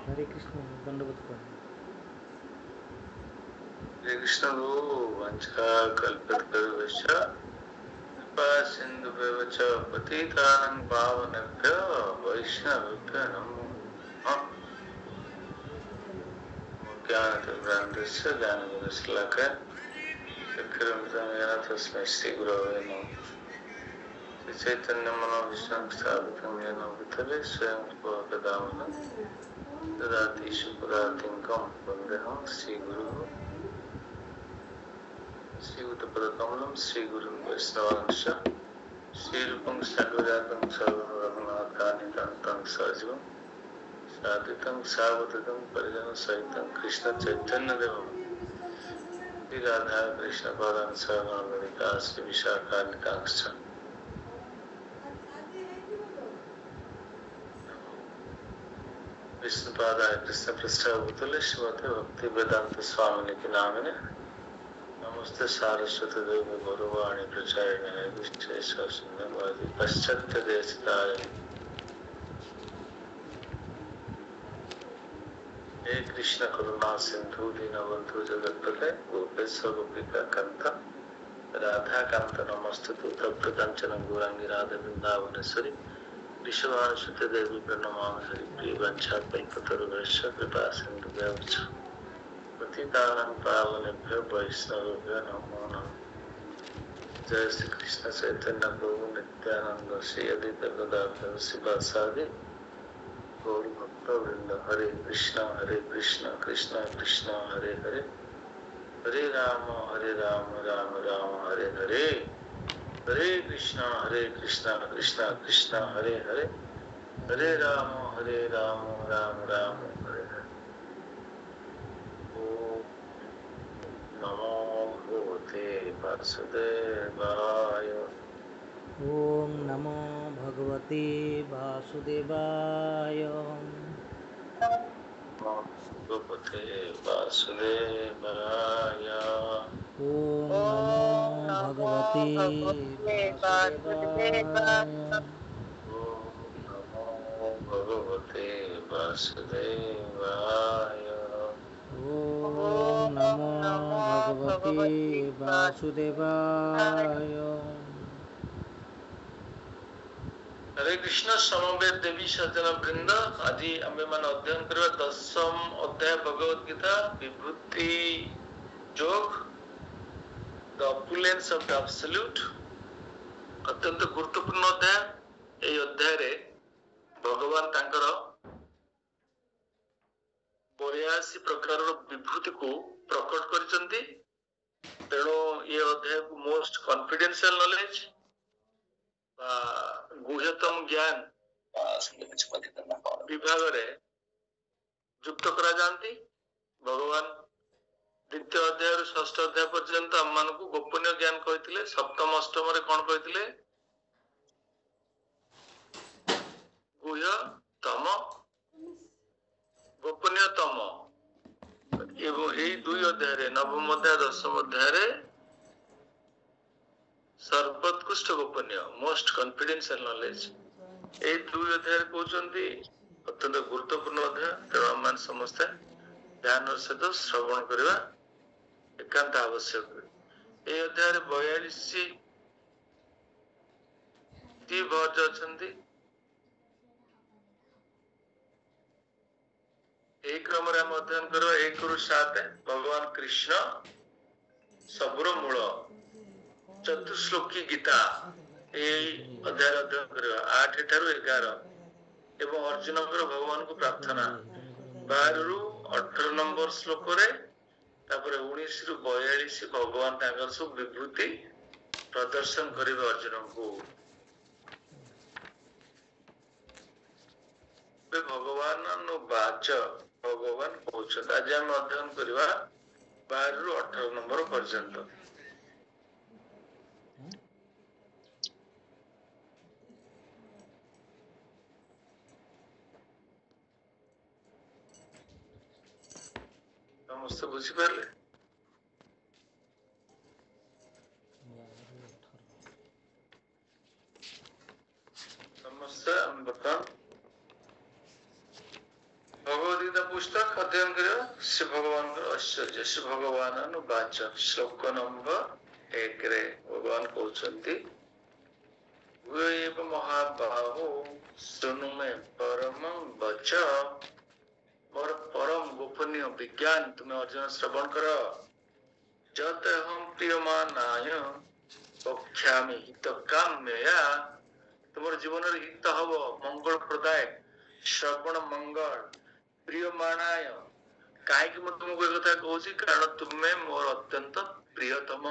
हरे कृष्ण दंडवत प्रणाम। हरे कृष्ण वंशा कल्पतरुश्च कृपा सिन्धुभ्यः च पतितानां पावनेभ्यो वैष्णवेभ्यो नमो नमः। ज्ञानतिमिरान्धस्य ज्ञानगुणशलाकया चक्रवर्तितं येन तस्मै श्रीगुरवे नमः। श्रीचैतन्यमनोभीष्टं स्थापितं येन भूतले स्वयं रूपकदामनं ददाति शुभदातिङ्कं वन्देऽहं श्रीगुरुः श्रीयुतपदकमलं श्रीगुरुं वैष्णवांश्च श्रीरूपं साग्रजातं सर्वरघुनाथान्वितं तं सजीवं साद्वैतं सावधूतं परिजनसहितं कृष्णचैतन्यदेवं श्रीराधा कृष्णपादान् सर्वगणललिता श्रीविशाखान्वितांश्च विष्णुपादाय कृष्णपृष्ठाय भूतले श्रीमते भक्तिवेदान्त स्वामिनिति नामिने नमस्ते सारस्वती देवी गौरवाणी प्रचारिणे विशेषशून्यवादी पाश्चात्यदेशतारिणे हे कृष्ण करुणा सिंधु दीनबंधु जगत्पते गोपेश गोपिका कांत राधा कांत नमस्तुते तप्त कांचन गौरांगी राधा वृंदावनेश्वरी विश्वभानुसुते देवी प्रणमामि हरिप्रिय वंशाकल्पतरुभ्यश्च कृपा सिन्धुभ्यः च पतितानां पावनेभ्यो वैष्णवेभ्यो नमो नमः। जय श्री कृष्ण चैतन्य प्रभु नित्यानंद श्री अद्वैत गदाधर शिवासादि गौर भक्त वृंद हरे कृष्ण कृष्ण कृष्ण हरे हरे हरे राम राम राम हरे हरे हरे कृष्ण कृष्ण कृष्ण हरे हरे हरे राम राम राम हरे हरे। ओम नमो भगवते वासुदेवाय। ओम नमो भगवते वासुदेवाय। भगवते वासुदेवाय। ओम ॐ नमो नमो भगवते भगवते वासुदेवाय। वासुदेवाय। ओम नमो भगवते वासुदेवाय। ओम ॐ नमो नमो भगवते भगवते वासुदेवाय। वासुदेवाय। हरे कृष्ण समवेत देवी सज्जन वृंद आज आम मान अध्ययन करवा दशम अध्याय भगवद गीता विभूति जोग the opulence of the absolute. अत्यंत गुरुत्वपूर्ण अध्याय। এই ଅଧ୍ୟାୟରେ ଭଗବାନ ତାଙ୍କର 82 ପ୍ରକାରର ବିଭୂତିକୁ ପ୍ରକଟ କରିଛନ୍ତି। ତେଣୁ ଏ ଅଧ୍ୟାୟକୁ ମୋଷ୍ଟ କନଫିଡେନ୍ସିଆଲ ନଲେଜ ବା ଗୁହ୍ୟତମ ଜ୍ଞାନ ବିଭାଗରେ ଯୁକ୍ତ କରାଯାନ୍ତି। ଭଗବାନ ଦ୍ୱିତୀୟ ଅଧ୍ୟାୟରୁ ଷଷ୍ଠ ଅଧ୍ୟାୟ ପର୍ଯ୍ୟନ୍ତ ଆମମାନଙ୍କୁ ଗୋପନୀୟ ଜ୍ଞାନ କହିଥିଲେ। ସପ୍ତମ ଅଷ୍ଟମରେ କଣ କହିଥିଲେ? ଗୁହ୍ୟତମ ଗୋପନୀୟତମ। ଏବଂ এই ଦୁଇ ଅଧ୍ୟାୟରେ ନବମ ଅଧ୍ୟାୟ ଦଶମ ଅଧ୍ୟାୟରେ ସର୍ବୋତ୍କୃଷ୍ଟ ଗୋପନୀୟ ମୋଷ୍ଟ କନଫିଡେନ୍ସିଆଲ ନଲେଜ। এই ଦୁଇ ଅଧ୍ୟାୟରେ କହୁଛନ୍ତି ଅତ୍ୟନ୍ତ ଗୁରୁତ୍ୱପୂର୍ଣ୍ଣ ଅଧ୍ୟାୟ। ତେଣୁ ଆମମାନେ ସମସ୍ତେ ଧ୍ୟାନର ସହିତ ଶ୍ରବଣ କରିବା ଏକାନ୍ତ ଆବଶ୍ୟକ। এই ଅଧ୍ୟାୟରେ 42ଟି ଭର୍ଜ ଅଛନ୍ତି। এই କ୍ରମରେ ଆମେ ଅଧ୍ୟୟନ କରିବା 1ରୁ 7। ଭଗବାନ କୃଷ୍ଣ ସବୁର ମୂଳ ଚତୁଶ୍ଲୋକୀ ଗୀତା এই ଅଧ୍ୟାୟରେ ଅଧ୍ୟୟନ କରିବା 8 ଠାରୁ 11 ଏବଂ ଅର୍ଜୁନଙ୍କର ଭଗବାନଙ୍କୁ ପ୍ରାର୍ଥନା 12ରୁ 18 ନମ୍ବର ଶ୍ଲୋକରେ। ତାପରେ 19ରୁ 42 ଭଗବାନ ତାଙ୍କର ସବୁ ବିଭୂତି ପ୍ରଦର୍ଶନ କରିବେ ଅର୍ଜୁନଙ୍କୁ। ଭଗବାନ ବାଚ ଭଗବାନ କହୁଛନ୍ତି। ଆଜି ଆମେ ଅଧ୍ୟୟନ କରିବା 12ରୁ 18 ନମ୍ବର ପର୍ଯ୍ୟନ୍ତ। ସମସ୍ତେ ବୁଝିପାରିଲେ? ସମସ୍ତେ ବର୍ତ୍ତମାନ ଭଗବଦଗୀତା पुस्तक अध्ययन करियो श्री भगवान को ऐश्वर्य श्री भगवान वाच श्लोक नंबर 1 रे भगवान कहउछंती वेव महाबाहो सुनु में परमं वच मोर परम गोपनीय विज्ञान तुम्हें अर्जुन श्रवण कर जत हम प्रियमानाय पक्षामि हित काम्यया तुम जीवन हित हब मंगल प्रदाय श्रवण मंगल प्रियमाणाय कहीं तुमको एक कथा कहूँ कारण तुम्हें मोर अत्यंत प्रियतम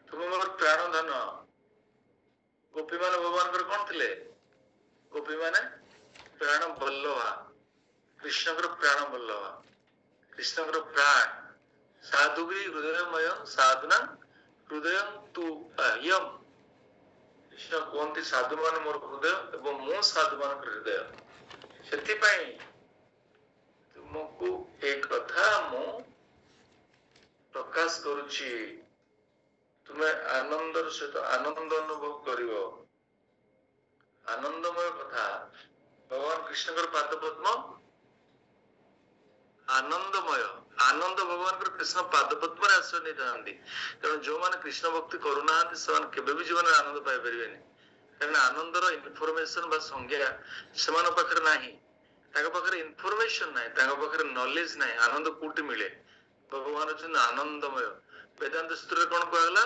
तुम्हें मोर प्राण धन गोपी मान भगवान कौन थे गोपी माने प्राण बल्लभा कृष्ण प्राण बल्लभा कृष्ण प्राण साधुगिरी हृदयमय साधुना हृदय तु अयम कृष्ण कहते साधु मान मोर हृदय एवं मो साधु मान हृदय से तुमको एक कथा मु प्रकाश करुछि तुम्हें आनंदर सहित आनंद अनुभव करिवो आनंदमय कथा भगवान कृष्ण पाद पद्म आनंदमय आनंद भगवान कृष्ण पाद पद्म आश्रय नहीं था तेणु जो मैंने कृष्ण भक्ति करूना केवे भी जीवन आनंद पाई पारे कारण आनंदर इनफॉरमेशन बा संज्ञा से पाखे ना पाखे इनफॉरमेशन ना नॉलेज ना आनंद कोटि मिले भगवान अच्छा आनंदमय वेदांत सूत्र कौन कहला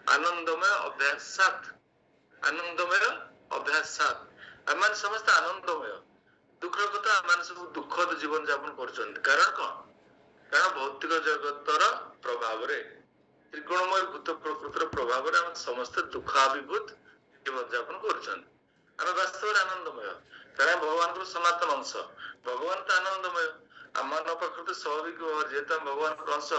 आनंदमय अभ्यासात आनंदमय अभ्यासात आम समस्त आनंदमय दुख कथा आम सब दुखद जीवन यापन कर कारण कौन कारण भौतिक जगतर प्रभाव रे त्रिकोणमय भूत प्रकृतिर प्रभाव रे समस्त दुखाभिभूत जीवन यापन कर वास्तव आनंदमय कारण भगवान को सनातन अंश भगवान तो आनंदमय आम पाखे तो स्वाभाविक जेहेतु भगवान अंश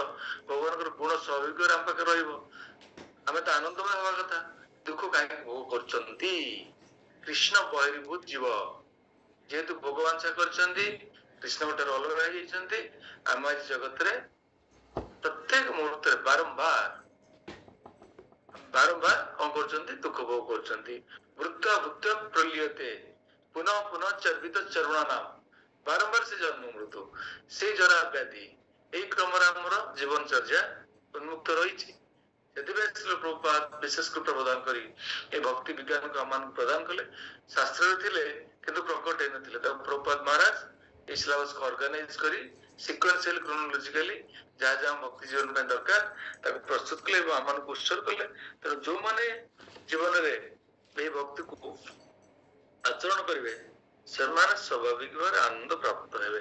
भगवान गुण स्वाभाविक आम पाखे रही तो आनंदमय हवा कथा दुख कहीं भोग कर कृष्ण बहिर्भूत जीव जेहेतु भगवान से कृष्ण गोटे अलग आम आज जगत रे प्रत्येक मुहूर्त बारंबार बारंबार कौन कर दुख भोग कर वृत्त भूत प्रलीयते पुनः पुनः चर्वित चरुणा नाम बारंबार से जन्म मृत्यु से जरा व्याधि यही क्रम जीवन चर्या उन्मुक्त रही प्रभुपाद विशेष प्रदान करी ए भक्ति विज्ञान को आम प्रदान कले शास्त्र थे किंतु प्रकट होते प्रभुपाद महाराज ये सिलेबस को ऑर्गेनाइज करी सिक्वेंशियल क्रोनोलॉजिकली जहाँ जहाँ भक्ति जीवन में दरकार प्रस्तुत कले आम उत्सर्ग कले तेणु जो माने जीवन में भक्ति को आचरण करेंगे से स्वाभाविक भाव आनंद प्राप्त हेबे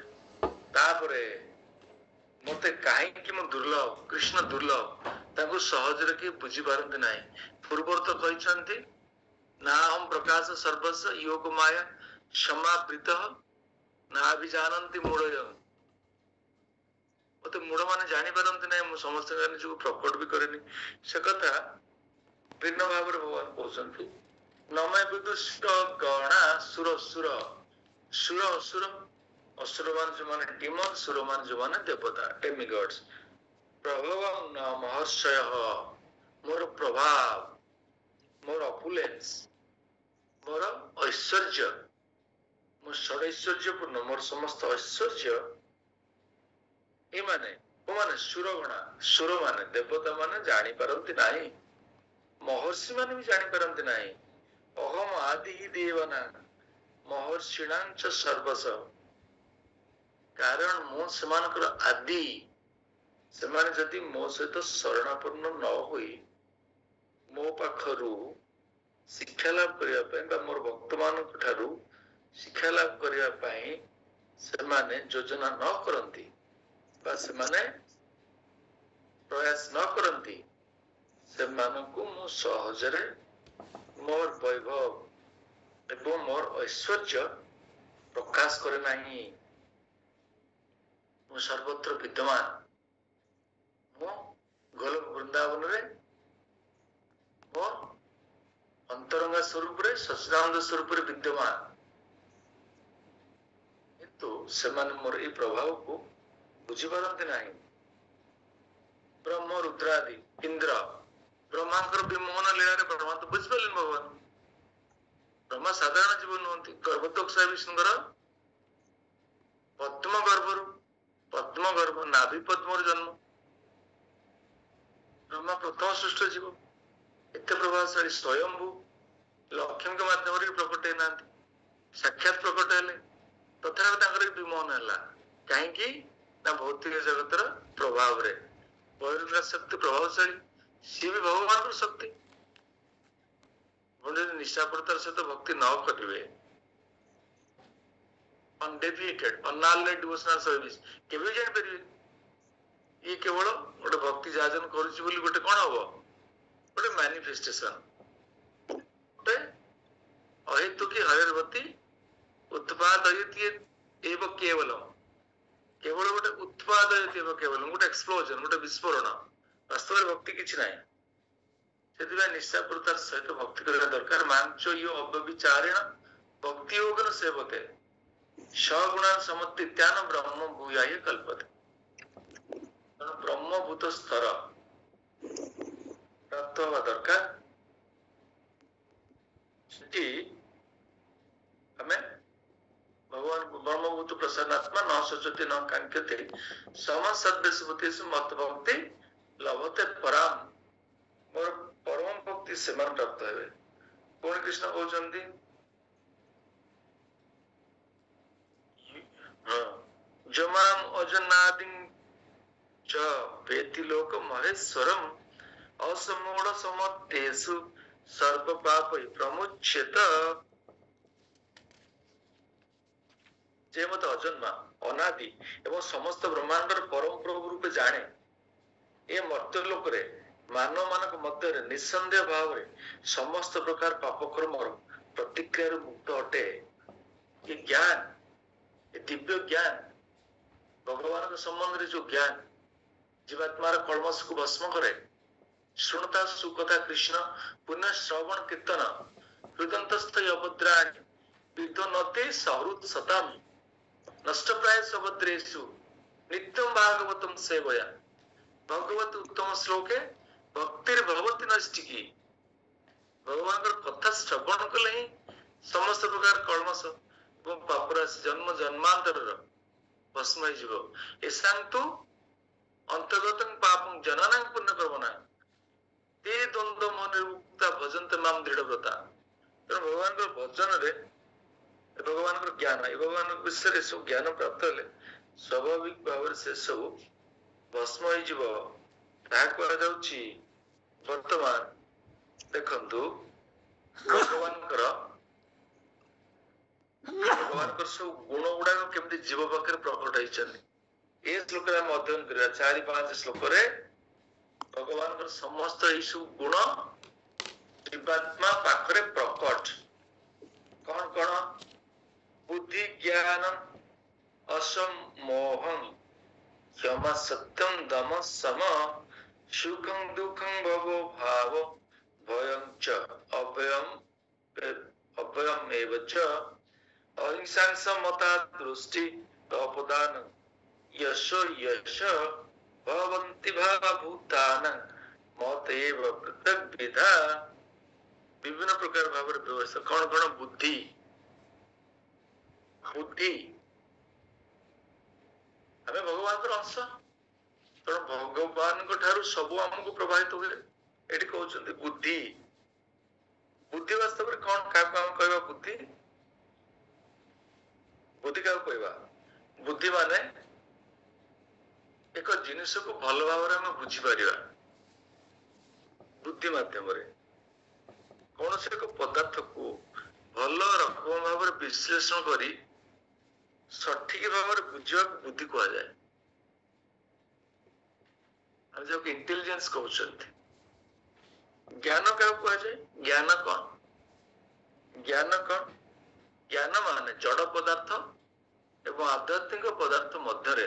तापरे मते कहीं मो दुर्लभ कृष्ण दुर्लभ ताको सहज रे के बुझी पारंती नाही पूर्वर तो कहिसंती ना हम प्रकाश सर्वस्व योग माया समावृत ना भी जानती मूढ़ मते मूढ़ माने जानी पारंती नाही मु समस्त निज प्रकट भी करेनी से कथा भिन्न भाव भगवान कहते नमे विदुष्ट गणा सुर सुर सुर असुर असुर मान जो माने डिमन सुर मान जो माने देवता डेमिगॉड्स प्रभव महर्षय मोर प्रभाव मोर अपुलेंस मोर ऐश्वर्य मोर षडैश्वर्यपूर्ण मोर समस्त ऐश्वर्य ये माने सुरगणा सुर माने देवता माने जानी पारंती नाही महर्षि माने भी जानी पारंती नाही अहम आदि ही देवना महर्षिणांच सर्वस कारण मो सेमानकर आदि सेमाने जदि मो सहित शरणापन्न न होई मो पाखरु शिक्षा लाभ करिया पई बा मोर भक्त मानक ठारू शिक्षा लाभ करिया पई सेमाने योजना न करंती बा सेमाने प्रयास न करंती सेमानकु मो सहजरे मोर वैभव एवं मोर ऐश्वर्य प्रकाश करे नहीं मो सर्वत्र विद्यमान मो गोलक वृंदावन रे मो अंतरंगा स्वरूप रे सच्चिदानंद स्वरूप रे विद्यमान किंतु सेमाने मोर ए प्रभाव को बुझी पारंती नहीं ब्रह्म रुद्रादि इंद्र ब्रह्मांकर विमोहन लीला रे ब्रह्मा तो बुझ पारलेन भगवान ब्रह्मा साधारण जीवन नुहति गर्भोत्कच विष्णुकर ପଦ୍ମ ଗର୍ଭ ନାଭି ପଦ୍ମର ଜନ୍ମ। ବ୍ରହ୍ମା ପ୍ରଥମ ସୃଷ୍ଟ ଜୀବ, ଏତେ ପ୍ରଭାବଶାଳୀ, ସ୍ୱୟମ୍ଭୁ, ଲକ୍ଷ୍ମୀଙ୍କ ମାଧ୍ୟମରେ ପ୍ରକଟ ହେଇନାହାନ୍ତି, ସାକ୍ଷାତ ପ୍ରକଟ ହେଲେ, ତଥାପି ତାଙ୍କର ବିମୋହନ ହେଲା। କାହିଁକି ନା ଭୌତିକ ଜଗତର ପ୍ରଭାବରେ। ବହିର୍ଗତ ଶକ୍ତି ପ୍ରଭାବଶାଳୀ, ସିଏ ବି ଭଗବାନଙ୍କର ଶକ୍ତି। ଆପଣ ଯଦି ନିଶାପଡ଼ତାର ସହିତ ଭକ୍ତି ନ କରିବେ, undeviated, unknowledge devotional service, କେବେ ବି ଜାଣିପାରିବେ? ଇଏ କେବଳ ଗୋଟେ ଭକ୍ତି ଯାଜନ କରୁଛି ବୋଲି ଗୋଟେ କଣ ହବ? ଗୋଟେ ମ୍ୟାନିଫେଷ୍ଟେସନ, ଗୋଟେ ଅହେତୁକି ହରିର୍ବତୀ ଉତ୍ପାଦୟତି ଏବ କେବଲମ୍, କେବଳ ଗୋଟେ ଉତ୍ପାଦୟତି ଏବ କେବଲମ୍, ଗୋଟେ ଏକ୍ସପ୍ଲୋଜନ, ଗୋଟେ ବିସ୍ଫୋରଣ। ବାସ୍ତବରେ ଭକ୍ତି କିଛି ନାହିଁ। ସେଥିପାଇଁ ନିଶାପଡ଼ତାର ସହିତ ଭକ୍ତି କରିବା ଦରକାର। ମାଂଚ ଇୟ ଅବ୍ୟଭିଚାରେଣ ଭକ୍ତି ଯୋଗେନ ସେବତେ ସଗୁଣାନ ସମତ୍ତିତ୍ୟାନ ବ୍ରହ୍ମ ଭୂୟାୟ କଲ୍ପତେ। ତେଣୁ ବ୍ରହ୍ମଭୂତ ସ୍ତର ପ୍ରାପ୍ତ ହବା ଦରକାର। ସେଠି ଆମେ ଭଗବାନଙ୍କୁ ବ୍ରହ୍ମଭୂତ ପ୍ରସନ୍ନାତ୍ମା ନ ଶୋଚତେ ନ କାଙ୍କ୍ଷତେ ସମ ସଦ୍ବେଶଭୂତେଷୁ ମତ ଭକ୍ତି ଲଭତେ ପରାମ। ମୋର ପରମ ଭକ୍ତି ସେମାନେ ପ୍ରାପ୍ତ ହେବେ। ପୁଣି କୃଷ୍ଣ କହୁଛନ୍ତି ଯମାମ ଅଜନାଦିଂ च वेति लोक महेश्वरम असमूढ़ समतेषु सर्व पाप प्रमुच्यत। जे मत अजन्मा अनादि एवं समस्त ब्रह्मांडर परम प्रभु रूपे जाने, ए मर्त्य लोकरे मानव मानक मध्य निसंदेह भाव समस्त प्रकार पाप कर्म प्रतिक्रिया मुक्त अटे। ये ज्ञान, ये दिव्य ज्ञान, भगवान के संबंध रे जो ज्ञान जीवात्मार कलमश को भस्म करे। शुणता सुकथा कृष्ण पुनः श्रवण कीर्तन हृदयंतस्थ अभद्राणि विद्वनते सहृद सताम नष्टप्राय सभद्रेषु नित्यं भागवतम सेवया। भगवत उत्तम श्लोके भक्तिर भगवती नष्टिकी। भगवान कथा श्रवण कले ही समस्त प्रकार कलमश और पापराशि जन्म जन्मांतर भस्म हो। एसांतु अंतर्गत पापं जननां पुण्य कर्मणा ते द्वंद्व मुक्ता भजन्ते माम दृढ़व्रता। भगवान भजन रे भगवान ज्ञान, भगवान विषय सब ज्ञान प्राप्त हेले स्वाभाविक भाव से सब भस्म हो। वर्तमान देखंतु भगवान सब गुण गुड़ाक केमती जीव पाखे प्रकट होती। ए श्लोक हम अध्ययन करिया 4-5 श्लोक रे भगवान समस्त सब गुण जीवात्मा पाखरे प्रकट। कौन कौन? बुद्धि ज्ञान असमोहं क्षमा सत्यम दम सम सुखं दुखं भवो भाव भयं च अभयम एव च अहिंसा समता दृष्टि अपदान यशो यश भवन्ति भावभूतानां मतेव पृथक विधा। विभिन्न प्रकार भाव व्यवस्था। कौन कौन? बुद्धि, बुद्धि हमें भगवान अंश, तेणु भगवान सब आमको प्रभावित हुए। ये कहते बुद्धि। बुद्धि वास्तव में कौन क्या कहवा? बुद्धि, बुद्धि क्या कहवा? बुद्धि माने एक जिनिस को भल भाव बुझी पार बुद्धि मध्यम कौन से एक पदार्थ को भल रकम भाव विश्लेषण करी सठिक भाव बुझा बुद्धि कह जाए। जो इंटेलिजेंस कहते। ज्ञान क्या कह जाए? ज्ञान कौन? ज्ञान कौन? ज्ञान माने जड़ पदार्थ एवं आध्यात्मिक पदार्थ मध्य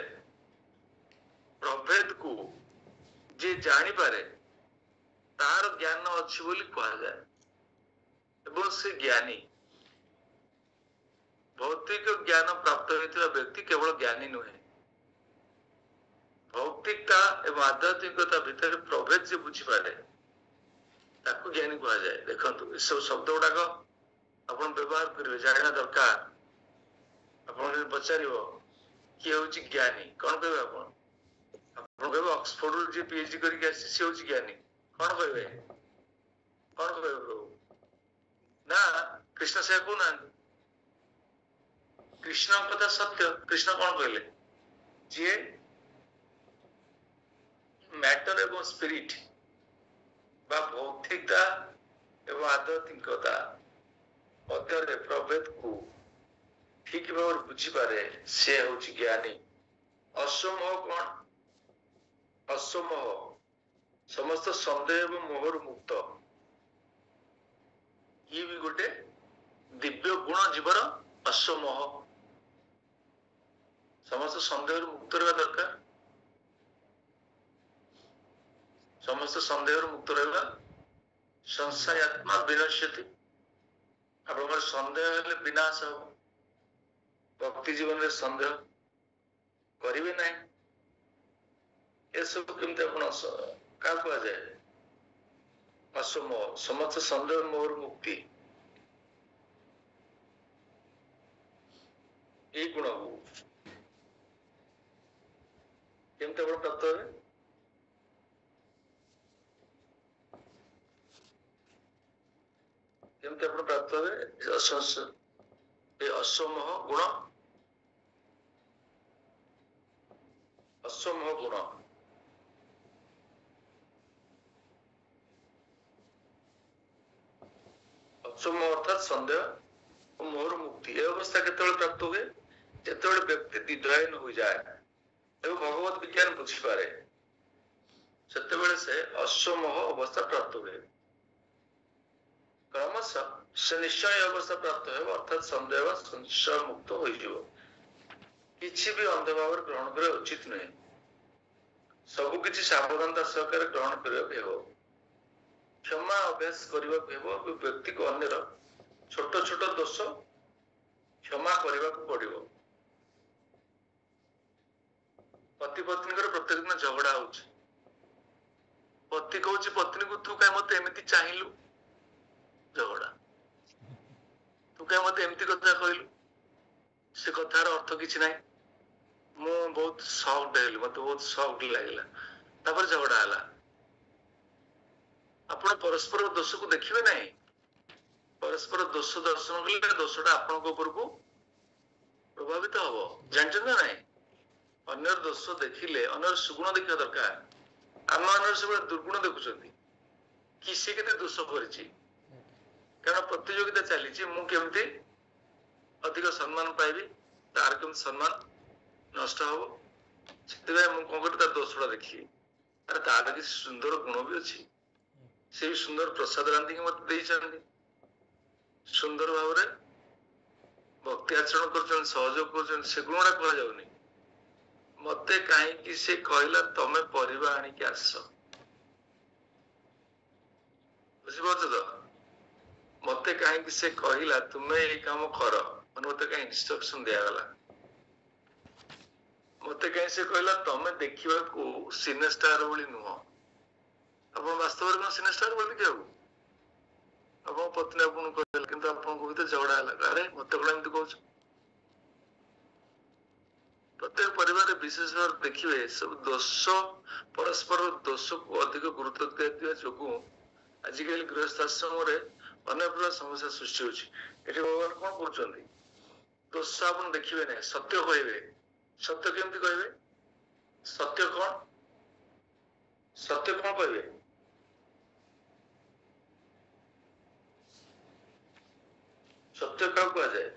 प्रभेद को जे जानी पारे तार ज्ञान अच्छी बोली कह जाए। एवं से ज्ञानी भौतिक ज्ञान प्राप्त होता व्यक्ति केवल ज्ञानी नुहे, भौतिकता एवं आध्यात्मिकता भितर प्रभेद से बुझी पारे ताकू ज्ञानी कह जाए। देखंतु ये सब शब्द गुड़ाक अपन व्यवहार करेंगे, जाना दरकार। आप पचार किए हूँ ज्ञानी कौन कहबे आपण आपण कहबे ऑक्सफोर्ड रू जे पीएचडी करके आसी से हूँ ज्ञानी कौन कहबे प्रभु ना कृष्ण से कहू ना कृष्ण कथा सत्य कृष्ण कौन कहले जे मैटर एवं स्पिरिट बा भौतिकता एवं आध्यात्मिकता मध्य प्रभेद को ठीक भाव बुझी पारे से हूँ ज्ञानी असमोह कौन असमोह समस्त संदेह एवं मोहर मुक्त ये भी गोटे दिव्य गुण जीवन असमोह समस्त संदेह मुक्त रहा दरकार समस्त संदेह मुक्त रहा संशय आत्मा विनश्यति आप संदेह हेले विनाश हो भक्ति जीवन में संदेह करेंगे ना ये सब केमती क्या कह जाए असमोह समस्त संदेह मोहर मुक्ति ये गुण को केमती आप प्राप्त हे केमती आप प्राप्त हे असमोह गुण असमोह गुण असमोह अर्थात संदेह और मोहर मुक्ति ये अवस्था केतବେଳେ प्राप्त हुए ଯେତେବେଳେ ବ୍ୟକ୍ତି ଦ୍ୱିଧାହୀନ ହୋଇଯାଏ ଏବଂ ଭଗବତ ବିଜ୍ଞାନ ବୁଝିପାରେ ସେତେବେଳେ ସେ ଅସମୋହ ଅବସ୍ଥା ପ୍ରାପ୍ତ ହୁଏ କ୍ରମଶଃ ସେ ନିଶ୍ଚୟ ଅବସ୍ଥା ପ୍ରାପ୍ତ ହେବ ଅର୍ଥାତ ସନ୍ଦେହ ସଂଶୟ ମୁକ୍ତ ହୋଇଯିବ କିଛି ବି ଅନ୍ଧ ଭାବରେ ଗ୍ରହଣ କରିବା ଉଚିତ ନୁହେଁ ସବୁ କିଛି ସାବଧାନତା ସହକାରେ ଗ୍ରହଣ କରିବାକୁ ହେବ क्षमा अभ्यास करने व्यक्ति को अन्यर छोट छोट दोष क्षमा करने को पड़ो पति पत्नी प्रत्येक दिन झगड़ा हो पति कहूँ पत्नी को तू क्या मत एमती चाहिलु झगड़ा तू क्या मत एमती कथा कहलु से कथार अर्थ किसी ना मु बहुत सॉफ्ट है मत बहुत सॉफ्ट लगे झगड़ा है आपण परस्पर दोष को देखिए ना परस्पर दोष दर्शन कले दोषटा आपण को प्रभावित हम जानते ना ना अन्य दोष देखिले अन्य सुगुण देखा दरकार आम मान सब दुर्गुण देखुं कि सी के दोष कारण प्रतियोगिता चली मुझे अधिक सम्मान पाइबी तार केम सम्मान नष्ट हम से मुझे दोषटा देखिए अरे तार किसी सुंदर गुण भी अच्छी से भी सुंदर प्रसाद रांधि मत सुंदर भाव भक्ति आचरण कर सहयोग कर से गुणा कह जाऊनी मत कहीं से कहला तमें परिवा आणिक आस बुझीपार तो मत कहीं से कहला तुम्हें ये काम कर मत कहीं इंस्ट्रक्शन दिगला मत कहीं से कहला तमें देखा सिने स्टार भाई नुह आप वास्तव में सिने स्टार बोल क्या आप पत्नी आपको कहले कि आपको झगड़ा है अरे मत कौन एमती कह प्रत्येक परिवार विशेष भाव देखिए सब दोष परस्पर दोष को अधिक गुरुत्व दिया जो आजिकल गृहस्थाश्रम अनेक प्रकार समस्या सृष्टि होती भगवान कौन कहते दोष आप देखिए ना सत्य कहे सत्य केमती कहे सत्य कौन कहे सत्य क्या कह जाए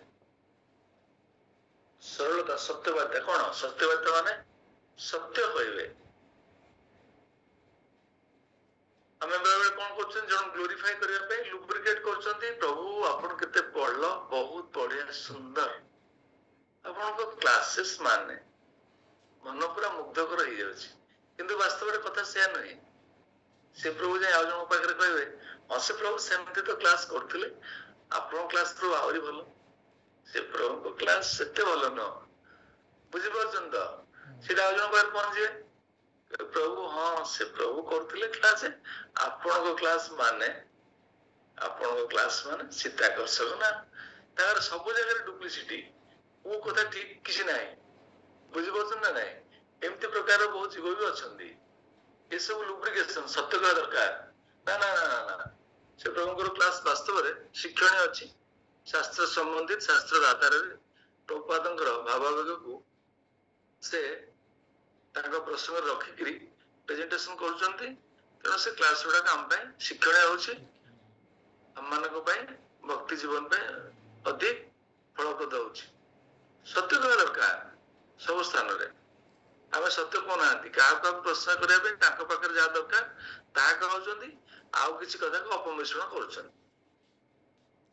सरलता सत्यवादिता कौन सत्यवादिता माने सत्य कहे आम बेले कौन कर जन ग्लोरीफाई करने लुब्रिकेट कर प्रभु आपन केते पढ़ल बहुत बढ़िया सुंदर आपन क्लासेस माने मन पूरा मुग्धकर हो जाउछि किंतु वास्तव में कथा से नहीं से प्रभु जाए आज जन पाखे कहे हाँ से प्रभु सेमती तो क्लास करथिले आपन क्लास प्रभु आहरी भल से प्रभु को क्लास सेते भल न बुझिपारछन तो सेटा आज जन पाखे पहुंचे प्रभु हाँ से प्रभु करथिले क्लास आपन को क्लास माने चित्ताकर्षक ना तार सब जगह डुप्लिसिटी वो कथा ठीक किसी ना ବୁଝିପାରୁଛନ୍ତି ନା ନାଇଁ? ଏମିତି ପ୍ରକାର ବହୁତ ଜୀବ ବି ଅଛନ୍ତି। ଏସବୁ ଲୁବ୍ରିକେସନ ସତ୍ୟ କହିବା ଦରକାର। ନା ନା ନା ନା ନା, ସେ ପ୍ରଭୁଙ୍କର କ୍ଲାସ ବାସ୍ତବରେ ଶିକ୍ଷଣୀୟ ଅଛି। ଶାସ୍ତ୍ର ସମ୍ବନ୍ଧିତ ଶାସ୍ତ୍ରର ଆଧାରରେ ପ୍ରଭୁପାଦଙ୍କର ଭାବାବେଗକୁ ସେ ତାଙ୍କ ପ୍ରସଙ୍ଗରେ ରଖିକିରି ପ୍ରେଜେଣ୍ଟେସନ କରୁଛନ୍ତି। ତେଣୁ ସେ କ୍ଲାସ ଗୁଡାକ ଆମ ପାଇଁ ଶିକ୍ଷଣୀୟ ହଉଛି, ଆମମାନଙ୍କ ପାଇଁ ଭକ୍ତି ଜୀବନ ପାଇଁ ଅଧିକ ଫଳପ୍ରଦ ହଉଛି। ସତ୍ୟ କହିବା ଦରକାର ସବୁ ସ୍ଥାନରେ। ଆମେ ସତ୍ୟ କହୁନାହାନ୍ତି, କାହାକୁ କାହାକୁ ପ୍ରଶ୍ନ କରିବା ପାଇଁ ତାଙ୍କ ପାଖରେ ଯାହା ଦରକାର ତାହା କହୁଛନ୍ତି, ଆଉ କିଛି କଥାକୁ ଅପମିଶ୍ରଣ କରୁଛନ୍ତି।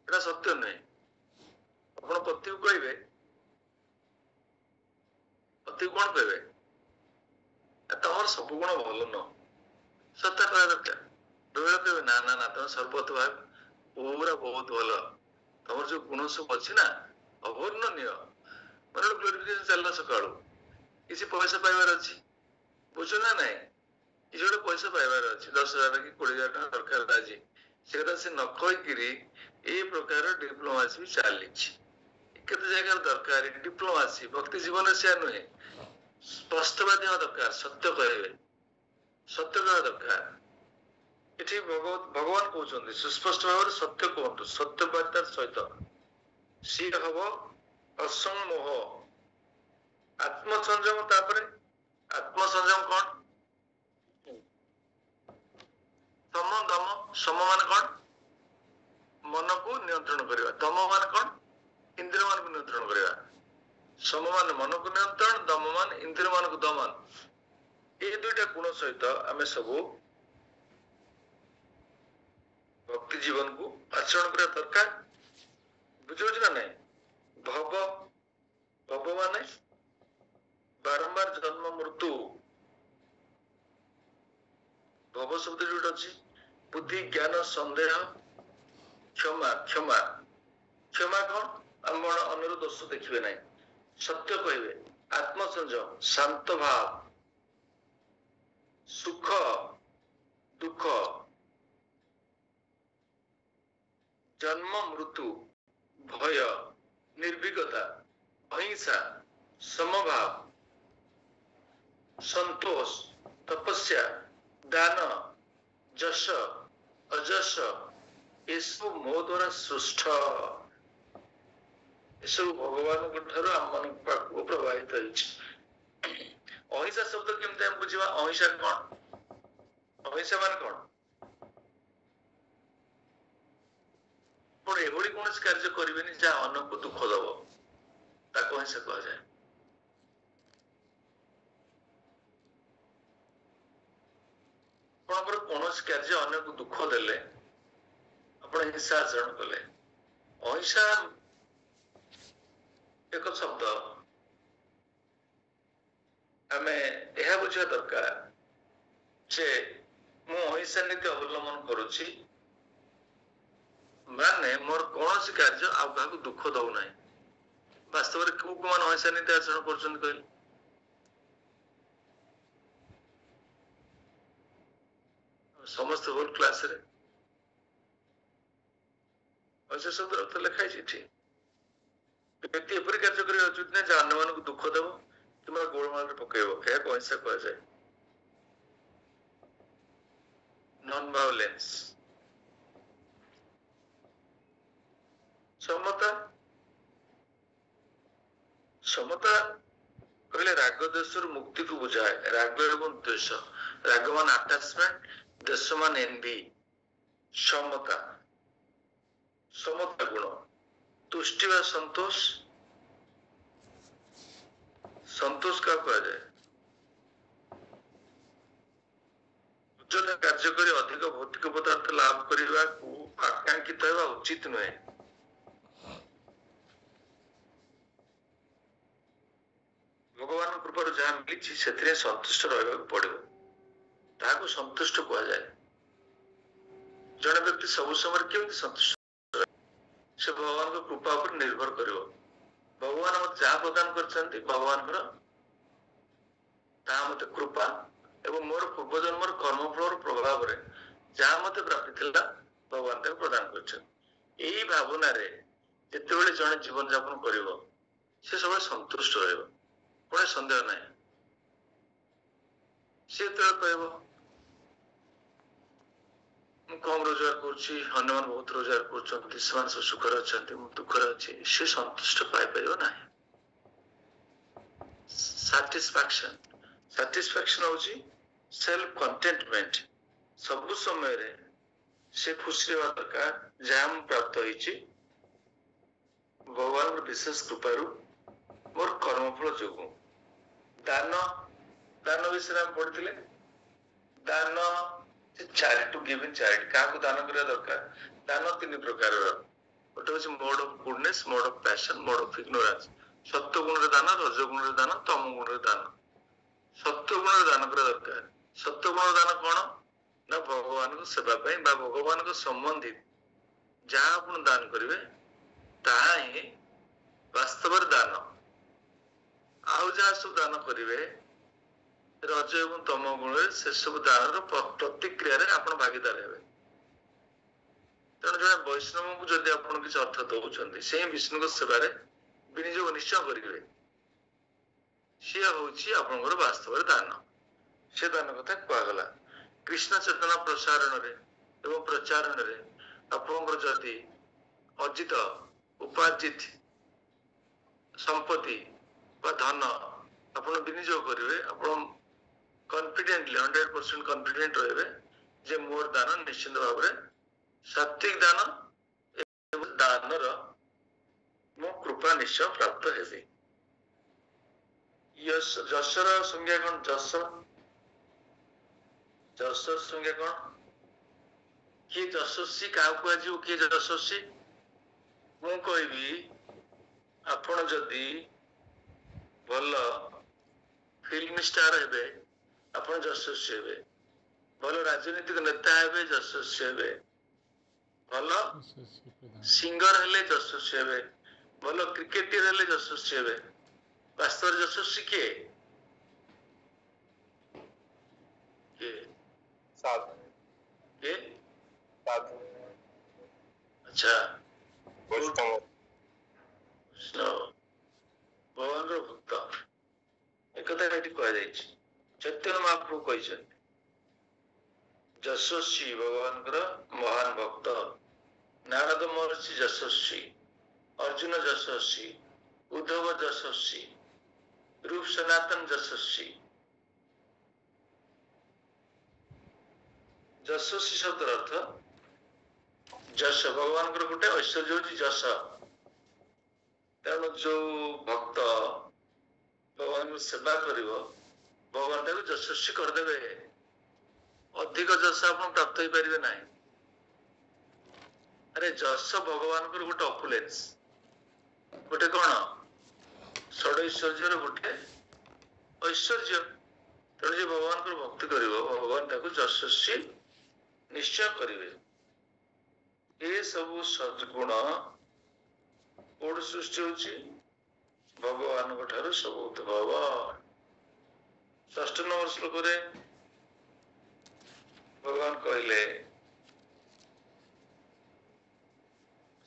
ଏଟା ସତ୍ୟ ନୁହେଁ। ଆପଣ ପତିକୁ କହିବେ, ପତିକୁ କଣ କହିବେ? ତମର ସବୁ ଗୁଣ ଭଲ ନୁହଁ, ସତ୍ୟ କହିବା ଦରକାର। ବେଳେ କହିବେ ନା ନା ନା, ତମେ ସର୍ବତ ଭାବ ପୁରା ବହୁତ ଭଲ, ତମର ଯୋଉ ଗୁଣ ସବୁ ଅଛି ନା ଅବର୍ଣ୍ଣନୀୟ। ମାନେ ଗ୍ଲୋରିଫିକେସନ ଚାଲିଲା ସକାଳୁ, କିଛି ପଇସା ପାଇବାର ଅଛି, ବୁଝୁ ନା ନାଇଁ? କିଛି ଗୋଟେ ପଇସା ପାଇବାର ଅଛି, 10,000 କି 20,000 ଟଙ୍କା ଦରକାର ଆଜି, ସେଟା ସେ ନ କହିକିରି ଏଇ ପ୍ରକାର ଡିପ୍ଲୋମାସି ବି ଚାଲିଛି। କେତେ ଜାଗାରେ ଦରକାର ଡିପ୍ଲୋମାସି, ଭକ୍ତି ଜୀବନରେ ସେୟା ନୁହେଁ। ସ୍ପଷ୍ଟବାଦୀ ହେବା ଦରକାର, ସତ୍ୟ କହିବେ, ସତ୍ୟ କହିବା ଦରକାର। ଏଠି ଭଗବାନ କହୁଛନ୍ତି ସୁସ୍ପଷ୍ଟ ଭାବରେ ସତ୍ୟ କୁହନ୍ତୁ, ସତ୍ୟବାଦିତାର ସହିତ। ସିଏ ହବ ଅସଂମୋହ ଆତ୍ମସଂଯମ। ତାପରେ ଆତ୍ମସଂଯମ କଣ? ସମ ଦମ। ସମ ମାନେ କଣ? ମନକୁ ନିୟନ୍ତ୍ରଣ କରିବା। ଦମ ମାନେ କଣ? ଇନ୍ଦ୍ରିୟ ମାନଙ୍କୁ ନିୟନ୍ତ୍ରଣ କରିବା। ସମ ମାନେ ମନକୁ ନିୟନ୍ତ୍ରଣ, ଦମ ମାନେ ଇନ୍ଦ୍ରିୟ ମାନଙ୍କୁ ଦମନ। এই দুইটা ଗୁଣ ସହିତ ଆମେ ସବୁ ଭକ୍ତି ଜୀବନକୁ ଆଚରଣ କରିବା ଦରକାର। ବୁଝିପାରୁଛି ନା ନାଇଁ? ଭବ ମାନେ ବାରମ୍ବାର ଜନ୍ମ ମୃତ୍ୟୁ। ଭବ ଶବ୍ଦ ଯୋଉଟା ଅଛି, ବୁଦ୍ଧି ଜ୍ଞାନ ସନ୍ଦେହ କ୍ଷମା। କ୍ଷମା କଣ? ଆମର ଅନ୍ୟର ଦୋଷ ଦେଖିବେ ନାହିଁ, ସତ୍ୟ କହିବେ। ଆତ୍ମସଂଯମ ଶାନ୍ତ ଭାବ। ସୁଖ ଦୁଃଖ, ଜନ୍ମ ମୃତ୍ୟୁ, ଭୟ, ନିର୍ଭୀକତା, ଅହିଂସା, ସମଭାବ, ସନ୍ତୋଷ, ତପସ୍ୟା, ଦାନ, ଯଶ, ଅଯଶ, ଏସବୁ ମୋ ଦ୍ୱାରା ସୃଷ୍ଟ। ଏସବୁ ଭଗବାନଙ୍କ ଠାରୁ ଆମମାନଙ୍କ ପାଖକୁ ପ୍ରବାହିତ ହେଇଛି। ଅହିଂସା ଶବ୍ଦ କେମିତି ଆମେ ବୁଝିବା? ଅହିଂସା କଣ? ଅହିଂସା ମାନେ କଣ? ଆପଣ ଏଭଳି କୌଣସି କାର୍ଯ୍ୟ କରିବେନି ଯାହା ଅନ୍ୟକୁ ଦୁଃଖ ଦବ, ତାକୁ ଅହିଂସା କୁହାଯାଏ। ଆପଣଙ୍କର କୌଣସି କାର୍ଯ୍ୟ ଅନ୍ୟକୁ ଦୁଃଖ ଦେଲେ ଆପଣ ହିଂସା ଆଚରଣ କଲେ। ଅହିଂସା ଏକ ଶବ୍ଦ, ଆମେ ଏହା ବୁଝିବା ଦରକାର ଯେ ମୁଁ ଅହିଂସା ନୀତି ଅବଲମ୍ବନ କରୁଛି ମାନେ ମୋର କୌଣସି କାର୍ଯ୍ୟ ଆଉ କାହାକୁ ଦୁଃଖ ଦଉନାହିଁ। ବାସ୍ତବରେ କୋଉ କୋଉମାନେ ଅହିଂସା ନୀତି ଆଚରଣ କରୁଛନ୍ତି କହିଲେ? ସମସ୍ତେ ହୋଲ କ୍ଲାସରେ ଅହିଂସା ଶବ୍ଦ ଅର୍ଥ ଲେଖା ହେଇଛି ଏଠି। ବ୍ୟକ୍ତି ଏପରି କାର୍ଯ୍ୟ କରିବା ଉଚିତ ନାହିଁ ଯାହା ଅନ୍ୟମାନଙ୍କୁ ଦୁଃଖ ଦେବ କିମ୍ବା ଗୋଳମାଳରେ ପକେଇବ, ଏହାକୁ ଅହିଂସା କୁହାଯାଏ। ନନ୍ ଭାয়োଲେନ୍ସ। ସମତା କହିଲେ ରାଗ ଦେଶରୁ ମୁକ୍ତିକୁ ବୁଝାଏ। ରାଗ ଏବଂ ଦ୍ୱେଷ, ରାଗ ମାନେ ଆଟାଚମେଣ୍ଟ, ଦେଶ ମାନେ ଏନଭି। ସମତା ଗୁଣ। ତୁଷ୍ଟି ବା ସନ୍ତୋଷ, ସନ୍ତୋଷ କାହାକୁ କୁହାଯାଏ? ଉଚ୍ଚତା କାର୍ଯ୍ୟ କରି ଅଧିକ ଭୌତିକ ପଦାର୍ଥ ଲାଭ କରିବାକୁ ଆକାଙ୍କ୍ଷିତ ହେବା ଉଚିତ ନୁହେଁ। ଭଗବାନଙ୍କ କୃପାରୁ ଯାହା ମିଳିଛି ସେଥିରେ ସନ୍ତୁଷ୍ଟ ରହିବାକୁ ପଡିବ, ତାହାକୁ ସନ୍ତୁଷ୍ଟ କୁହାଯାଏ। ଜଣେ ବ୍ୟକ୍ତି ସବୁ ସମୟରେ କେମିତି ସନ୍ତୁଷ୍ଟ ରହିବ? ସେ ଭଗବାନଙ୍କ କୃପା ଉପରେ ନିର୍ଭର କରିବ। ଭଗବାନ ମତେ ଯାହା ପ୍ରଦାନ କରିଛନ୍ତି, ଭଗବାନଙ୍କର ତାହା ମତେ କୃପା ଏବଂ ମୋର ପୂର୍ବ ଜନ୍ମର କର୍ମଫଳର ପ୍ରଭାବରେ ଯାହା ମତେ ପ୍ରାପ୍ତି ଥିଲା ଭଗବାନ ତାକୁ ପ୍ରଦାନ କରିଛନ୍ତି। ଏଇ ଭାବନାରେ ଯେତେବେଳେ ଜଣେ ଜୀବନ ଯାପନ କରିବ ସେ ସବୁବେଳେ ସନ୍ତୁଷ୍ଟ ରହିବ। कोई संदेह नहीं सी तो कहब मु कम रोजगार करुच्ची अन्य मान बहुत रोजगार कर सुखर अच्छा दुखर अच्छे सी संतुष्ट पाइपर ना satisfaction satisfaction होची सेल्फ कंटेंटमेंट सब समय रे से खुशी रहा दरकार जहाँ प्राप्त होइची भगवान विशेष कृपारू मोर कर्मफल जोगु दान दान विषय हम पढ़िथिले दान charity to give in charity काको दान करिया दरकार दान तीन प्रकार गोटे होची mode of goodness mode of passion mode of ignorance सत्य गुण रे दान रज गुण रे दान तम गुण रे दान सत्य गुण रे दान करिया दरकार सत्य गुण दान कोन ना भगवान को सेवा पाई बा भगवान को संबंधित जहाँ आपण दान करिवे ताहा ही वास्तव दान आउ जहाँ सब दान करिवे रज एवं तम गुण से सब दान प्रतिक्रिया रे आपण भागीदार हेबे तेणु जड़े वैष्णव को जदि आपण किसी अर्थ दौरान से विष्णु सेवा विनियोग निश्चय करेंगे सी हूँ वास्तव दान से दान कथा कहगला कृष्ण चेतना प्रसारण एवं प्रचारण आपणकर जदि अर्जित उपार्जित संपत्ति धन आप विनियोग करेंगे आप कॉन्फिडेंटली 100% कॉन्फिडेंट रहे जे मोर दान निश्चित भाव में सात्विक दान दानर मो कृपा निश्चय प्राप्त हेबे जसर संज्ञा कौन जस जसर संज्ञा कौन किए यशस्वी क्या किए यशस्वी मु कहबी आपण जदि भल फिल्म स्टार हेबे आपण यशस्वी हेबे भल राजनीतिक नेता हेबे यशस्वी हेबे भल सिंगर हेले यशस्वी हेबे भल क्रिकेटर हेले यशस्वी हेबे वास्तव यशस्वी किए साधु किए साधु अच्छा वैष्णव भगवान भक्त एक कह चैतन्य महाप्रभु कही यशस्वी भगवान महान भक्त नारद महर्षि यशस्वी अर्जुन यशस्वी उद्धव यशस्वी रूप सनातन यशस्वी यशस्वी शब्द अर्थ जश भगवान गोटे ऐश्वर्य हूँ जश तेणु जो भक्त भगवान सेवा कर भगवान टाइम यशस्वी करदे अधिक जश आप प्राप्त हो पारे ना अरे जश भगवान गोटे अपुलेंस गोटे कौन षडैश्वर्य गोटे ऐश्वर्य तेणु जो भगवान को भक्ति कर भगवान यशस्वी निश्चय करेंगे ये सब सद्गुण कोड सृष्टि होची भगवान ठार सब उद्भव 6 नंबर श्लोक रे भगवान कहले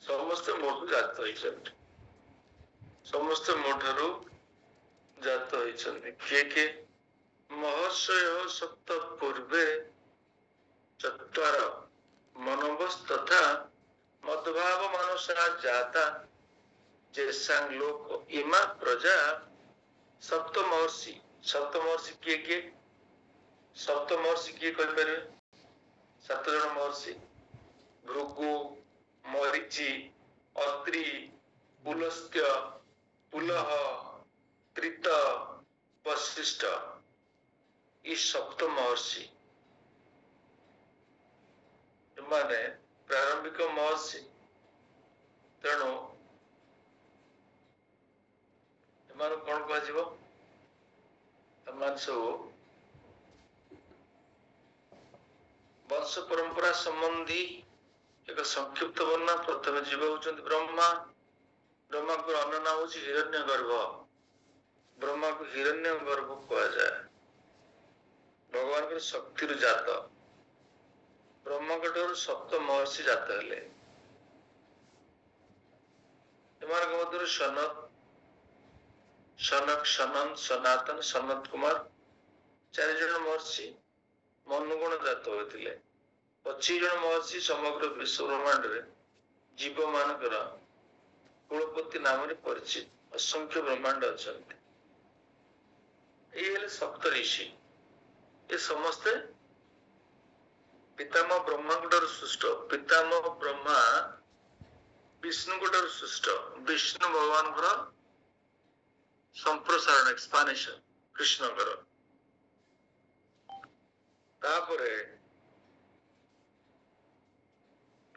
समस्त मोठू जात होइछन्ति समस्त मोठरू जात होइछन्ति के महर्षय सप्त पूर्वे चत्वार मनोवस तथा मद्भाव मानसा जाता जेसांग लोक इमा प्रजा सप्त महर्षि किए सप्त महर्षि किए कह 7 जन महर्षि भृगु मरीचि अत्रि पुलस्त्य पुलह कृत वशिष्ठ ये सप्त महर्षि माने प्रारंभिक महर्षि तेणु कौन कह सब वंश परंपरा संबंधी एक संक्षिप्त वर्णना प्रथम जीव होती ब्रह्मा ब्रह्मा को अन्य नाम हूँ हिरण्य गर्भ ब्रह्मा को हिरण्य गर्भ कह जाए भगवान के शक्ति जात ब्रह्मा ठार सप्त महर्षि जात हेले मध्य सनत ସନକ, ସନନ୍ଦ, ସନାତନ, ସନତ କୁମାର 4 ଜଣ ମହର୍ଷି ମନୁଗୁଣ ଜାତ ହୋଇଥିଲେ। 25 ଜଣ ମହର୍ଷି ସମଗ୍ର ବିଶ୍ୱ ବ୍ରହ୍ମାଣ୍ଡରେ ଜୀବ ମାନଙ୍କର କୁଳପତି ନାମରେ ପରିଚିତ। ଅସଂଖ୍ୟ ବ୍ରହ୍ମାଣ୍ଡ ଅଛନ୍ତି। ଏଇ ହେଲେ ସପ୍ତ ଋଷି। ଏ ସମସ୍ତେ ପିତାମହ ବ୍ରହ୍ମାଙ୍କଠାରୁ ସୃଷ୍ଟ। ପିତାମହ ବ୍ରହ୍ମା ବିଷ୍ଣୁଙ୍କଠାରୁ ସୃଷ୍ଟ। ବିଷ୍ଣୁ ଭଗବାନଙ୍କର ସମ୍ପ୍ରସାରଣ, ଏକ୍ସପାନେସନ କୃଷ୍ଣଙ୍କର। ତାପରେ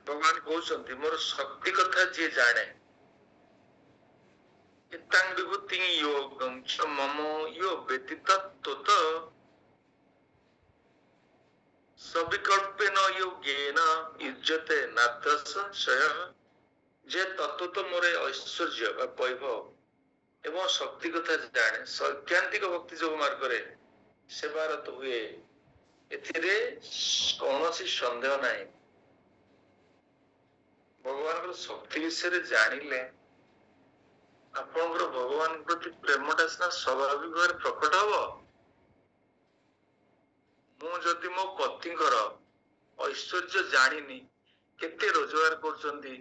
ଭଗବାନ କହୁଛନ୍ତି ମୋର ଶକ୍ତି କଥା ଯିଏ ଜାଣେ, ଇତାଂ ବିଭୂତି ୟୋଗଂ ଚ ମମ ୟୋ ବ୍ୟତୀତ ତତ ସବିକଳ୍ପେନ ୟୋଗେନ ୟୁଜ୍ୟତେ ନାତ୍ର ସଂଶୟ। ଯେ ତତ୍ତ୍ୱ ମୋର ଐଶ୍ୱର୍ଯ୍ୟ ବା ବୈଭବ ଏବଂ ଶକ୍ତି କଥା ଜାଣେ, ସୈଦ୍ଧାନ୍ତିକ ଭକ୍ତି ଯୋଗ ମାର୍ଗରେ ସେବାରତ ହୁଏ, ଏଥିରେ କୌଣସି ସନ୍ଦେହ ନାହିଁ। ଭଗବାନଙ୍କର ଶକ୍ତି ବିଷୟରେ ଜାଣିଲେ ଆପଣଙ୍କର ଭଗବାନଙ୍କ ପ୍ରତି ପ୍ରେମଟା ସିନା ସ୍ୱାଭାବିକ ଭାବରେ ପ୍ରକଟ ହବ। ମୁଁ ଯଦି ମୋ ପତିଙ୍କର ଐଶ୍ୱର୍ଯ୍ୟ ଜାଣିନି, କେତେ ରୋଜଗାର କରୁଛନ୍ତି,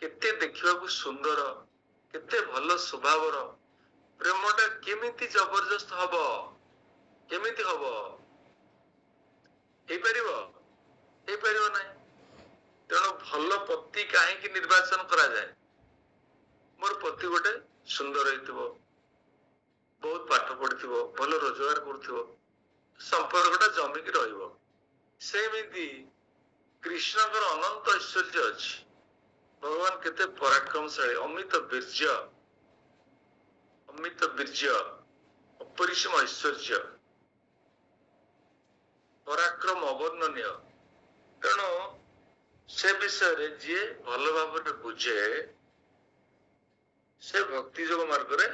କେତେ ଦେଖିବାକୁ ସୁନ୍ଦର, କେତେ ଭଲ ସ୍ୱଭାବର, ପ୍ରେମଟା କେମିତି ଜବରଦସ୍ତ ହବ? କେମିତି ହବ? ହେଇପାରିବ? ହେଇପାରିବ ନାହିଁ। ତେଣୁ ଭଲ ପତି କାହିଁକି ନିର୍ବାଚନ କରାଯାଏ? ମୋର ପତି ଗୋଟେ ସୁନ୍ଦର ହେଇଥିବ, ବହୁତ ପାଠ ପଢିଥିବ, ଭଲ ରୋଜଗାର କରୁଥିବ, ସମ୍ପର୍କଟା ଜମିକି ରହିବ। ସେମିତି କୃଷ୍ଣଙ୍କର ଅନନ୍ତ ଐଶ୍ୱର୍ଯ୍ୟ ଅଛି। ଭଗବାନ କେତେ ପରାକ୍ରମଶାଳୀ, ଅମିତ ବୀର୍ଯ୍ୟ, ଅପରିସୀମ ଐଶ୍ୱର୍ଯ୍ୟ, ପରାକ୍ରମ ଅବର୍ଣ୍ଣନୀୟ। ତେଣୁ ସେ ବିଷୟରେ ଯିଏ ଭଲ ଭାବରେ ବୁଝେ, ସେ ଭକ୍ତି ଯୋଗ ମାର୍ଗରେ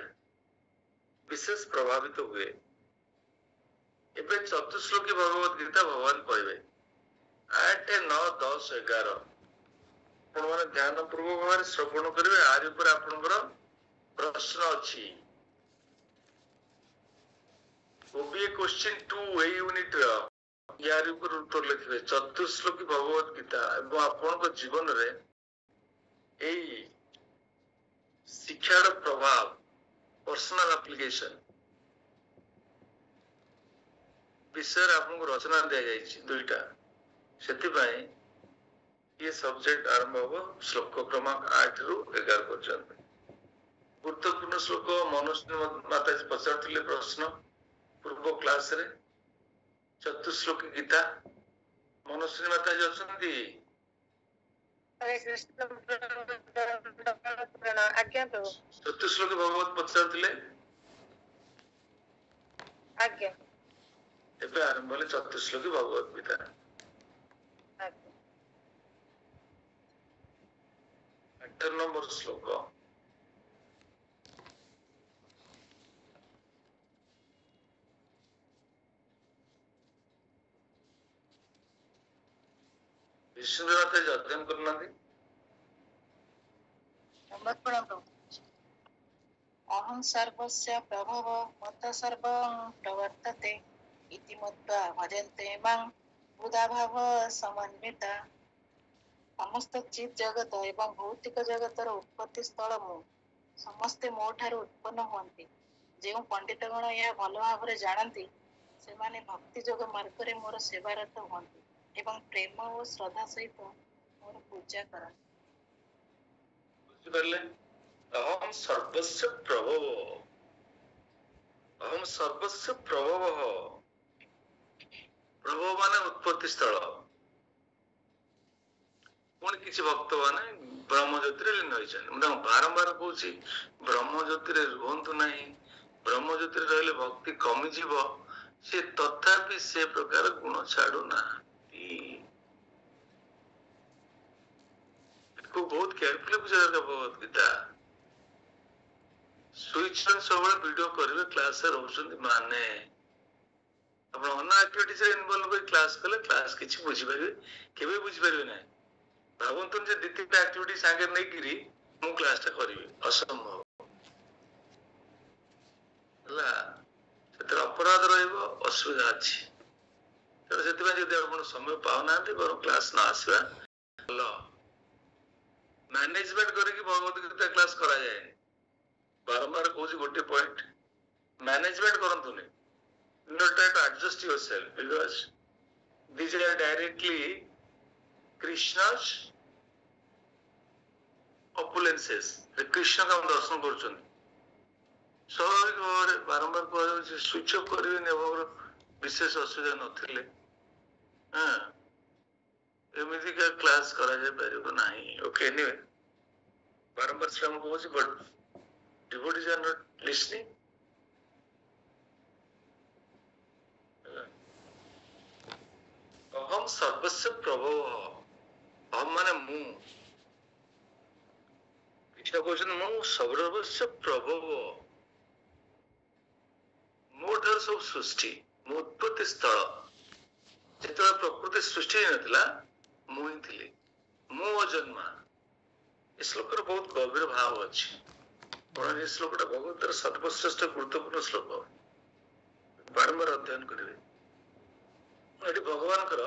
ବିଶେଷ ପ୍ରଭାବିତ ହୁଏ। ଏବେ ଚତୁଶ୍ଲୋକୀ ଭଗବତ ଗୀତା ଭଗବାନ କହିବେ 8, 9, 10, 11। ଆପଣମାନେ ଧ୍ୟାନ ପୂର୍ବକ ଭାବରେ ଶ୍ରବଣ କରିବେ। ଆରି ଉପରେ ଆପଣଙ୍କର ପ୍ରଶ୍ନ ଅଛି। OBA କ୍ୱେଶ୍ଚିନ୍ 2 ଏଇ ୟୁନିଟର ୟାରି ଉପରେ ଉତ୍ତର ଲେଖିବେ। ଚତୁଶ୍ଲୋକୀ ଭଗବତ ଗୀତା ଏବଂ ଆପଣଙ୍କ ଜୀବନରେ ଏଇ ଶିକ୍ଷାର ପ୍ରଭାବ, ପର୍ସନାଲ ଆପ୍ଲିକେସନ ବିଷୟରେ ଆପଣଙ୍କୁ ରଚନା ଦିଆଯାଇଛି 2ଟା। ସେଥିପାଇଁ ये सब्जेक्ट आरंभ हो श्लोक क्रमांक 8 ରୁ 11 ପର୍ଯ୍ୟନ୍ତ। ଗୁରୁତ୍ୱପୂର୍ଣ୍ଣ ଶ୍ଲୋକ। ମନୁଷ୍ୟ ମାତାଜୀ ପଚାରୁଥିଲେ ପ୍ରଶ୍ନ ପୂର୍ବ କ୍ଲାସରେ। ଚତୁଶ୍ଲୋକୀ ଗୀତା। ମନୁଶ୍ରୀ ମାତାଜୀ ଅଛନ୍ତି? ଚତୁଶ୍ଲୋକୀ ଭଗବତ ପଚାରୁଥିଲେ। ଆଜ୍ଞା। ଏବେ ଆରମ୍ଭ ହେଲେ ଚତୁଶ୍ଲୋକୀ ଭଗବତ ଗୀତା। 18 নম্বর শ্লোক। ବିଷ୍ଣୁ ମାତାଜୀ ଅଧ୍ୟୟନ କରୁନାହାନ୍ତି? अहं सर्वस्य प्रभव मत सर्वं प्रवर्तते इति मत्वा भजन्ते मां बुधाभाव समन्विता। ସମସ୍ତ ଚିତ୍ ଜଗତ ଏବଂ ଭୌତିକ ଜଗତର ଉତ୍ପତ୍ତି ସ୍ଥଳ ମୁଁ। ସମସ୍ତେ ମୋ ଠାରୁ ଉତ୍ପନ୍ନ ହୁଅନ୍ତି। ଯେଉଁ ପଣ୍ଡିତଗଣ ଏହା ଭଲ ଭାବରେ ଜାଣନ୍ତି, ସେମାନେ ଭକ୍ତି ଯୋଗ ମାର୍ଗରେ ମୋର ସେବାରତ ହୁଅନ୍ତି ଏବଂ ପ୍ରେମ ଓ ଶ୍ରଦ୍ଧା ସହିତ ମୋର ପୂଜା କରନ୍ତି। ବୁଝିପାରିଲେ? ଅହଂ ସର୍ବସ୍ୟ ପ୍ରଭବ। ଅହଂ ସର୍ବସ୍ୟ ପ୍ରଭବ। ପ୍ରଭବ ମାନେ ଉତ୍ପତ୍ତି ସ୍ଥଳ। ପୁଣି କିଛି ଭକ୍ତ ମାନେ ବ୍ରହ୍ମ ଜ୍ୟୋତିରେ ଲୀନ ହୋଇଛନ୍ତି। ମୁଁ ତାଙ୍କୁ ବାରମ୍ବାର କହୁଛି ବ୍ରହ୍ମ ଜ୍ୟୋତିରେ ରୁହନ୍ତୁ ନାହିଁ। ବ୍ରହ୍ମ ଜ୍ୟୋତିରେ ରହିଲେ ଭକ୍ତି କମିଯିବ। ସେ ତଥାପି ସେ ପ୍ରକାର ଗୁଣ ଛାଡୁନାହାନ୍ତି। ବହୁତ କେୟାରଫୁଲି ବୁଝିବା ଦରକାର ଭଗବତ ଗୀତା। ସୁଇଚ ସବୁବେଳେ ଭିଡିଓ କରିବେ, କ୍ଲାସରେ ରହୁଛନ୍ତି ମାନେ ଆପଣ ଅନ୍ୟ ଆକ୍ଟିଭିଟିଜରେ ଇନଭଲ୍ଭ କରି କ୍ଲାସ କଲେ କ୍ଲାସ କିଛି ବୁଝିପାରିବେ, କେବେ ବୁଝିପାରିବେ ନାହିଁ। ଭାବନ୍ତୁ ଯେ 2-3ଟା ଆକ୍ଟିଭିଟି ସାଙ୍ଗରେ ନେଇକିରି ମୁଁ କ୍ଲାସଟା କରିବି, ଅସମ୍ଭବ। ହେଲା ସେଥିରେ ଅପରାଧ ରହିବ, ଅସୁବିଧା ଅଛି। ତେଣୁ ସେଥିପାଇଁ ଯଦି ଆପଣ ସମୟ ପାଉନାହାନ୍ତି ବରଂ କ୍ଲାସ ନ ଆସିବା ଭଲ। ମ୍ୟାନେଜମେଣ୍ଟ କରିକି ଭଗବତ ଗୀତା କ୍ଲାସ କରାଯାଏ। ବାରମ୍ବାର କହୁଛି ଗୋଟେ ପଏଣ୍ଟ, ମ୍ୟାନେଜମେଣ୍ଟ କରନ୍ତୁନି। You not try to adjust yourself because these are directly Krishna's opulences. Krishna ତାଙ୍କୁ ଦର୍ଶନ କରୁଛନ୍ତି। ସ୍ୱାଭାବିକ ଭାବରେ ବାରମ୍ବାର କୁହାଯାଉଛି ସୁଇଚ୍ ଅଫ୍ କରିବେନି ଆପଣଙ୍କର ବିଶେଷ ଅସୁବିଧା ନଥିଲେ। ଏମିତିକା କ୍ଲାସ କରାଯାଇ ପାରିବ ନାହିଁ। ଓକେ, ଏନିୱେ ବାରମ୍ବାର ଶ୍ରୀରାମ କହୁଛି but devotees are not listening. ଅହମ୍ ସର୍ବସ୍ୟ ପ୍ରଭବ, ଅହମ୍ ମାନେ ମୁଁ। କୃଷ୍ଣ କହୁଛନ୍ତି ମୁଁ ସର୍ବସ୍ୟ ପ୍ରଭବ, ମୋ ଠାରୁ ସବୁ ସୃଷ୍ଟି, ମୋ ଉତ୍ପତ୍ତି ସ୍ଥଳ। ଯେତେବେଳେ ପ୍ରକୃତି ସୃଷ୍ଟି ହେଇନଥିଲା ମୁଁ ହିଁ ଥିଲି, ମୁଁ ଅଜନ୍ମା। ଏ ଶ୍ଲୋକର ବହୁତ ଗଭୀର ଭାବ ଅଛି। ଆପଣ ଏ ଶ୍ଲୋକଟା ଭଗବତର ସର୍ବଶ୍ରେଷ୍ଠ ଗୁରୁତ୍ୱପୂର୍ଣ୍ଣ ଶ୍ଲୋକ, ବାରମ୍ବାର ଅଧ୍ୟୟନ କରିବେ। ଏଠି ଭଗବାନଙ୍କର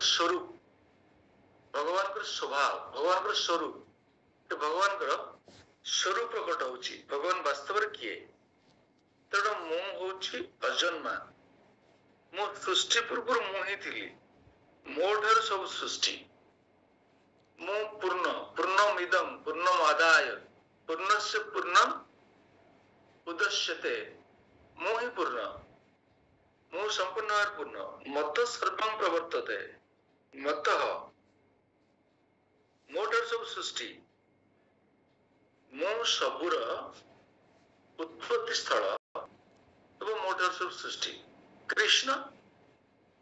ସ୍ୱରୂପ, ଭଗବାନଙ୍କର ସ୍ୱଭାବ, ଭଗବାନଙ୍କର ସ୍ୱରୂପ, ଭଗବାନଙ୍କର ସ୍ୱରୂପ ପ୍ରକଟ ହଉଛି। ଭଗବାନ ବାସ୍ତବରେ କିଏ? ତେଣୁ ମୁଁ ହଉଛି ଅଜନ୍ମା, ମୁଁ ସୃଷ୍ଟି ପୂର୍ବରୁ ମୁଁ ହିଁ ଥିଲି, ମୋ ଠାରୁ ସବୁ ସୃଷ୍ଟି। ମୁଁ ପୂର୍ଣ୍ଣ, ପୂର୍ଣ୍ଣମିଦଂ ପୂର୍ଣ୍ଣମାଦାୟ ପୂର୍ଣ୍ଣସ୍ୟ ପୂର୍ଣ୍ଣମ୍ ଉଦଶ୍ୟତେ। ମୁଁ ହିଁ ପୂର୍ଣ୍ଣ, ମୁଁ ସମ୍ପୂର୍ଣ୍ଣ ଭାବରେ ପୂର୍ଣ୍ଣ। ମତ ସର୍ବଂ ପ୍ରବର୍ତ୍ତତେ, ମତଃ ମୋ ଠାରୁ ସବୁ ସୃଷ୍ଟି, ମୁଁ ସବୁର ଉତ୍ପତ୍ତି ସ୍ଥଳ ଏବଂ ମୋ ଠାରୁ ସବୁ ସୃଷ୍ଟି। କୃଷ୍ଣ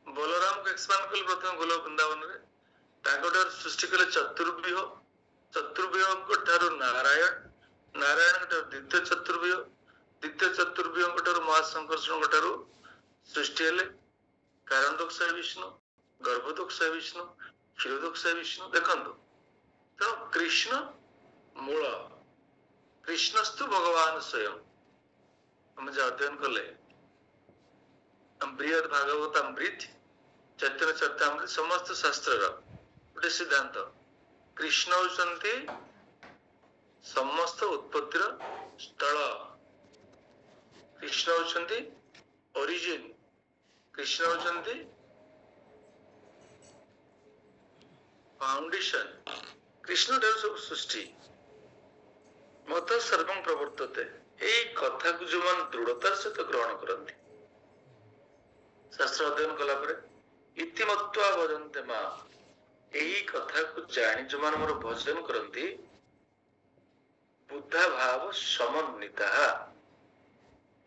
ବଳରାମକୁ ଏକ୍ସପାଣ୍ଡ କଲେ ପ୍ରଥମେ ଗୋଲକ ବୃନ୍ଦାବନରେ, ତାଙ୍କ ଠାରୁ ସୃଷ୍ଟି କଲେ ଚତୁର୍ବ୍ୟୁହ, ଚତୁର୍ବ୍ୟୁହଙ୍କ ଠାରୁ ନାରାୟଣ, ନାରାୟଣଙ୍କ ଠାରୁ ଦ୍ୱିତୀୟ ଚତୁର୍ବ୍ୟୁହ, ଦ୍ୱିତୀୟ ଚତୁର୍ବ୍ୟୁହଙ୍କ ଠାରୁ ମହାସଂକର୍ଷଣଙ୍କ ଠାରୁ ସୃଷ୍ଟି ହେଲେ କାରଣୋଦକସାୟ ବିଷ୍ଣୁ, ଗର୍ଭୋଦକସାୟ ବିଷ୍ଣୁ, କ୍ଷୀରୋଦକସାୟ ବିଷ୍ଣୁ। ଦେଖନ୍ତୁ, ତେଣୁ କୃଷ୍ଣ ମୂଳ, କୃଷ୍ଣସ୍ତୁ ଭଗବାନ ସ୍ୱୟଂ। ଆମେ ଯେ ଅଧ୍ୟୟନ କଲେ ବୃହତ ଭାଗବତ ଅମୃତ, ଚୈତନ୍ୟ ଚରିତାମୃତ, ସମସ୍ତ ଶାସ୍ତ୍ରର ଗୋଟେ ସିଦ୍ଧାନ୍ତ, କୃଷ୍ଣ ହଉଛନ୍ତି ସମସ୍ତ ଉତ୍ପତ୍ତିର ସ୍ଥଳ, କୃଷ୍ଣ ହଉଛନ୍ତି ଅରିଜିନ, କୃଷ୍ଣ ହଉଛନ୍ତି ଫାଉଣ୍ଡେସନ, କୃଷ୍ଣ ଠାରୁ ସବୁ ସୃଷ୍ଟି। ମତ ସର୍ବଂ ପ୍ରବର୍ତ୍ତତେ, ଏଇ କଥାକୁ ଯୋଉମାନେ ଦୃଢତାର ସହିତ ଗ୍ରହଣ କରନ୍ତି, ଶାସ୍ତ୍ର ଅଧ୍ୟୟନ କଲା ପରେ ଇତିମତ୍ୱା ଭଜନ୍ତେ ମା, ଏହି କଥାକୁ ଜାଣି ଯୋଉମାନେ ମୋର ଭଜନ କରନ୍ତି, ବୁଦ୍ଧା ଭାବ ସମନ୍ବିତା,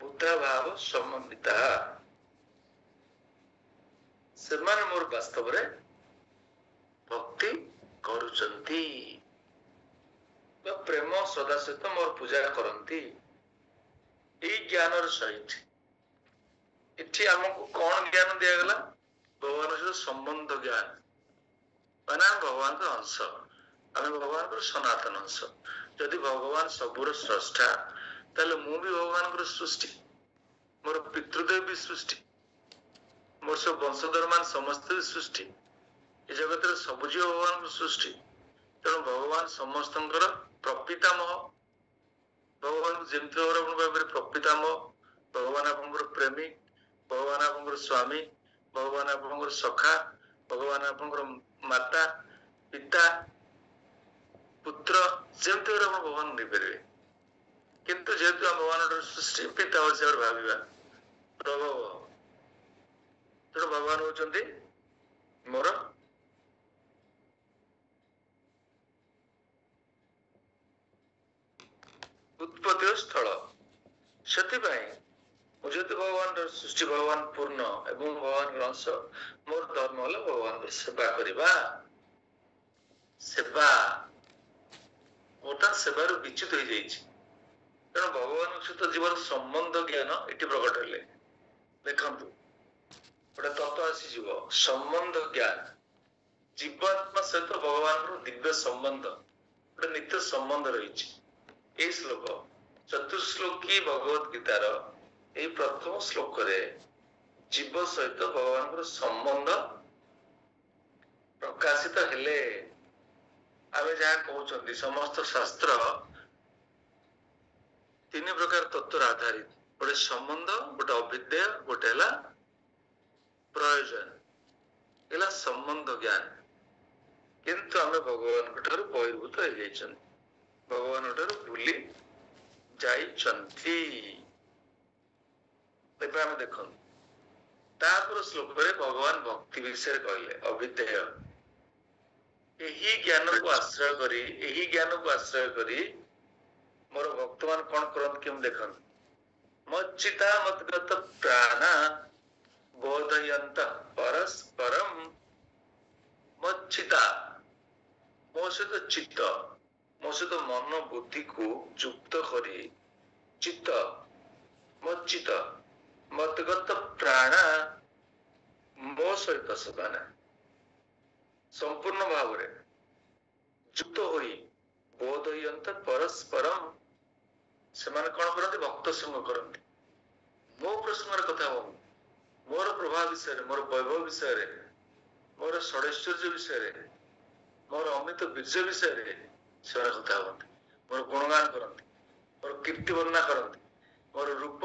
ବୁଦ୍ଧା ଭାବ ସମନ୍ବିତା, ସେମାନେ ମୋର ବାସ୍ତବରେ ଭକ୍ତି କରୁଛନ୍ତି ବା ପ୍ରେମ ଶ୍ରଦ୍ଧା ସହିତ ମୋର ପୂଜା କରନ୍ତି। ଏଇ ଜ୍ଞାନର ସହିତ ଏଠି ଆମକୁ କଣ ଜ୍ଞାନ ଦିଆଗଲା? ଭଗବାନଙ୍କ ସହିତ ସମ୍ବନ୍ଧ ଜ୍ଞାନ, ମାନେ ଆମେ ଭଗବାନଙ୍କର ଅଂଶ, ଆମେ ଭଗବାନଙ୍କର ସନାତନ ଅଂଶ। ଯଦି ଭଗବାନ ସବୁର ସ୍ରଷ୍ଟା, ତାହେଲେ ମୁଁ ବି ଭଗବାନଙ୍କର ସୃଷ୍ଟି, ମୋର ପିତୃଦେବ ବି ସୃଷ୍ଟି, ମୋର ସବୁ ବଂଶଧର ମାନ ସମସ୍ତେ ବି ସୃଷ୍ଟି, ଏ ଜଗତରେ ସବୁ ଜୀବ ଭଗବାନଙ୍କର ସୃଷ୍ଟି। ତେଣୁ ଭଗବାନ ସମସ୍ତଙ୍କର ପ୍ରପିତାମହ, ଭଗବାନ ଯେମିତି ଭାବରେ ଆପଣଙ୍କ ଭାବରେ ପ୍ରପିତାମହ, ଭଗବାନ ଆପଣଙ୍କର ପ୍ରେମିକ, ଭଗବାନ ଆପଣଙ୍କର ସ୍ୱାମୀ, ଭଗବାନ ଆପଣଙ୍କର ସଖା, ଭଗବାନ ଆପଣଙ୍କର ମାତା, ପିତା, ପୁତ୍ର, ଯେମିତି ଭାବରେ ଆପଣ ଭଗବାନ ନେଇପାରିବେ। କିନ୍ତୁ ଯେହେତୁ ଆମ ଭଗବାନଙ୍କର ସୃଷ୍ଟି, ପିତା ହିସାବରେ ଭାବିବା ପ୍ରଭବ, ତେଣୁ ଭଗବାନ ହଉଛନ୍ତି ମୋର ଉତ୍ପତ୍ତିର ସ୍ଥଳ। ସେଥିପାଇଁ ମୁଁ ଯେହେତୁ ଭଗବାନର ସୃଷ୍ଟି, ଭଗବାନ ପୂର୍ଣ୍ଣ ଏବଂ ଭଗବାନଙ୍କର ଅଂଶ, ମୋର ଧର୍ମ ହେଲା ଭଗବାନଙ୍କର ସେବା କରିବା। ସେବା ବର୍ତ୍ତମାନ ସେବାରୁ ବିଚ୍ୟୁତ ହେଇଯାଇଛି। ତେଣୁ ଭଗବାନଙ୍କ ସହିତ ଜୀବନ ସମ୍ବନ୍ଧ ଜ୍ଞାନ ଏଠି ପ୍ରକଟ ହେଲେ। ଦେଖନ୍ତୁ, ଗୋଟେ ତତ୍ତ୍ୱ ଆସିଯିବ, ସମ୍ବନ୍ଧ ଜ୍ଞାନ, ଜୀବାତ୍ମା ସହିତ ଭଗବାନଙ୍କର ଦିବ୍ୟ ସମ୍ବନ୍ଧ, ଗୋଟେ ନିତ୍ୟ ସମ୍ବନ୍ଧ ରହିଛି। ଏଇ ଶ୍ଲୋକ ଚତୁର୍ଶ୍ଲୋକୀ ଭଗବତ ଗୀତାର ଏଇ ପ୍ରଥମ ଶ୍ଲୋକରେ ଜୀବ ସହିତ ଭଗବାନଙ୍କର ସମ୍ବନ୍ଧ ପ୍ରକାଶିତ ହେଲେ ଆମେ ଯାହା କହୁଛନ୍ତି ସମସ୍ତ ଶାସ୍ତ୍ର ତିନି ପ୍ରକାର ତତ୍ଵର ଆଧାରିତ, ଗୋଟେ ସମ୍ବନ୍ଧ, ଗୋଟେ ଅଭିଧେୟ, ଗୋଟେ ହେଲା ପ୍ରୟୋଜନ, ହେଲା ସମ୍ବନ୍ଧ ଜ୍ଞାନ। କିନ୍ତୁ ଆମେ ଭଗବାନଙ୍କ ଠାରୁ ବହିର୍ଭୂତ ହେଇଯାଇଛନ୍ତି, ଭଗବାନଙ୍କ ଠାରୁ ଭୁଲି ଯାଇଛନ୍ତି। ଏବେ ଆମେ ଦେଖନ୍ତୁ ତାପରେ ଶ୍ଲୋକରେ ଭଗବାନ ଭକ୍ତି ବିଷୟରେ କହିଲେ, ଅଭିଧେୟ। ଏହି ଜ୍ଞାନକୁ ଆଶ୍ରୟ କରି, ଏହି ଜ୍ଞାନକୁ ଆଶ୍ରୟ କରି ମୋର ଭକ୍ତମାନେ କଣ କରନ୍ତି କେମିତି ଦେଖନ୍ତୁ। ମଚ୍ଚିତା ମଦ୍ଗତ ପ୍ରାଣା ବୋଧୟନ୍ତ ପରସ୍ପରମ୍। ମଚ୍ଚିତା, ମୋ ସହିତ ଚିତ୍ତ, ମୋ ସହିତ ମନ ବୁଦ୍ଧିକୁ ଯୁକ୍ତ କରି, ଚିତ୍ତ ମଚ୍ଚିତ ମଦ୍ଗତ ପ୍ରାଣା, ମୋ ସହିତ ସେମାନେ ସମ୍ପୂର୍ଣ୍ଣ ଭାବରେ ଯୁକ୍ତ ହୋଇ, ବୋଧୟନ୍ତ ପରସ୍ପରମ୍, ସେମାନେ କଣ କରନ୍ତି? ଭକ୍ତ ସଙ୍ଗ କରନ୍ତି। ମୋ ପ୍ରସଙ୍ଗର କଥା ହଉନି, ମୋର ପ୍ରଭାବ ବିଷୟରେ, ମୋର ବୈଭବ ବିଷୟରେ, ମୋର ଷଡ଼ୈଶ୍ୱର୍ଯ୍ୟ ବିଷୟରେ, ମୋର ଅମିତ ବୀର୍ଯ୍ୟ ବିଷୟରେ ସେମାନେ କଥା ହୁଅନ୍ତି। ମୋର ଗୁଣଗାନ କରନ୍ତି, ମୋର କୀର୍ତ୍ତି ବର୍ଣ୍ଣନା କରନ୍ତି, ମୋର ରୂପ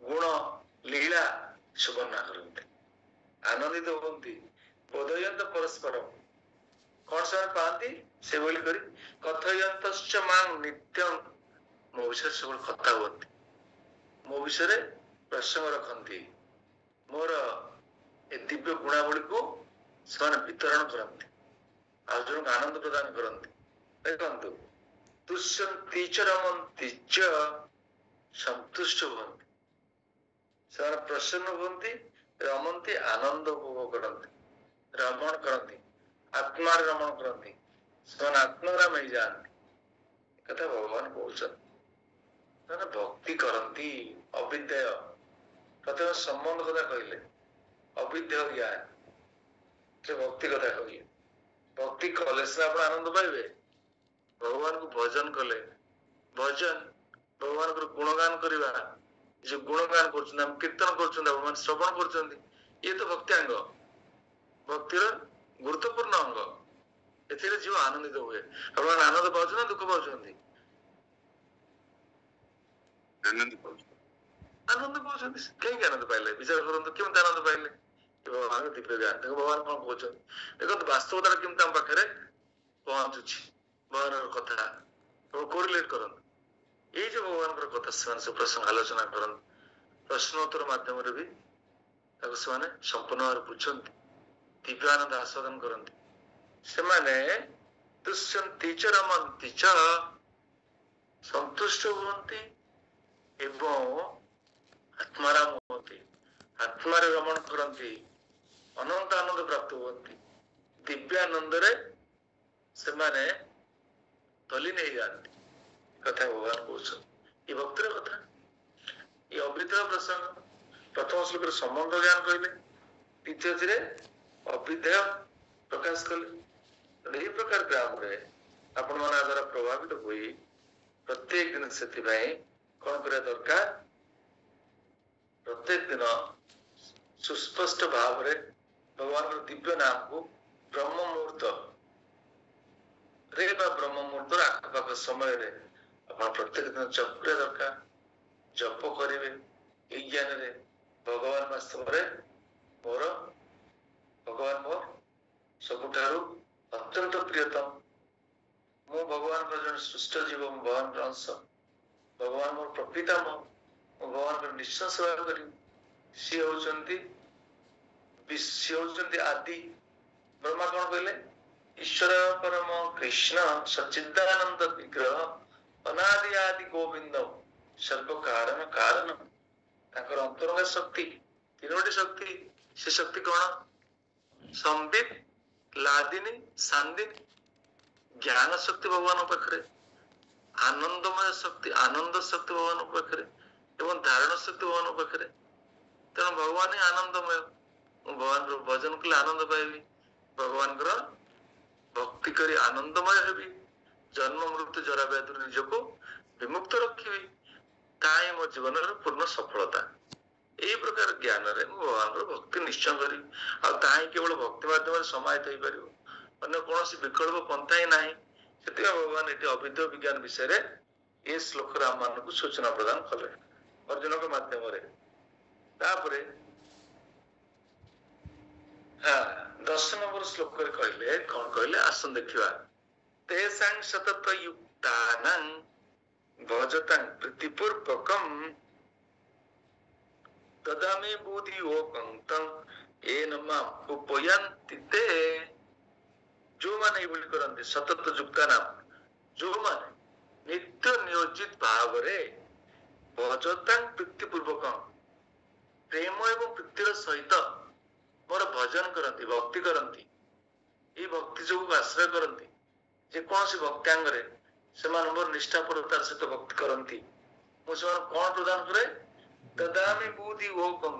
ଗୁଣ ଲୀଳା ସବୁ ବର୍ଣ୍ଣନା କରନ୍ତି, ଆନନ୍ଦିତ ହୁଅନ୍ତି। ବୋଧୟନ୍ତ ପରସ୍ପରମ୍, କଣ ସେମାନେ ପାଆନ୍ତି? ସେଭଳି କରି କଥୟନ୍ତଶ୍ଚ ମାଂ ନିତ୍ୟଂ, ମୋ ବିଷୟରେ ସବୁବେଳେ କଥା ହୁଅନ୍ତି, ମୋ ବିଷୟରେ ପ୍ରସଙ୍ଗ ରଖନ୍ତି, ମୋର ଏ ଦିବ୍ୟ ଗୁଣାବଳୀକୁ ସେମାନେ ବିତରଣ କରନ୍ତି, ଆଉ ଜଣଙ୍କୁ ଆନନ୍ଦ ପ୍ରଦାନ କରନ୍ତି। ଦେଖନ୍ତୁ, ତୁଷ୍ୟନ୍ତି ଚ ରମନ୍ତି ଚ, ସନ୍ତୁଷ୍ଟ ହୁଅନ୍ତି, ସେମାନେ ପ୍ରସନ୍ନ ହୁଅନ୍ତି, ରମନ୍ତି ଆନନ୍ଦ ଉପଭୋଗ କରନ୍ତି, ରମଣ କରନ୍ତି, ଆତ୍ମାରେ ରମଣ କରନ୍ତି, ସେମାନେ ଆତ୍ମାରାମ ହେଇଯାଆନ୍ତି। କଥା ଭଗବାନ କହୁଛନ୍ତି। ସେମାନେ ଭକ୍ତି କରନ୍ତି, ଅଭିଧେୟ। ପ୍ରଥମେ ସମ୍ବନ୍ଧ କଥା କହିଲେ, ଅଭିଧେୟ ଜ୍ଞାନ, ସେ ଭକ୍ତି କଥା କହିଲେ। ଭକ୍ତି କଲେ ସିନା ଆପଣ ଆନନ୍ଦ ପାଇବେ। ଭଗବାନଙ୍କୁ ଭଜନ କଲେ, ଭଜନ ଭଗବାନଙ୍କର ଗୁଣଗାନ କରିବା, ଯୋଉ ଗୁଣଗାନ କରୁଛନ୍ତି, ଆମେ କୀର୍ତ୍ତନ କରୁଛନ୍ତି, ଆପଣମାନେ ଶ୍ରବଣ କରୁଛନ୍ତି, ଇଏ ତ ଭକ୍ତି ଅଙ୍ଗ, ଭକ୍ତିର ଗୁରୁତ୍ୱପୂର୍ଣ୍ଣ ଅଙ୍ଗ। ଏଥିରେ ଜୀବ ଆନନ୍ଦିତ ହୁଏ। ଆପଣମାନେ ଆନନ୍ଦ ପାଉଛନ୍ତି ନା ଦୁଃଖ ପାଉଛନ୍ତି? ଆନନ୍ଦ ପାଉଛୁ। ଆନନ୍ଦ ପାଉଛନ୍ତି। କାହିଁକି ଆନନ୍ଦ ପାଇଲେ? ବିଚାର କରନ୍ତୁ, କେମିତି ଆନନ୍ଦ ପାଇଲେ? ଭଗବାନ ଦିବ୍ୟ ଜ୍ଞାନ। ଦେଖ ଭଗବାନ କଣ କହୁଛନ୍ତି, ଦେଖନ୍ତୁ ବାସ୍ତବତାରେ କେମିତି ଆମ ପାଖରେ ପହଞ୍ଚୁଛି ଭଗବାନଙ୍କର କଥା, କୋରିଲେଟ କରନ୍ତୁ। ଏଇ ଯୋଉ ଭଗବାନଙ୍କର କଥା ସେମାନେ ସବୁ ପ୍ରସଙ୍ଗ ଆଲୋଚନା କରନ୍ତି, ପ୍ରଶ୍ନୋତ୍ତର ମାଧ୍ୟମରେ ବି ତାକୁ ସେମାନେ ସମ୍ପୂର୍ଣ୍ଣ ଭାବରେ ବୁଝନ୍ତି, ଦିବ୍ୟ ଆନନ୍ଦ ଆସ୍ୱାଦନ କରନ୍ତି। ସେମାନେ ତୁଷ୍ୟନ୍ତି ଚ ରମନ୍ତି ଚ, ସନ୍ତୁଷ୍ଟ ହୁଅନ୍ତି ଏବଂ ଆତ୍ମାରାମ ହୁଅନ୍ତି, ଆତ୍ମାରେ ରମଣ କରନ୍ତି, ଅନନ୍ତ ଆନନ୍ଦ ପ୍ରାପ୍ତ ହୁଅନ୍ତି, ଦିବ୍ୟାନନ୍ଦରେ ସେମାନେ ତଲ୍ଲୀନ ହେଇଯାଆନ୍ତି। କଥା ଭଗବାନ କହୁଛନ୍ତି। ଏ ଭକ୍ତିର କଥା, ଏ ଅଭିଧେୟ ପ୍ରସଙ୍ଗ। ପ୍ରଥମ ଶ୍ଲୋକରେ ସମ୍ବନ୍ଧ ଜ୍ଞାନ କହିଲେ, ଦ୍ୱିତୀୟରେ ଅଭିଧେୟ ପ୍ରକାଶ କଲେ। ଏହି ପ୍ରକାର ଗ୍ରାମରେ ଆପଣ ମାନଙ୍କ ଦ୍ୱାରା ପ୍ରଭାବିତ ହୋଇ ପ୍ରତ୍ୟେକ ଦିନ ସେଥିପାଇଁ କଣ କରିବା ଦରକାର? ପ୍ରତ୍ୟେକ ଦିନ ସୁସ୍ପଷ୍ଟ ଭାବରେ ଭଗବାନଙ୍କର ଦିବ୍ୟ ନାମକୁ ବ୍ରହ୍ମ ମୁହୂର୍ତ୍ତ ରେ ବା ବ୍ରହ୍ମ ମୁହୂର୍ତ୍ତର ଆଖପାଖ ସମୟରେ ଆପଣ ପ୍ରତ୍ୟେକ ଦିନ ଜପ କରିବା ଦରକାର। ଜପ କରିବେ ଏଇ ଜ୍ଞାନରେ, ଭଗବାନ ବାସ୍ତବରେ ମୋର, ଭଗବାନ ମୋର ସବୁଠାରୁ ଅତ୍ୟନ୍ତ ପ୍ରିୟତମ, ମୁଁ ଭଗବାନଙ୍କର ଜଣେ ସୃଷ୍ଟ ଜୀବ, ମୁଁ ଭଗବାନଙ୍କର ଅଂଶ, ଭଗବାନ ମୋର ପ୍ରପିତାମ, ମୁଁ ଭଗବାନଙ୍କର ନିଶ୍ଚୟ ସେବା କରିବି। ସିଏ ହଉଛନ୍ତି ଆଦି। ବ୍ରହ୍ମା କଣ କହିଲେ? ଈଶ୍ୱର ପରମ କୃଷ୍ଣ ସଚ୍ଚିଦାନନ୍ଦ ବିଗ୍ରହ ଅନାଦି ଆଦି ଗୋବିନ୍ଦ ସର୍ବ କାରଣ କାରଣ। ତାଙ୍କର ଅନ୍ତରଙ୍ଗ ଶକ୍ତି, ତିନୋଟି ଶକ୍ତି। ସେ ଶକ୍ତି କଣ? ସମ୍ବିତ, ଲାଦିନୀ, ସାନ୍ଦିନୀ। ଜ୍ଞାନ ଶକ୍ତି ଭଗବାନଙ୍କ ପାଖରେ, ଆନନ୍ଦମୟ ଶକ୍ତି, ଆନନ୍ଦ ଶକ୍ତି ଭଗବାନଙ୍କ ପାଖରେ ଏବଂ ଧାରଣ ଶକ୍ତି ଭଗବାନଙ୍କ ପାଖରେ। ତେଣୁ ଭଗବାନ ହିଁ ଆନନ୍ଦମୟ। ମୁଁ ଭଗବାନଙ୍କର ଭଜନ କଲେ ଆନନ୍ଦ ପାଇବି, ଭଗବାନଙ୍କର ଭକ୍ତି କରି ଆନନ୍ଦମୟ ହେବି, ଜନ୍ମ ମୃତ୍ୟୁ ଜରା ବ୍ୟାଧିରୁ ନିଜକୁ ବିମୁକ୍ତ ରଖିବି, ତାହା ହିଁ ମୋ ଜୀବନର ପୂର୍ଣ୍ଣ ସଫଳତା। ଏଇ ପ୍ରକାର ଜ୍ଞାନରେ ମୁଁ ଭଗବାନଙ୍କର ଭକ୍ତି ନିଶ୍ଚୟ କରିବି, ଆଉ ତାହା ହିଁ କେବଳ ଭକ୍ତି ମାଧ୍ୟମରେ ସମାହିତ ହେଇପାରିବ, ଅନ୍ୟ କୌଣସି ବିକଳ୍ପ ପନ୍ଥା ହିଁ ନାହିଁ। ସେଥିପାଇଁ ଭଗବାନ ଏଠି ଅଭିଦ୍ୟ ବିଜ୍ଞାନ ବିଷୟରେ ଏ ଶ୍ଲୋକରେ ଆମ ମାନଙ୍କୁ ସୂଚନା ପ୍ରଦାନ କଲେ ଅର୍ଜୁନଙ୍କ ମାଧ୍ୟମରେ। ତାପରେ 10 ନମ୍ବର ଶ୍ଲୋକରେ କହିଲେ କଣ କହିଲେ, ଆସନ୍ତୁ ଦେଖିବା। ତେଷାଂ ସତତ ୟୁକ୍ତାନାଂ ଭଜତାଂ ପ୍ରୀତିପୂର୍ବକମ୍ ତଦାମେ ବୁଦ୍ଧି ଓକଂ ଏନ ମାମ୍ ଉପୟନ୍ତି ତେ। ଯୋଉମାନେ ଏଇଭଳି କରନ୍ତି, ସତତ ଯୁକ୍ତାନାଂ, ଯୋଉମାନେ ନିତ୍ୟ ନିୟୋଜିତ ଭାବରେ ଭଜତାଂ ପ୍ରୀତିପୂର୍ବକମ୍, ପ୍ରେମ ଏବଂ ପ୍ରୀତିର ସହିତ ମୋର ଭଜନ କରନ୍ତି, ଭକ୍ତି କରନ୍ତି, ଏଇ ଭକ୍ତି ଯୋଗକୁ ଆଶ୍ରୟ କରନ୍ତି, ଯେକୌଣସି ଭକ୍ତାଙ୍ଗରେ ସେମାନେ ମୋର ନିଷ୍ଠାପରତାର ସହିତ ଭକ୍ତି କରନ୍ତି, ମୁଁ ସେମାନଙ୍କୁ କଣ ପ୍ରଦାନ କରେ, ତଦାମି ବୁଦ୍ଧି ଓ କଂ,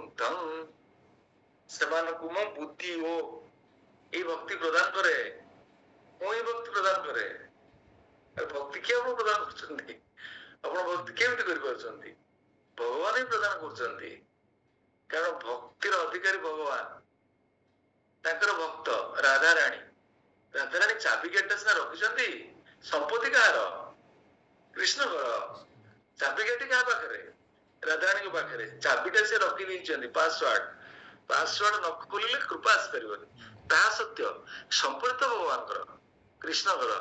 ସେମାନଙ୍କୁ ମୁଁ ବୁଦ୍ଧି ଓ ଏଇ ଭକ୍ତି ପ୍ରଦାନ କରେ, ମୁଁ ଏଇ ଭକ୍ତି ପ୍ରଦାନ କରେ। ଭକ୍ତି କିଏ ଆପଣ ପ୍ରଦାନ କରୁଛନ୍ତି? ଆପଣ ଭକ୍ତି କେମିତି କରିପାରୁଛନ୍ତି? ଭଗବାନ ହିଁ ପ୍ରଦାନ କରୁଛନ୍ତି, କାରଣ ଭକ୍ତିର ଅଧିକାରୀ ଭଗବାନ, ତାଙ୍କର ଭକ୍ତ ରାଧାରାଣୀ। ରାଧାରାଣୀ ଚାବିକାଠିଟା ସିନା ରଖିଛନ୍ତି, ସମ୍ପତ୍ତି କାହାର? କୃଷ୍ଣଙ୍କର। ଚାବିକାଠି କାହା ପାଖରେ? ରାଧାରାଣୀଙ୍କ ପାଖରେ। ଚାବିଟା ସେ ରଖି ଦେଇଛନ୍ତି, ପାସୱାର୍ଡ ନ ଖୋଲିଲେ କୃପା ଆସିପାରିବନି। ତାହା ସତ୍ୟ ସମ୍ପତ୍ତି ତ ଭଗବାନଙ୍କର, କୃଷ୍ଣଙ୍କର।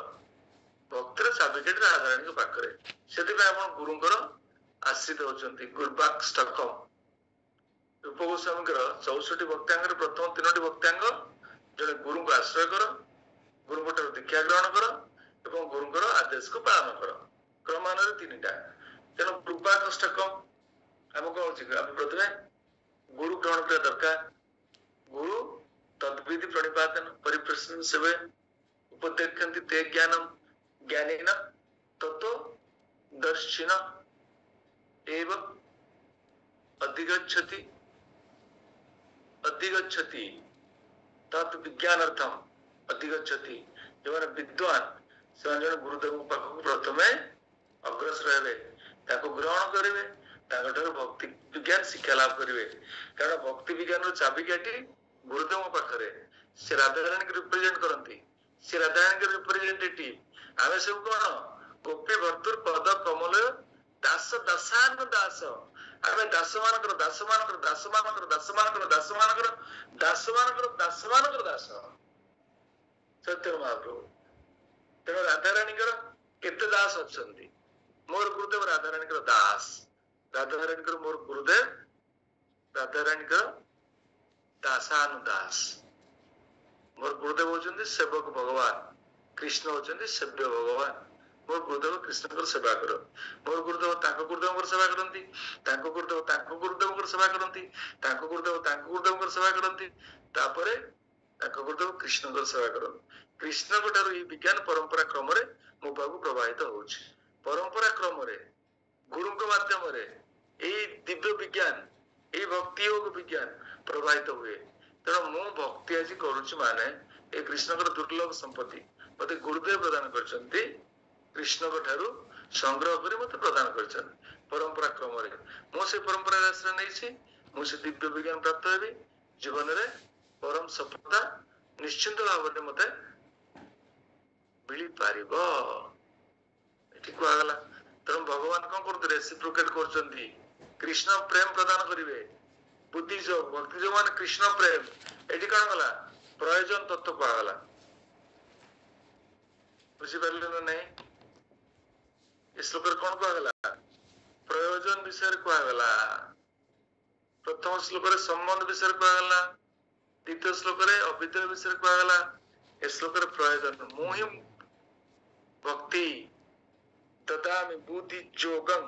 ଭକ୍ତିର ଚାବିକାଠି ରାଧାରାଣୀଙ୍କ ପାଖରେ। ସେଥିପାଇଁ ଆପଣ ଗୁରୁଙ୍କର ଆଶ୍ରିତ ହଉଛନ୍ତି। ଗୁରୁବାକ୍ଷ୍ଟକମ୍, ରୂପ ଗୋସ୍ୱାମୀଙ୍କର 64 ଭକ୍ତାଙ୍ଗର ପ୍ରଥମ 3ଟି ଭକ୍ତାଙ୍ଗ, ଜଣେ ଗୁରୁଙ୍କୁ ଆଶ୍ରୟ କର, ଗୁରୁଙ୍କ ଠାରୁ ଦୀକ୍ଷା ଗ୍ରହଣ କର ଏବଂ ଗୁରୁଙ୍କର ଆଦେଶକୁ ପାଳନ କର, କ୍ରମାନ୍ୱୟରେ 3ଟା। ତେଣୁ କୃପାକଷ୍ଟକମ୍ ଆମେ କଣ ହଉଛି, ଆମେ ପ୍ରଥମେ ଗୁରୁ ଗ୍ରହଣ କରିବା ଦରକାର। ଗୁରୁ ତଦ୍ବିଧି ପ୍ରଣିପାତନ ପରିପ୍ରଶ୍ନ ସେବେ ଉପଦେକ୍ଷନ୍ତି ତେ ଜ୍ଞାନମ୍ ଜ୍ଞାନୀନ ତतो ଦର୍ଶିନ एव अधिगच्छति तत् विज्ञानार्थम अधिगच्छति। जो विद्वान से गुरुदेव पाखक प्रथमे अग्रसर हेबे, ताको ग्रहण करेंगे, भक्ति विज्ञान शिक्षा लाभ करेंगे। कारण भक्ति विज्ञान चाबिकाठी गुरुदेव पाखरे, से राधाराणी के रिप्रेजेंट करती, से राधाराणी के रिप्रेजेंटेटिव। आमे सब कौन गोपी भर्तुर पद कमल दास दासान दास, आमे दास मानकर दास मानकर दास मानकर दास मानकर दास मानकर दास मानकर दास मानकर दास सत्य महाप्रभु। तेणु राधाराणी केते दास अच्छी, मोर गुरुदेव राधाराणी दास, राधाराणी मोर गुरुदेव राधाराणी दासानुदास। मोर गुरुदेव होचंदी सेवक भगवान, कृष्ण होचंदी सेव्य भगवान। मोर गुरुदेव कृष्ण सेवा कर, मोर गुरुदेव ताको गुरुदेव सेवा करती, ताको गुरुदेव ताको गुरुदेव सेवा करती, ताको गुरुदेव ताको गुरुदेव सेवा करती, तापरे ताको गुरुदेव कृष्ण सेवा करती। कृष्ण ठारू विज्ञान परंपरा क्रम मो पाखु प्रवाहित होउछि। परंपरा क्रम गुरु माध्यम दिव्य विज्ञान, ये भक्ति योग विज्ञान प्रवाहित हुए। तेणु मु भक्ति आज करुछि माने ए कृष्णकर दुर्लभ संपत्ति मते गुरुदेव प्रदान करछन्ती, कृष्ण ठारू संग्रह करी मते प्रदान करछन्ती। परंपरा क्रम मु से परंपरा आश्रय नहीं, मु से दिव्य विज्ञान प्राप्त हेबी, जीवन रे परम सफलता निश्चिंत भाव में मते मिली पारिबो। एठी कुआगला। तेणु भगवान कौन करते, रेसिप्रोकेट करछन्ती, कृष्ण प्रेम प्रदान करिवे। बुद्धि योग भक्ति योग मान कृष्ण प्रेम, एठी कौन गला प्रयोजन तत्व कुआगला। बुझी पारले ना नहीं? इस श्लोक कौन कुआगला, प्रयोजन विषय कुआगला। प्रथम श्लोक संबंध विषय कुआगला, द्वितीय श्लोक अविद्या विषय कुआगला, इस श्लोक प्रयोजन मुहि भक्ति ददामि बुद्धि योगं।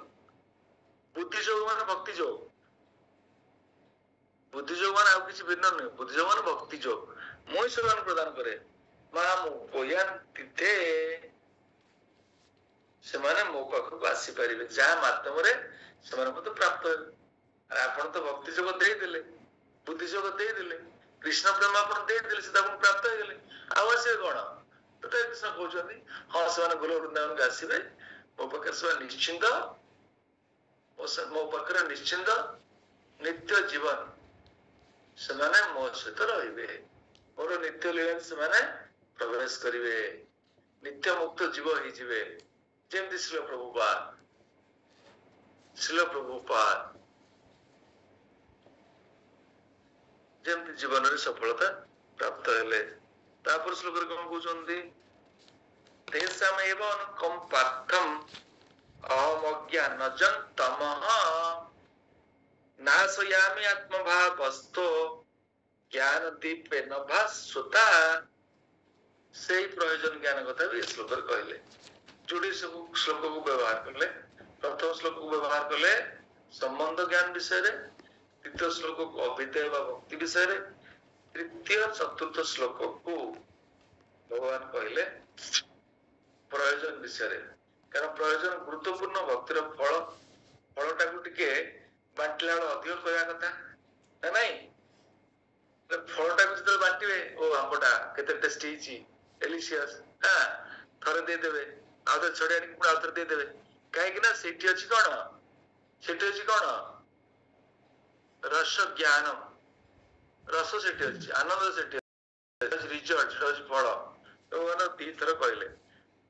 बुद्धि योग मान भक्ति योग, बुद्धि योग मान आउ किछि भिन्न नहीं, बुद्धि योग मान भक्ति योग मुहि सेवन प्रदान करे। माम उपयन्ति ते, सेमाने मो पाखक आसी परिबे, जहा माध्यम रे सेमानकु तो प्राप्त हेबे। आपण तो भक्ति योग देई देले, बुद्धि योग देई देले, कृष्ण प्रेम आपण देई देले, से ताकू प्राप्त हे गेले। आवश्यक कोन ତଥାପି କୃଷ୍ଣ କହୁଛନ୍ତି ହଁ ସେମାନେ ଗୋଲ ବୃନ୍ଦାବନକୁ ଆସିବେ, ମୋ ପାଖରେ ସେମାନେ ନିଶ୍ଚିନ୍ତ, ମୋ ପାଖରେ ନିଶ୍ଚିନ୍ତ ନିତ୍ୟ ଜୀବନ ସେମାନେ ମୋ ସହିତ ରହିବେ, ମୋର ନିତ୍ୟ ଲୀଳାରେ ସେମାନେ ପ୍ରବେଶ କରିବେ, ନିତ୍ୟ ମୁକ୍ତ ଜୀବ ହେଇଯିବେ। ଯେମିତି ଶିଳ ପ୍ରଭୁପାଦ ଯେମିତି ଜୀବନରେ ସଫଳତା ପ୍ରାପ୍ତ ହେଲେ। ତାପରେ ଶ୍ଲୋକରେ କଣ କହୁଛନ୍ତି, ତେଷାମେବ ଅନୁକମ୍ପାର୍ଥଂ ଅହମଜ୍ଞାନଜଂ ତମଃ ନାଶୟାମି ଆତ୍ମଭାବସ୍ଥୋ ଜ୍ଞାନ ଦୀପେନ ଭାସ୍ୱତା। ସେଇ ପ୍ରয়োଜନ ଜ୍ଞାନ କଥା ବି ଏ ଶ୍ଲୋକରେ କହିଲେ। ଯୋଡି ସବୁ ଶ୍ଲୋକକୁ ବ୍ୟବହାର କଲେ। ପ୍ରଥମ ଶ୍ଲୋକକୁ ବ୍ୟବହାର କଲେ ସମ୍ବନ୍ଧ ଜ୍ଞାନ ବିଷୟରେ, ଦ୍ୱିତୀୟ ଶ୍ଲୋକକୁ ଅଭିଧେୟ ବା ଭକ୍ତି ବିଷୟରେ, ତୃତୀୟ ଚତୁର୍ଥ ଶ୍ଲୋକକୁ ଭଗବାନ କହିଲେ ପ୍ରୟୋଜନ ବିଷୟରେ। କାରଣ ପ୍ରୟୋଜନ ଗୁରୁତ୍ୱପୂର୍ଣ୍ଣ, ଭକ୍ତିର ଫଳଟାକୁ ଟିକେ ବାଣ୍ଟିଲା ବେଳେ ଅଧିକ କହିବା କଥା ନା ନାଇଁ। ଫଳଟାକୁ ଯେତେବେଳେ ବାଣ୍ଟିବେ, ଓ ଆମ୍ବଟା କେତେ ଟେଷ୍ଟି ହେଇଛି, ଡେଲିସିୟସ୍, ଥରେ ଦେଇଦେବେ, ଆଉ ଥରେ ଛଡେଇ ଆଣିକି ପୁଣି ଆଉ ଥରେ ଦେଇଦେବେ। କାହିଁକି ନା ସେଇଠି ଅଛି କଣ, ସେଠି ଅଛି କଣ, ରସ ଜ୍ଞାନ, ରସ ସେଠି ଅଛି, ଆନନ୍ଦ ସେଠି ଅଛି, ରିଜଲ୍ଟ, ସେଟା ଅଛି ଫଳ। ଭଗବାନ ଦିଥର କହିଲେ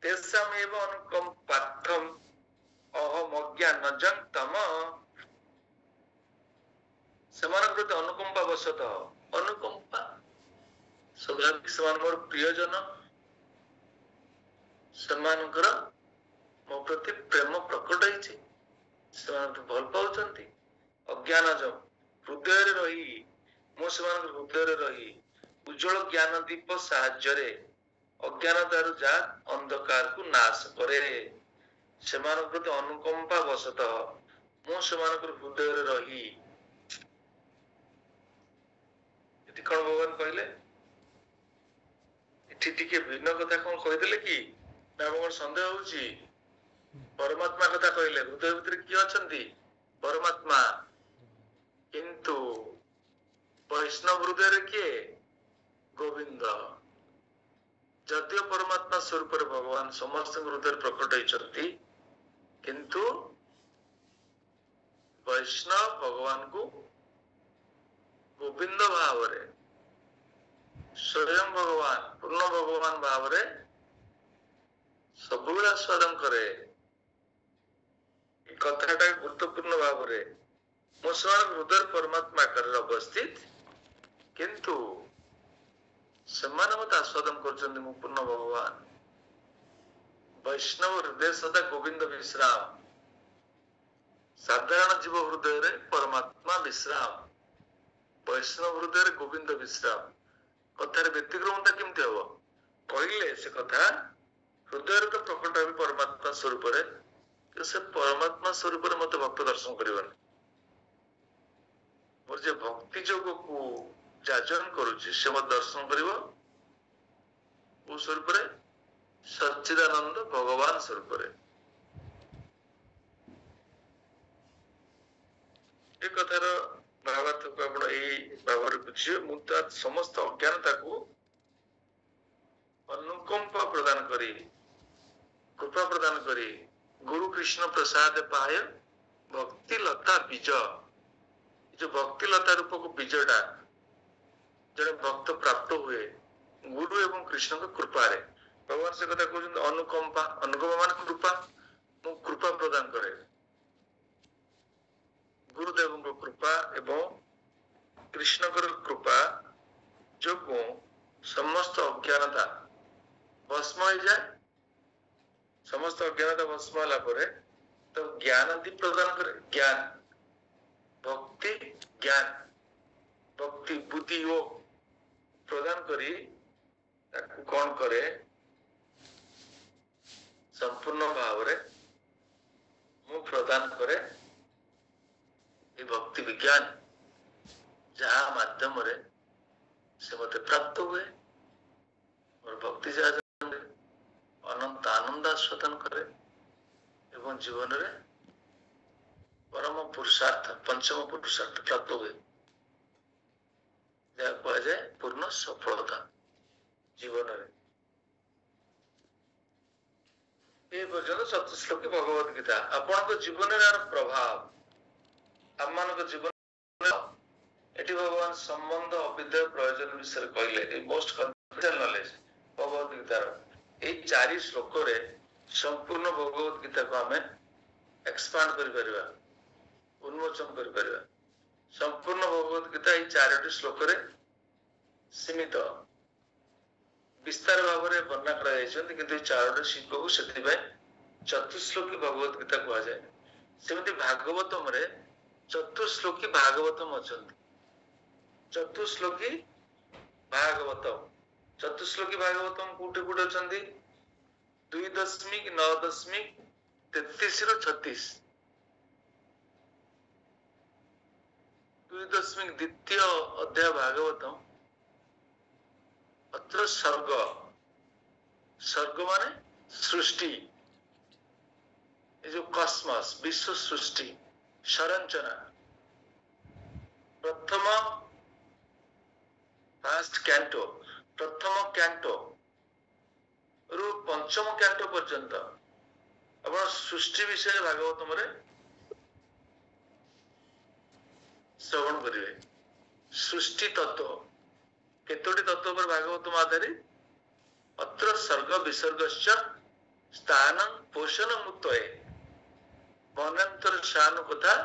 ତେଷାମେବ ଅନୁକମ୍ପାର୍ଥଂ ଅହମଜ୍ଞାନଜଂ ତମଃ, ସେମାନଙ୍କ ପ୍ରତି ଅନୁକମ୍ପା ବଶତଃ, ଅନୁକମ୍ପା ସ୍ୱାଭାବିକ, ସେମାନଙ୍କର ପ୍ରିୟଜନ, ସେମାନଙ୍କର ମୋ ପ୍ରତି ପ୍ରେମ ପ୍ରକଟ ହେଇଛି, ସେମାନଙ୍କୁ ଭଲ ପାଉଛନ୍ତି। ଅଜ୍ଞାନଜ, ହୃଦୟରେ ରହି, ମୁଁ ସେମାନଙ୍କ ହୃଦୟରେ ରହି ଉଜ୍ଜଳ ଜ୍ଞାନ ଦୀପ ସାହାଯ୍ୟରେ ଅଜ୍ଞାନତାରୁ ଯା ଅନ୍ଧକାରକୁ ନାଶ କରେ। ସେମାନଙ୍କ ପ୍ରତି ଅନୁକମ୍ପା ବଶତଃ ମୁଁ ସେମାନଙ୍କର ହୃଦୟରେ ରହି, ଏଠି କଣ ଭଗବାନ କହିଲେ, ଏଠି ଟିକେ ଭିନ୍ନ କଥା କଣ କହିଦେଲେ କି, ନା ମୋର ସନ୍ଦେହ ହଉଛି। ପରମାତ୍ମା କଥା କହିଲେ, ହୃଦୟ ଭିତରେ କିଏ ଅଛନ୍ତି, ପରମାତ୍ମା। କିନ୍ତୁ ବୈଷ୍ଣବ ହୃଦୟରେ କିଏ, ଗୋବିନ୍ଦ। ଯଦିଓ ପରମାତ୍ମା ସ୍ୱରୂପରେ ଭଗବାନ ସମସ୍ତଙ୍କ ହୃଦୟରେ ପ୍ରକଟ ହେଇଛନ୍ତି, କିନ୍ତୁ ବୈଷ୍ଣବ ଭଗବାନଙ୍କୁ ଗୋବିନ୍ଦ ଭାବରେ, ସ୍ୱୟଂ ଭଗବାନ, ପୂର୍ଣ୍ଣ ଭଗବାନ ଭାବରେ ସବୁବେଳେ ଆସ୍ୱାଦନ କରେ। এই কথাটা গুরুত্বপূর্ণ ভাବରେ, ମୁଁ ସେମାନଙ୍କ ହୃଦୟରେ ପରମାତ୍ମା ଆକାରରେ ଅବସ୍ଥିତ, କିନ୍ତୁ ସେମାନେ ମତେ ଆସ୍ୱାଦନ କରୁଛନ୍ତି ମୁଁ ପୂର୍ଣ୍ଣ ଭଗବାନ। ବୈଷ୍ଣବ ହୃଦୟ ସଦା ଗୋବିନ୍ଦ ବିଶ୍ରାମ, ସାଧାରଣ ଜୀବ ହୃଦୟରେ ପରମାତ୍ମା ବିଶ୍ରାମ, ବୈଷ୍ଣବ ହୃଦୟରେ ଗୋବିନ୍ଦ ବିଶ୍ରାମ। କଥାରେ ବ୍ୟତିକ୍ରମତା କେମିତି ହବ, କହିଲେ ସେ କଥା ହୃଦୟରେ ତ ପ୍ରକଟ ହେବେ ପରମାତ୍ମା ସ୍ୱରୂପରେ, ସେ ପରମାତ୍ମା ସ୍ୱରୂପରେ ମତେ ଭକ୍ତ ଦର୍ଶନ କରିବନି। ମୋର ଯେ ଭକ୍ତି ଯୋଗକୁ ଯାଜନ କରୁଛି, ସେ ମତେ ଦର୍ଶନ କରିବ କୋଉ ସ୍ୱରୂପରେ, ସଚ୍ଚିଦାନନ୍ଦ ଭଗବାନ ସ୍ୱରୂପରେ। ଏ କଥାର ଭାବାର୍ଥକୁ ଆପଣ ଏଇ ଭାବରେ ବୁଝିବେ। ମୁଁ ତ ସମସ୍ତ ଅଜ୍ଞାନତାକୁ ଅନୁକମ୍ପା ପ୍ରଦାନ କରି, କୃପା ପ୍ରଦାନ କରି, ଗୁରୁ କୃଷ୍ଣ ପ୍ରସାଦ ପାୟ ଭକ୍ତି ଲତା ବୀଜ, ଯୋଉ ଭକ୍ତି ଲତା ରୂପକୁ ବୀଜଟା ଜଣେ ଭକ୍ତ ପ୍ରାପ୍ତ ହୁଏ ଗୁରୁ ଏବଂ କୃଷ୍ଣଙ୍କ କୃପାରେ। ଭଗବାନ ସେ କଥା କହୁଛନ୍ତି ଅନୁକମ୍ପା, ଅନୁକମ୍ପା ମାନେ କୃପା, ମୁଁ କୃପା ପ୍ରଦାନ କରେ। ଗୁରୁଦେବଙ୍କ କୃପା ଏବଂ କୃଷ୍ଣଙ୍କର କୃପା ଯୋଗୁଁ ସମସ୍ତ ଅଜ୍ଞାନତା ଭସ୍ମ ହେଇଯାଏ। ସମସ୍ତ ଅଜ୍ଞାନତା ଭସ୍ମ ହେଲା ପରେ ତ ଜ୍ଞାନ ଦୀପ ପ୍ରଦାନ କରେ। ଜ୍ଞାନ, ଭକ୍ତି ଜ୍ଞାନ, ଭକ୍ତି ବୁଦ୍ଧି ଓ ପ୍ରଦାନ କରି ତାକୁ କଣ କରେ, ସମ୍ପୂର୍ଣ୍ଣ ଭାବରେ ମୁଁ ପ୍ରଦାନ କରେ ଏ ଭକ୍ତି ବିଜ୍ଞାନ, ଯାହା ମାଧ୍ୟମରେ ସେ ମତେ ପ୍ରାପ୍ତ ହୁଏ। ମୋର ଭକ୍ତି ଯାହା ଅନନ୍ତ ଆନନ୍ଦ ଆସ୍ୱାଦନ କରେ ଏବଂ ଜୀବନରେ ପରମ ପୁରୁଷାର୍ଥ, ପଞ୍ଚମ ପୁରୁଷାର୍ଥ ପ୍ରାପ୍ତ ହୁଏ, ଯାହା କୁହାଯାଏ ପୂର୍ଣ୍ଣ ସଫଳତା ଜୀବନରେ। ଏ ପର୍ଯ୍ୟନ୍ତ ଚତୁଶ୍ଲୋକୀ ଭଗବତ ଗୀତା ଆପଣଙ୍କ ଜୀବନରେ ଏହାର ପ୍ରଭାବ ଆମମାନଙ୍କ ଜୀବନ ଏଠି ଭଗବାନ ସମ୍ବନ୍ଧ ଅବିଦ୍ୟା ପ୍ରୟୋଜନ ବିଷୟରେ କହିଲେ ଏ ମୋଷ୍ଟ କନଫିଡେନ୍ସିଆଲ ନଲେଜ ଭଗବତ ଗୀତାର ଏଇ 4 ଶ୍ଲୋକରେ ସମ୍ପୂର୍ଣ୍ଣ ଭଗବତ ଗୀତାକୁ ଆମେ ଏକ୍ସପାଣ୍ଡ କରିପାରିବା ଉନ୍ମୋଚନ କରିପାରିବା ସମ୍ପୂର୍ଣ୍ଣ ଭଗବତ ଗୀତା ଏଇ 4ଟି ଶ୍ଲୋକରେ ସୀମିତ ବିସ୍ତାର ଭାବରେ ବର୍ଣ୍ଣନା କରାଯାଇଛନ୍ତି କିନ୍ତୁ ଏଇ 4ଟି ଶ୍ଲୋକକୁ ସେଥିପାଇଁ ଚତୁଶ୍ଲୋକୀ ଭଗବତ ଗୀତା କୁହାଯାଏ ସେମିତି ଭାଗବତମରେ ଚତୁଶ୍ଲୋକୀ ଭାଗବତମ ଅଛନ୍ତି ଚତୁଶ୍ଲୋକୀ ଭାଗବତମ କୋଉଠି କୋଉଠି ଅଛନ୍ତି 2.9.33 ରୁ 36 2.ଦ୍वितीय अध्याय भागवतम अत्र सर्ग माने सृष्टि ये जो कॉस्मस विश्व सृष्टि संरचना प्रथम कैंटो रु पंचम कैंटो पर्यंत अपन सृष्टि विषय भागवतम रे श्रवण करिवे सृष्टि तत्व केतोटी तत्व पर भागवतम आधारित अत्र सर्ग विसर्गश्च स्थान पोषण मुक्तये वनांतर शान कथा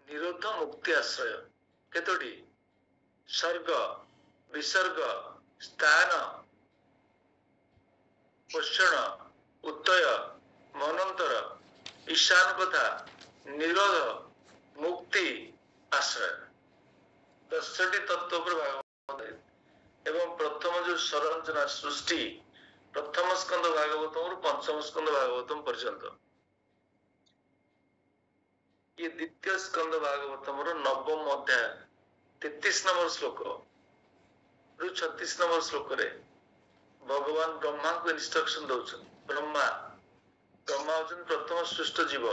निरोध मुक्ति आश्रय केतोटी सर्ग विसर्ग स्थान पोषण उत्तय मनंतर ईशान कथा निरोध मुक्ति आश्रय 10टी तत्व पर भागवत एवं प्रथम जो संरचना सृष्टि प्रथम स्कंद भागवतम पंचम स्कंद भागवतम पर्यंत ये द्वितीय स्कंद भागवतम नवम अध्याय 33 नंबर श्लोक रु 36 नंबर श्लोक रे भगवान ब्रह्मा को इंस्ट्रक्शन दौरान ब्रह्मा होचन प्रथम सृष्ट जीव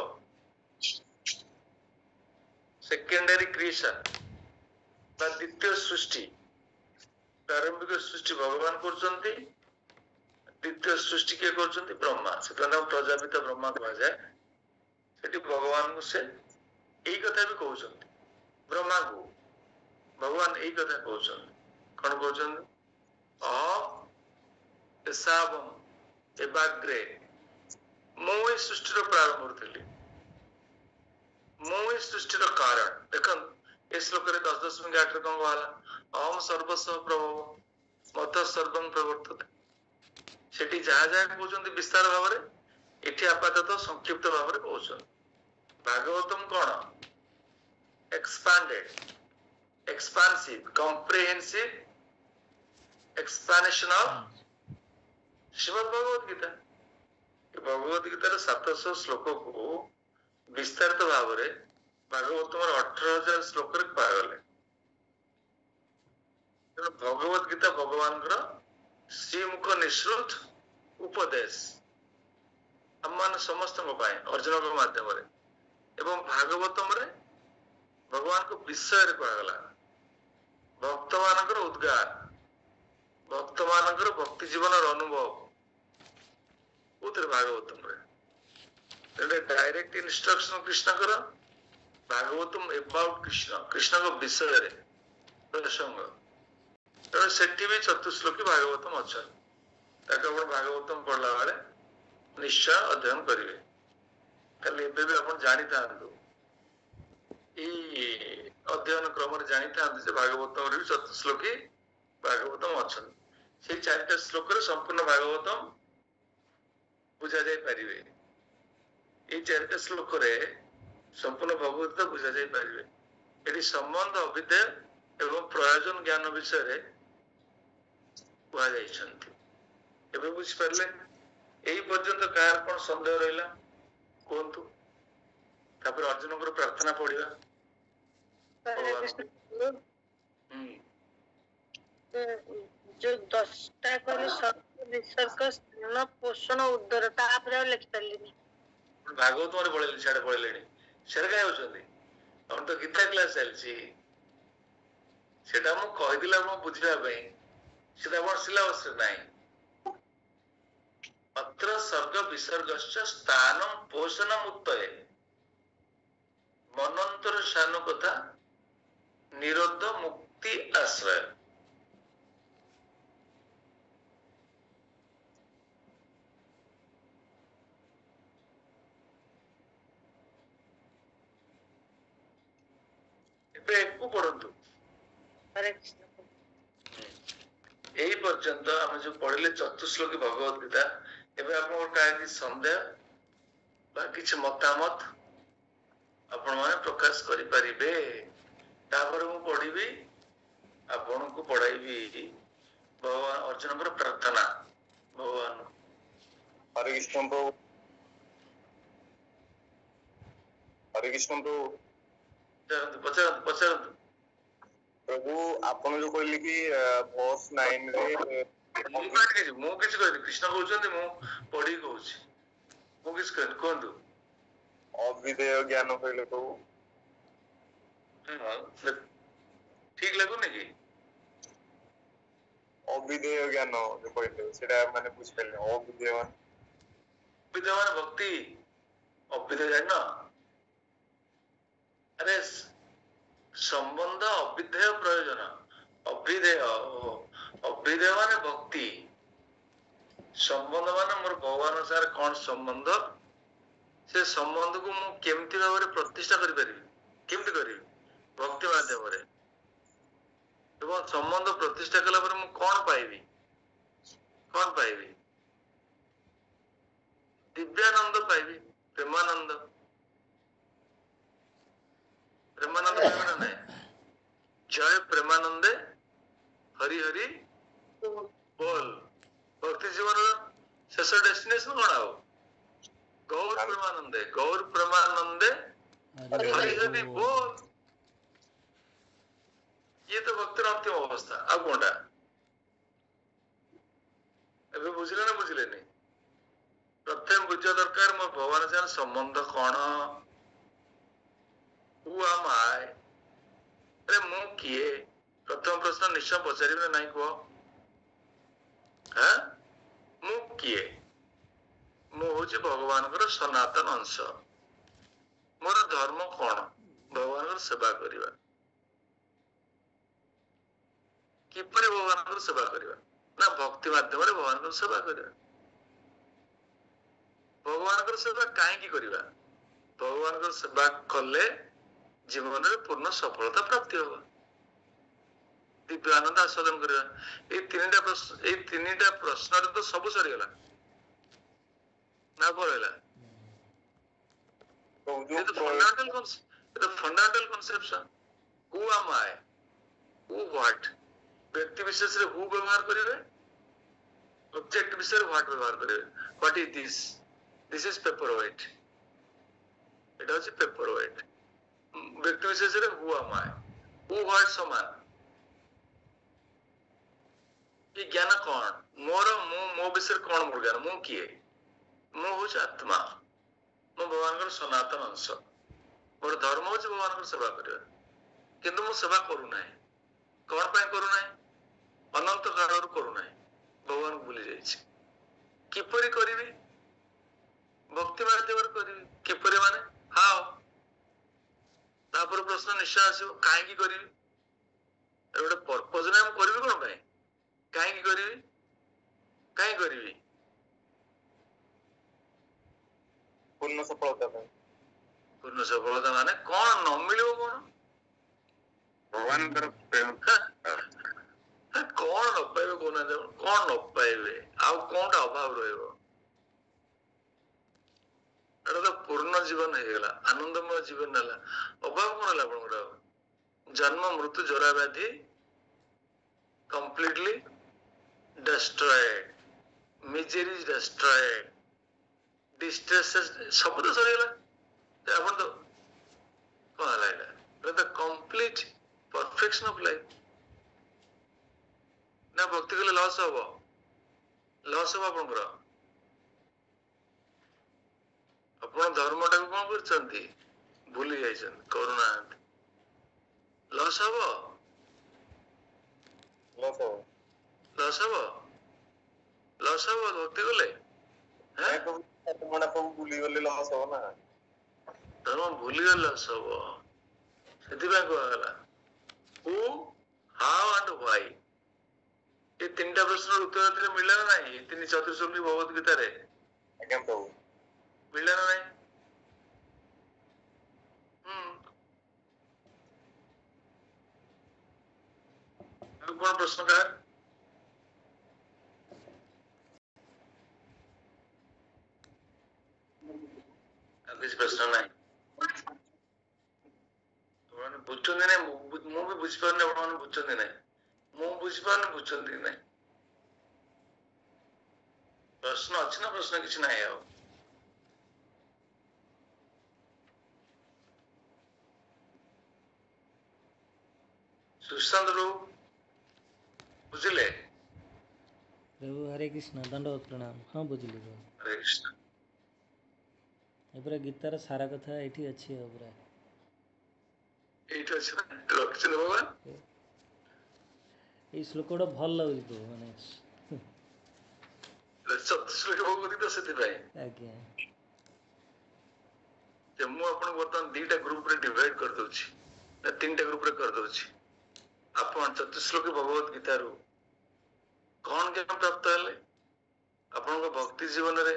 सेकेंडरी क्रिएशन द्वितीय सृष्टि प्रारंभिक सृष्टि भगवान करछंती द्वितीय सृष्टि के करछंती ब्रह्मा से प्रजापिता ब्रह्मा कहा जाए सेठी भगवान को से एई कथा भी कहउछंती ब्रह्मा को भगवान एई कथा कहउछंती कोन कहउछंती एसावम एबाग्रे मो ए सृष्टि प्रारंभ करथली मो ए सृष्टि कारण देखन ए श्लोक रे 10.8 रे कोन कहला अहम सर्वस्व प्रभव मत सर्वं प्रवर्तते सेठी जहाँ जहाँ कहउछंती विस्तार भाव रे एठी आपातत संक्षिप्त भाव रे कहउछंती भागवतम कौन expanded expansive comprehensive explanation of Shrimad Bhagavad Gita Bhagavad गीतार 700 श्लोक को विस्तारित भाव रे भागवतम 18,000 श्लोक रे पागले भगवद गीता भगवान श्रीमुख निश्रुत उपदेश हम समस्त अर्जुन के माध्यम एवं भागवतम रे भगवान को विषय रे कहगला भक्त मानकर उद्गार भक्त मानकर भक्ति जीवन अनुभव उतर भागवतम रे डायरेक्ट इंस्ट्रक्शन कृष्ण कर भागवतम अबाउट कृष्ण को विषय रे प्रसंग तेणु सेठी भी चतुश्लोकी भागवतम अच्छा भागवतम पढ़ला बेले निश्चय अध्ययन करेंगे खाली एबे भी अपन जानी थांतु अध्ययन क्रम जानी थांतु भागवतम रे भी चतुश्लोकी भागवतम अच्छा से 4टा श्लोक रे संपूर्ण भागवतम बुझा जाय परिवे ए 4टा श्लोक रे संपूर्ण भगवत बुझा जाय परिवे एटी संबंध अविद्या एवं प्रयोजन ज्ञान विषय रे कुआ जाइछंती एबे बुझ परले एही पर्यंत कार कोन संदेह रहिला कोंतु तापर अर्जुन को प्रार्थना पड़िबा जो 10टा करे सर्व विसर्ग स्थान पोषण उद्धार तापर लिखि परलिनी भागवत मारे पळेली छाडे पळेलेनी सेरा काय होचंदी हम तो गीता क्लास चलची सेटा मु कहि दिला मु बुझिबा पई सेटा वर सिलेबस रे नाही विसर्गश्च स्थानं पोषणम् उत्पये मनंतर शानु कथा निरोध मुक्ति आश्रय। ଏବେ ଏକୁ ପଢନ୍ତୁ। हरे कृष्ण यही पर्यंत आम जो पढ़िले चतुश्लोकी भगवत गीता एवं आपन काहे सन्देह बा किछि मतामत आपण माने प्रकाश करि परिबे। तापर मु पढ़िबी आपण को पढ़ाइबी भगवान अर्जुन पर प्रार्थना। भगवान हरे कृष्ण प्रभु। हरे कृष्ण प्रभु। पचारନ୍ତୁ पचारନ୍ତୁ प्रभु आपण जो कहले कि वर्स 9 रे मु किछि कहली कृष्ण कहउछन्ती मु पढ़ी कहउछि मु किछि कहली कोंदु अविदेय ज्ञान कहले प्रभु। ठीक लागुनी कि अविदेय ज्ञान जो कहले सेटा माने बुझ पले अविदेय विद्यमान भक्ति अविदेय जान अरे संबंध अविधेय प्रयोजन अविधेय अविधेय माने भक्ति संबंध माने मोर भगवान सार कौन संबंध से संबंध को मु केमती भाव में प्रतिष्ठा करि परिबी केमती करिबी भक्ति माध्यम रे एवं संबंध प्रतिष्ठा कला पर मु कौन पाइबी दिव्यानंद पाइबी प्रेमानंद प्रेमानंद पाइबी ना नहीं जय प्रेमानंदे हरि हरि बोल भक्ति जीवन शेष डेस्टिनेशन कौन आओ गौर प्रेमानंदे हरि हरि बोल ये तो भक्तिर अंतिम अवस्था आ कोनटा एबे बुझले ना बुझले नहीं प्रथम बुझा दरकार मोर भगवान से संबंध कौन हु एम आई अरे मु किए प्रथम प्रश्न निश्चय पचारि ना नहीं कह हाँ मु किए मु हूँ भगवान सनातन अंश मोर धर्म कौन भगवान सेवा करवा किपरि भगवान सेवा करवा ना भक्ति माध्यम भगवान सेवा करवा भगवान सेवा कहीं करवा भगवान सेवा कले जीवन में पूर्ण सफलता प्राप्ति होगा दिव्य आनंद आस्वादन करवा ये तीनटा प्रश्न तो सब सरीगला ना पड़ेगा fundamental conception who am I who what व्यक्ति विशेष रे हु व्यवहार करिवे ऑब्जेक्ट विषय रे व्हाट व्यवहार करिवे what is this is paper weight it is paper weight व्यक्ति विशेष रे who am I who what समान ये ज्ञान कौन मोर मो विषय कौन मोर ज्ञान मु किए मु हूँ आत्मा मो भगवान सनातन अंश मोर धर्म हूँ भगवान सेवा करवा किंतु मु सेवा करूना कौन पाई करूना अनंत काल करूना भगवान भूली जाइए किपरि करी भक्ति माध्यम करी किपरि माने हाओ तापर प्रश्न निश्चय आसो कहीं करी गोटे पर्पज ना करी कौन पाई कहीं करी पूर्ण सफलता माने कौन न मिलो कौन भगवान प्रेम कौन न पाइबे कौन कौन न पाइबे आउ कौनटा अभाव रहिबो एटा तो पूर्ण जीवन हो गला आनंदमय जीवन होला अभाव कौन होला आपनकर जन्म मृत्यु जरा व्याधि completely destroyed misery is destroyed distress सब तो सरीगला अपन तो कौन है the complete perfection of life ना भक्ति के लॉस हो अपन धर्म टा को कौन करछंती भूली जाइछन करुणा लॉस हो भक्ति गले ଆପଣ ଭୁଲିଗଲେ ଲସ୍ ହବ ନା। ଧର୍ମ ଭୁଲିଗଲେ ସବୁ ସେଥିପାଇଁ କୁହାଗଲା ହୁ ହାଉ ଆଣ୍ଡ ହ୍ୱାଇ। ଏ ତିନିଟା ପ୍ରଶ୍ନର ଉତ୍ତର ଏଥିରେ ମିଳିଲା ନା ନାହିଁ? ତିନି ଚତୁର୍ଶ୍ଲୋକୀ ଭଗବତ ଗୀତାରେ ଆଜ୍ଞା ପ୍ରଭୁ। ମିଳିଲା ନା ନାହିଁ? ଆଉ କଣ ପ୍ରଶ୍ନ କାହାର? ଆଉ କିଛି ପ୍ରଶ୍ନ ନାହିଁ? ଆପଣମାନେ ବୁଝୁଛନ୍ତି ନାଇଁ? ମୁଁ ବି ବୁଝିପାରୁନି ଆପଣମାନେ ବୁଝୁଛନ୍ତି ନାଇଁ। ମୁଁ ବୁଝିପାରୁନି ବୁଝୁଛନ୍ତି ନାଇଁ। ପ୍ରଶ୍ନ ଅଛି ନା ପ୍ରଶ୍ନ କିଛି ନାହିଁ ଆଉ? ସୁଶାନ୍ତ ବାବୁ ବୁଝିଲେ? प्रभु हरे कृष्ण दंडवत प्रणाम। हाँ बुझिली प्रभु। हरे कृष्ण। ଏ ପୁରା ଗୀତାର ସାରା କଥା ଏଇଠି ଅଛି ଆଉ ପୁରା। ଏଇଠି ଅଛି ନା ରଖିଛନ୍ତି ଭଗବାନ? ଏଇ ଶ୍ଲୋକଟା ଭଲ ଲାଗୁଛି ପ୍ରଭୁ ମାନେ ଚତୁର୍ଶ୍ଲୋକୀ ଭଗବତ ଗୀତା ସେଥିପାଇଁ ଆଜ୍ଞା। ଯେ ମୁଁ ଆପଣଙ୍କୁ ବର୍ତ୍ତମାନ ଦିଟା ଗ୍ରୁପରେ ଡିଭାଇଡ କରିଦଉଛି ନା ତିନିଟା ଗ୍ରୁପରେ କରିଦଉଛି। ଆପଣ ଚତୁର୍ଶ୍ଲୋକୀ ଭଗବତ ଗୀତାରୁ କଣ ଜ୍ଞାନ ପ୍ରାପ୍ତ ହେଲେ, ଆପଣଙ୍କ ଭକ୍ତି ଜୀବନରେ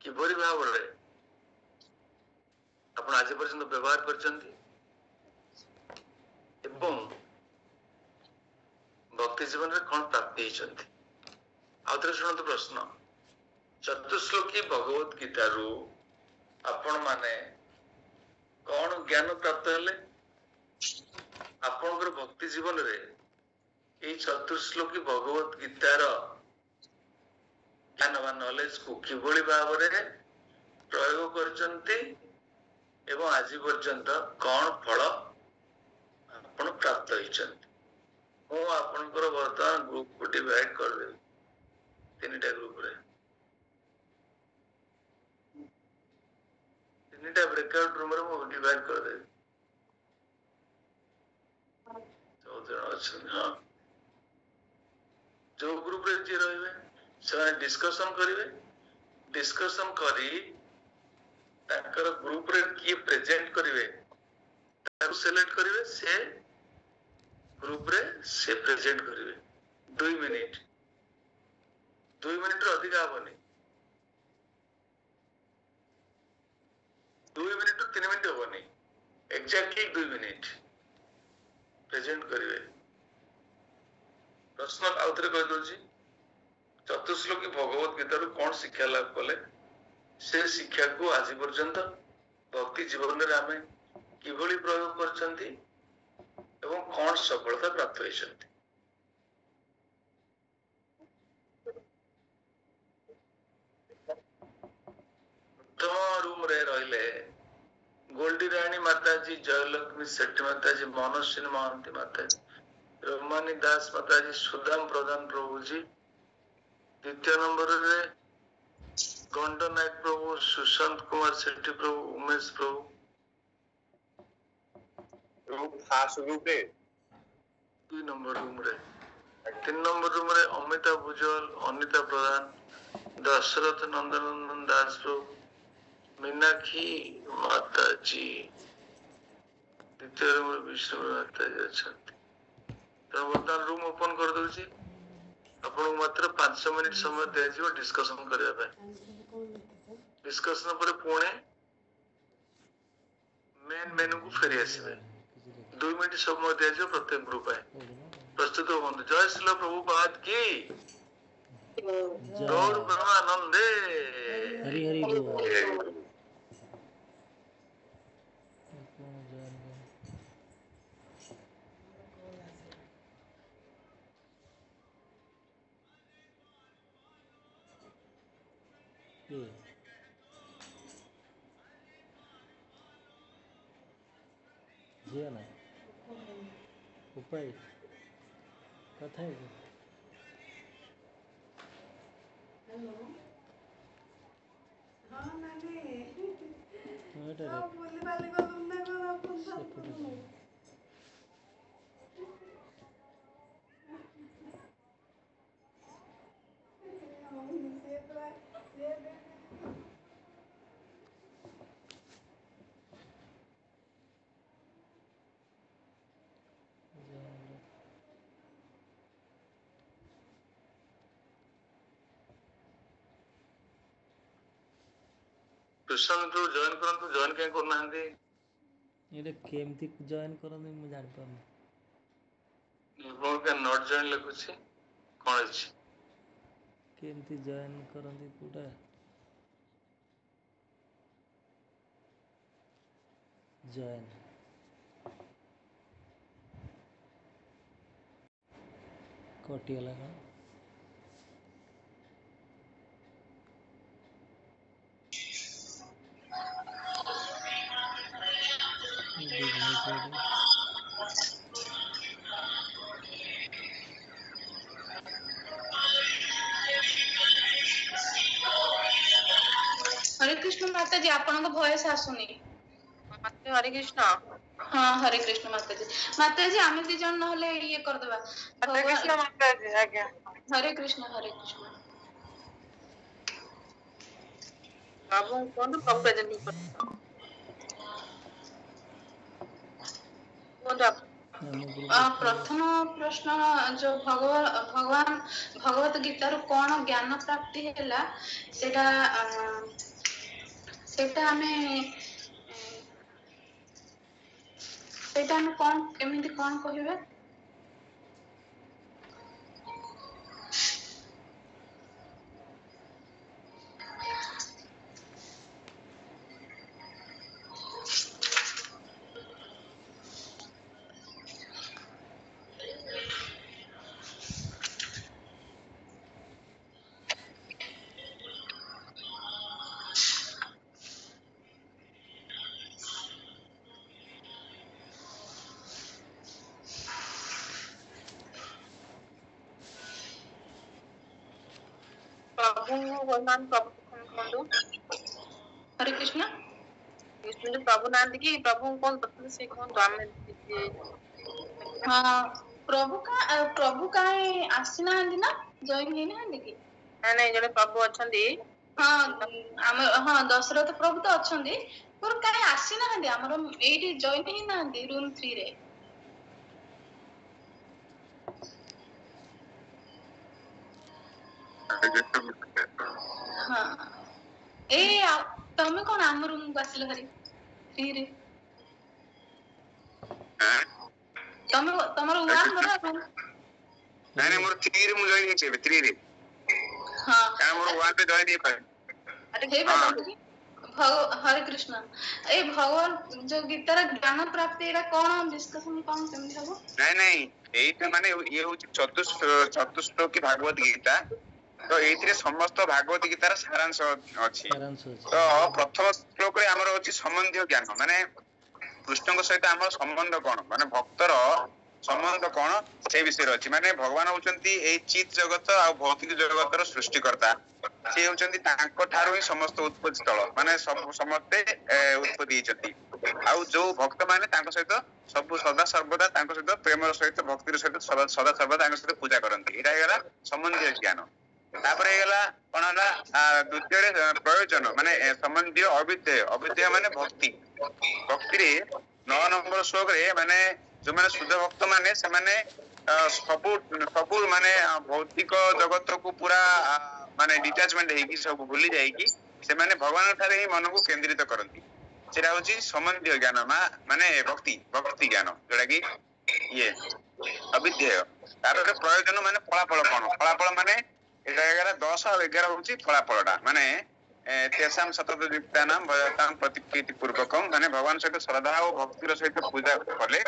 କିଭଳି ଭାବରେ ଆପଣ ଆଜି ପର୍ଯ୍ୟନ୍ତ ବ୍ୟବହାର କରିଛନ୍ତି ଏବଂ ଭକ୍ତି ଜୀବନରେ କଣ ପ୍ରାପ୍ତି ହେଇଛନ୍ତି। ଆଉ ଥରେ ଶୁଣନ୍ତୁ ପ୍ରଶ୍ନ। ଚତୁର୍ଶ୍ଲୋକୀ ଭଗବତ ଗୀତାରୁ ଆପଣ ମାନେ କଣ ଜ୍ଞାନ ପ୍ରାପ୍ତ ହେଲେ, ଆପଣଙ୍କର ଭକ୍ତି ଜୀବନରେ ଏଇ ଚତୁର୍ଶ୍ଲୋକୀ ଭଗବତ ଗୀତାର ଜ୍ଞାନ ବା ନଲେଜକୁ କିଭଳି ଭାବରେ ପ୍ରୟୋଗ କରିଛନ୍ତି ଏବଂ ଆଜି ପର୍ଯ୍ୟନ୍ତ କଣ ଫଳ ଆପଣ ପ୍ରାପ୍ତ ହେଇଛନ୍ତି। ମୁଁ ଆପଣଙ୍କର ବର୍ତ୍ତମାନ ଗ୍ରୁପକୁ ଡିଭାଇଡ କରିଦେବି ତିନିଟା ଗ୍ରୁପରେ। ତିନିଟା ବ୍ରେକଆଉଟ ରୁମରେ ମୁଁ ଡିଭାଇଡ କରିଦେବି। 14 ଜଣ ଅଛନ୍ତି। ହଁ, ଯୋଉ ଗ୍ରୁପରେ ଯିଏ ରହିବେ ସେମାନେ ଡିସ୍କସନ କରିବେ। ଡିସ୍କସନ କରି ତାଙ୍କର ଗ୍ରୁପରେ କିଏ ପ୍ରେଜେଣ୍ଟ କରିବେ ତାକୁ ସିଲେକ୍ଟ କରିବେ। ସେ ଗ୍ରୁପରେ ସେ ପ୍ରେଜେଣ୍ଟ କରିବେ। 2 ମିନିଟ, 2 ମିନିଟରୁ ଅଧିକା ହବନି। 2 ମିନିଟରୁ 3 ମିନିଟ ହବନି, ଏକ୍ଜାକ୍ଟଲି 2 ମିନିଟ ପ୍ରେଜେଣ୍ଟ କରିବେ। ପ୍ରଶ୍ନ ଆଉ ଥରେ କହିଦଉଛି। ଚତୁର୍ଶ୍ଲୋକୀ ଭଗବତ ଗୀତାରୁ କଣ ଶିକ୍ଷା ଲାଭ କଲେ, ସେ ଶିକ୍ଷାକୁ ଆଜି ପର୍ଯ୍ୟନ୍ତ ଭକ୍ତି ଜୀବନରେ ଆମେ କିଭଳି ପ୍ରୟୋଗ କରିଛନ୍ତି ଏବଂ କଣ ସଫଳତା ପ୍ରାପ୍ତ ହେଇଛନ୍ତି। ପ୍ରଥମ ରୁମରେ ରହିଲେ ଗୋଲ୍ଡି ରାଣୀ ମାତାଜୀ, ଜୟଲକ୍ଷ୍ମୀ ସେଠୀ ମାତାଜୀ, ମନସ୍ୱିନୀ ମହାନ୍ତି ମାତାଜୀ, ରୋମାନୀ ଦାସ ମାତାଜୀ, ସୁଦାମ ପ୍ରଧାନ ପ୍ରଭୁଜୀ। ଦ୍ୱିତୀୟ ନମ୍ବରରେ ଗଣ୍ଡ ନାୟକ ପ୍ରଭୁ, ସୁଶାନ୍ତ କୁମାର ସେଠୀ ପ୍ରଭୁ, ଉମେଶ ପ୍ରଭୁ। ଫାର୍ଷ୍ଟ ଗ୍ରୁପରେ 2 ନମ୍ବର ରୁମରେ। 3 ନମ୍ବର ରୁମରେ ଅମିତା ଭୁଜଲ, ଅନିତା ପ୍ରଧାନ, ଦଶରଥ ନନ୍ଦନନ୍ଦନ ଦାସ ପ୍ରଭୁ, मीनाक्षी माताजी। द्वितीय ରୁମରେ ବିଷ୍ଣୁ ମାତାଜୀ ଅଛନ୍ତି। ତେଣୁ ବର୍ତ୍ତମାନ ରୁମ ଓପନ କରିଦଉଛି। ଆପଣଙ୍କୁ ମାତ୍ର 5 ମିନିଟ ସମୟ ଦିଆଯିବ ଡିସ୍କସନ କରିବା ପାଇଁ। ଡିସ୍କସନ ପରେ ପୁଣି ମେନ୍ ମେନୁକୁ ଫେରି ଆସିବେ। 2 ମିନିଟ ସମୟ ଦିଆଯିବ ପ୍ରତ୍ୟେକ ଗ୍ରୁପ ପାଇଁ। ପ୍ରସ୍ତୁତ ହୁଅନ୍ତୁ। ଜୟ ଶ୍ରୀ ପ୍ରଭୁପାଦ की गौर ब्रह्मानंदे। हरि हरि बोल। ଝିଅ ନା ଉପାୟ କଥା ହେଇକି ट्यूशन जो जॉइन करंतु जॉइन के करना हंदी ଏଇଟା କେମିତି ଜଏନ୍ କରନ୍ତି ମୁଁ ଜାଣିପାରୁନି। ଆପଣ के नॉट जॉइन लिखुଛି कोन अछि କେମିତି ଜଏନ୍ କରନ୍ତି କୋଉଟା ଜଏନ୍ କଟିଗଲା କ'ଣ? ବିଜନେସ୍ ଆଇଡି हरे कृष्ण माता जी आपन भॉइस आसुनी। मते हरे कृष्ण हाँ हरे कृष्ण माता जी आमे दी जन नहले ये कर देबा हरे कृष्ण माता जी आज्ञा हरे कृष्ण हरे कृष्ण। बाबू कोन प्रभु प्रेजेंटिंग कर कोन आप ଆମ ଗ୍ରୁପରେ प्रथम प्रश्न जो भगवान भगवत गीता रू कौन ज्ञान प्राप्ति हैला सेटा सेटा हम कौन केमिति कौन कहिबे प्रभु भगवान प्रभु कोन हरे कृष्ण विष्णु प्रभु नांदी की प्रभु कोन तत्व से कोन तो आमे हाँ प्रभु का आसी ना ना जॉइन हे ना कि नहीं जने प्रभु अछंदी हाँ हाँ दशरथ प्रभु तो अछंदी पर काहे आसी ना हमर एठी जॉइन ही ना रूम 3 रे हाँ ए तमे कोन आम रूम को आसिल हरी 3 रे तमे तमरो हुआ हमरा रूम नहीं मोर 3 रे मु जॉइन हे 3 रे हाँ का मोर 1 पे जॉइन हे पर अरे हे बाबा हरे कृष्ण ए भगवान जो गीतार ज्ञान प्राप्ति एरा कोन डिस्कशन कोन केमि हबो नहीं एटा माने ये होची चतुश्लोक की भागवत गीता तो एथिरे समस्त भागवत गीतार सारांश अछि ସାରାଂଶ ଅଛି। तो प्रथम श्लोक रे हमर होची संबंधी ज्ञान माने कृष्ण सहित हमर संबंध कोन माने भक्तर संबंध कोन से विषय अछि माने भगवान होचंती ए चित जगत आ भौतिक जगतर सृष्टिकर्ता से होचंती तांको ठारो ही समस्त उत्पत्ति स्थल माने समस्ते उत्पत्ति हिचंती आ जो भक्त माने तांको सहित सब सदा सर्वदा तांको सहित प्रेम सहित भक्तिर सहित सदा सर्वदा तांको सहित पूजा करंती एटा हेला संबंधी ज्ञान तापर हेला कोन हला द्वितीय प्रयोजन माने संबंधी अविद्य माने भक्ति भक्ति रे 9 नंबर श्लोक रे माने जो माने शुद्ध भक्त माने से माने सबु माने भौतिक जगत को पूरा माने डिटैचमेंट हेकी सब भूली जाई की से माने भगवान थारे ही मन को केंद्रित करंती सेरा होची संबंधी ज्ञान माने भक्ति ज्ञान जोडा की ये अविद्य तार प्रयोजन माने फलाफल कोन फलाफल माने एटा 10 और 11 होची फलाफलटा माने तेसाम सतत युक्तानाम भजताम प्रतिकृति पूर्वकम माने भगवान सहित श्रद्धा और भक्तिर सहित पूजा कले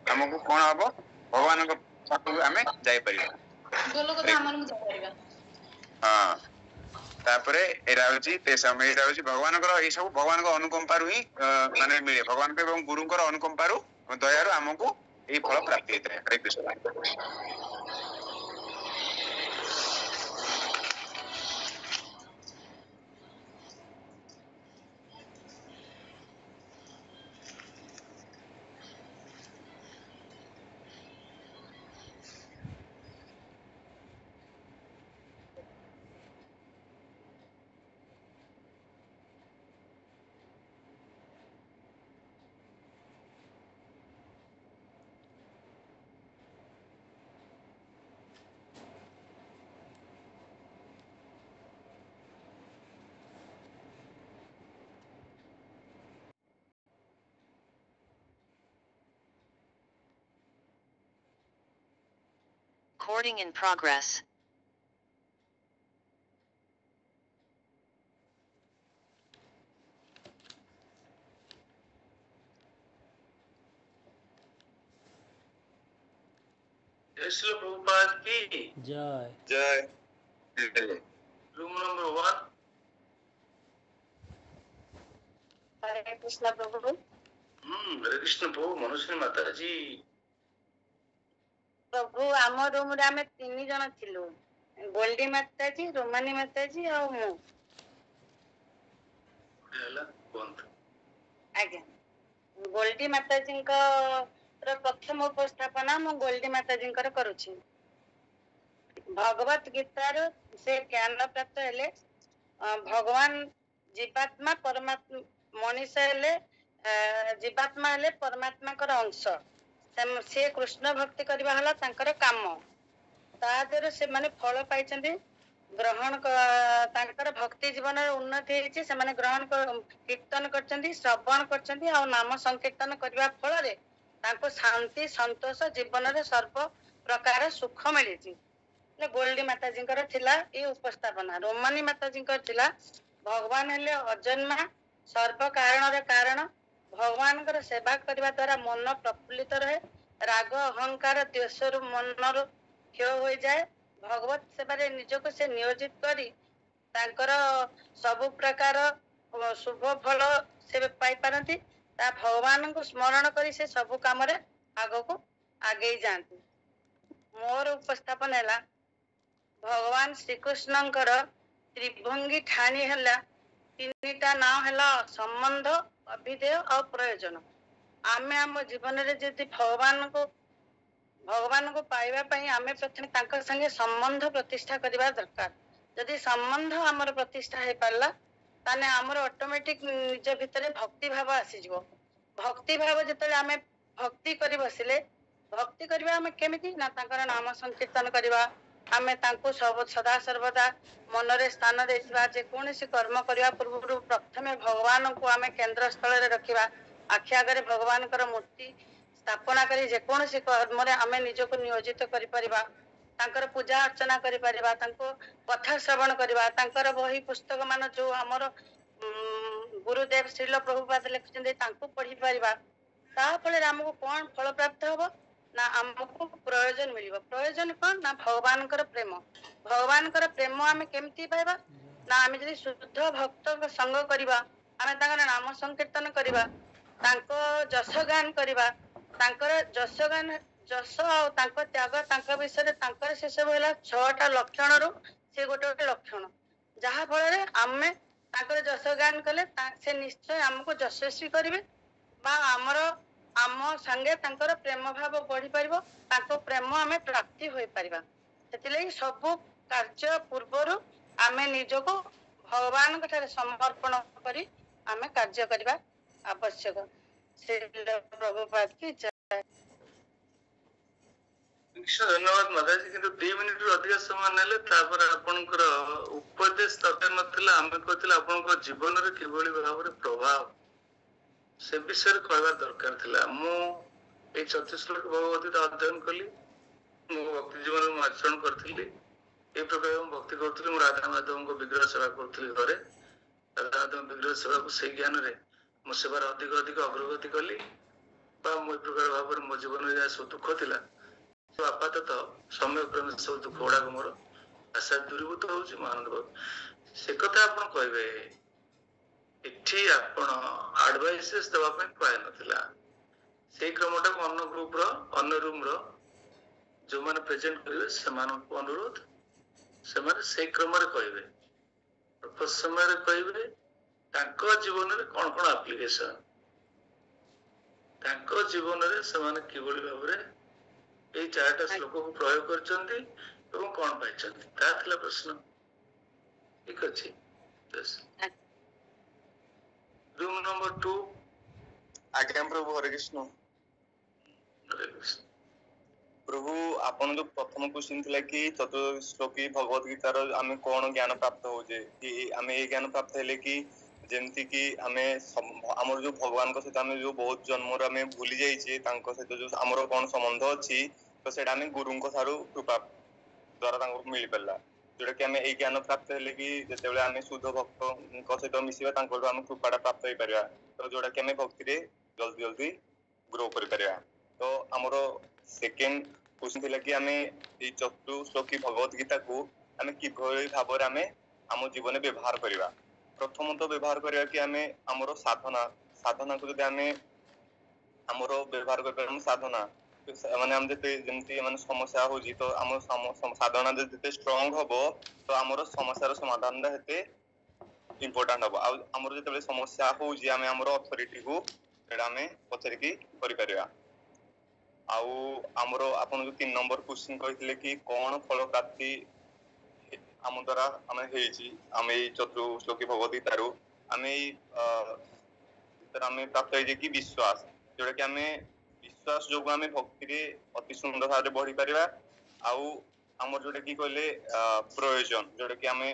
हमको कोन हबो भगवान को पाखु हमें जाय परिबा गोलोक धाम में जाय परिबा हां तापरे एरा होची तेसाम एरा होची भगवान को ए सब भगवान को अनुकंपा रु ही माने मिले भगवान के एवं गुरु को अनुकंपा रु दया रु हमको ए फल प्राप्ति हेतै हरे कृष्ण Recording in progress. जय श्री प्रभुपाद की जय। जय जय। Room number 1। हरे कृष्ण प्रभु। हरे कृष्ण प्रभु। मनुष्य माता जी प्रभु आम रूम रे आमे 3 जण थिलु, गोल्डी माता जी, रोमानी माता जी और मु। ହେଲା କୁହନ୍ତୁ। आज्ञा गोल्डी माता जी प्रथम उपस्थापना मु गोल्डी माता जी करुछि। भगवत गीता रो से ज्ञान प्राप्त हेले भगवान जीवात्मा परमात्मा मनुष्य हेले जीवात्मा हेले परमात्मा कर अंश। से कृष्ण भक्ति करबा हला तांकर काम। तादर से माने फल पाइछन्ती ग्रहण तांकर भक्ति जीवन उन्नति हेछि। से माने ग्रहण कीर्तन करछन्ती, श्रवण करछन्ती आ नाम संकीर्तन करबा फल रे तांको शांति संतोष जीवन रे सर्व प्रकार सुख मिलिछि। गोल्डी माता जी थिला ए उपस्थापना। रोमानी माता जी थिला भगवान हेले अजन्मा सर्व कारण रे कारण। भगवान कर सेवा करबा द्वारा मन प्रफुल्लित रहे, राग अहंकार द्वेष रु मन रो क्षय हो जाए। भगवत सेवा रे निजको से नियोजित करी तांकर सब प्रकार शुभ फल से पाई पारंती। ता भगवान को स्मरण करी से सब काम रे आगो को आगे जाती। मोर उपस्थापन हैला भगवान श्री कृष्णंकर त्रिभंगी ठाणी हैला 3टा नाम हैला संबंध, अभिधेय और प्रयोजन। आमे आम जीवन रे जदि भगवान को पाइबा पई आमे प्रथम तांकर संगे संबंध प्रतिष्ठा करबा दरकार। जदि संबंध हमर प्रतिष्ठा हे पारला ताने हमर ऑटोमेटिक निज भितरे भक्ति भाव आसी जिवो। भक्ति भाव जतले आमे भक्ति करि बसिले भक्ति करबा आमे केमिति ना तांकर नाम संकीर्तन करबा। आमे तांको सदा सर्वदा मन रे स्थान देथिबा। जे कोनसी कर्म करबा पूर्व प्रथमे भगवान को आमे केंद्र स्थल रे रखिबा। आखि आगरे भगवान कर मूर्ति स्थापना करी जे कोनसी कर्म रे आमे निजको नियोजित करि परिबा। तांकर पूजा अर्चना करि परिबा, तांको कथा श्रवण करबा, तांकर बही पुस्तक मान जो हमर गुरुदेव श्रील प्रभुपाद लिखिछन्ते तांको पढ़ी परिबा। ता फले हमको कोन फल प्राप्त होबो ना हमको प्रयोजन मिलिबो। प्रयोजन कोन ना भगवान कर प्रेम। भगवान कर प्रेम आमे केमती पाइबा ना आमे जदि शुद्ध भक्त संग करबा, आमे तांकर नाम संकीर्तन करबा, तांको जस गान करबा, तांकर जस गान जस और तांको त्याग तांको विषय तांकर से सब होला 6टा लक्षण रो से गोटे लक्षण जहा फल रे आमे तांकर जस गान कले से निश्चय हमको यशस्वी करिवे बा आम संगे तांकर प्रेम भाव बढ़ी परिबो। तांको प्रेम आमे प्राप्ति होई परिबा। सेतिले सब कार्य पूर्वरु आमे निजको भगवान कठारे समर्पण करी आमे कार्य करबा आवश्यक। श्री प्रभुपाद की जय। धन्यवाद माताजी। किंतु 2 मिनिट रु अधिक समय नेले तापर आपनकर उपदेश तके नथिला। आमे कहथिला आपनकर जीवन रे किबोली भाव रे प्रभाव से विषय कहवा दरकार थिला। मु ए 34 श्लोक भगवत गीता अध्ययन कली। मु भक्ति जीवन में आचरण करथिली। ए प्रकार हम भक्ति करथिली। मु राधा माधव को विग्रह सेवा करथिली घरे। राधा माधव विग्रह सेवा को से ज्ञान रे मु सेवार अधिक अधिक अग्रगति कली बा मु ए प्रकार भाव रे मो जीवन रे सब दुख थिला तो आपाततः समय क्रमे सब दुख गुड़ाक मोर आशा दूरीभूत होउछि। आनंद से कथा आपण कहबे एठी आपण एडवाइसेस देवा ପାଇଁ पाए नथिला। सेई क्रमटा को अन्य ग्रुप रो अन्य रूम रो जो माने प्रेजेंट करिवे समान को अनुरोध से माने सेई क्रम रे कहबे प्रपस समय रे कहबे तांको जीवन रे कोन कोन एप्लीकेशन तांको जीवन रे समान किबोली भाबरे ए 4टा श्लोक को प्रयोग करछन्ती एवं कोन पाइछन्ती ता थिला प्रश्न। ठीक अछि। Yes room number 2। आज्ञा प्रभु। हरे कृष्ण। हरे कृष्ण प्रभु आपन जो प्रथम क्वेश्चन थिला कि चतुर्थ श्लोकी भगवत गीता रो आमे कोन ज्ञान प्राप्त होजे कि आमे ए ज्ञान प्राप्त हेले कि जेमती कि आमे हमर जो भगवान को सहित आमे जो बहुत जन्म आमे भूली जाइछे तांको सहित जो हमर कोन संबंध अछि तो सेटा आमे गुरु को थारु कृपा ଦ୍ୱାରା ତାଙ୍କୁ ମିଳିପାରିଲା, ଯୋଉଟା କି ଆମେ ଏଇ ଜ୍ଞାନ ପ୍ରାପ୍ତ ହେଲେ କି ଯେତେବେଳେ ଆମେ ଶୁଦ୍ଧ ଭକ୍ତଙ୍କ ସହିତ ମିଶିବା ତାଙ୍କଠୁ ଆମେ କୃପାଟା ପ୍ରାପ୍ତ ହେଇପାରିବା, ତ ଯୋଉଟା କି ଆମେ ଭକ୍ତିରେ ଜଲ୍ଦି ଜଲ୍ଦି ଗ୍ରୋ କରିପାରିବା। ତ ଆମର ସେକେଣ୍ଡ କ୍ୱେଶ୍ଚନ ଥିଲା କି ଆମେ ଏଇ ଚତୁଃଶ୍ଲୋକୀ ଭଗବତ ଗୀତାକୁ ଆମେ କିଭଳି ଭାବରେ ଆମେ ଆମ ଜୀବନରେ ବ୍ୟବହାର କରିବା। ପ୍ରଥମତଃ ବ୍ୟବହାର କରିବା କି ଆମେ ଆମର ସାଧନାକୁ ଯଦି ଆମେ ଆମର ବ୍ୟବହାର କରିପାରିବା ସାଧନା ମାନେ ଆମେ ଯେମିତି ମାନେ ସମସ୍ୟା ହଉଛି ତ ଆମ ସାଧନା ଯେତେ ଷ୍ଟ୍ରଙ୍ଗ ହବ ତ ଆମର ସମସ୍ୟାର ସମାଧାନଟା ସେତେ ଇମ୍ପୋର୍ଟାଣ୍ଟ ହବ। ଆଉ ଆମର ଯେତେବେଳେ ସମସ୍ୟା ହଉଛି ଆମେ ଆମର ଅଥରିଟିକୁ ସେଇଟା ଆମେ ପଚାରିକି କରିପାରିବା। ଆଉ ଆମର ଆପଣ ଯୋଉ 3 ନମ୍ବର କ୍ୱେଶ୍ଚନ କହିଥିଲେ କି କଣ ଫଳ ପ୍ରାପ୍ତି ଆମ ଦ୍ୱାରା ଆମେ ହେଇଛି, ଆମେ ଏଇ ଚତୁଃଶ୍ଲୋକୀ ଭଗବତ ଗୀତାରୁ ଆମେ ଏଇ ଆମେ ପ୍ରାପ୍ତ ହେଇଛେ କି ବିଶ୍ୱାସ, ଯୋଉଟା କି ଆମେ ବିଶ୍ୱାସ ଯୋଗୁଁ ଆମେ ଭକ୍ତିରେ ଅତି ସୁନ୍ଦର ଭାବରେ ବଢି ପାରିବା। ଆଉ ଆମର ଯୋଉଟା କି କହିଲେ ପ୍ରୟୋଜନ, ଯୋଉଟା କି ଆମେ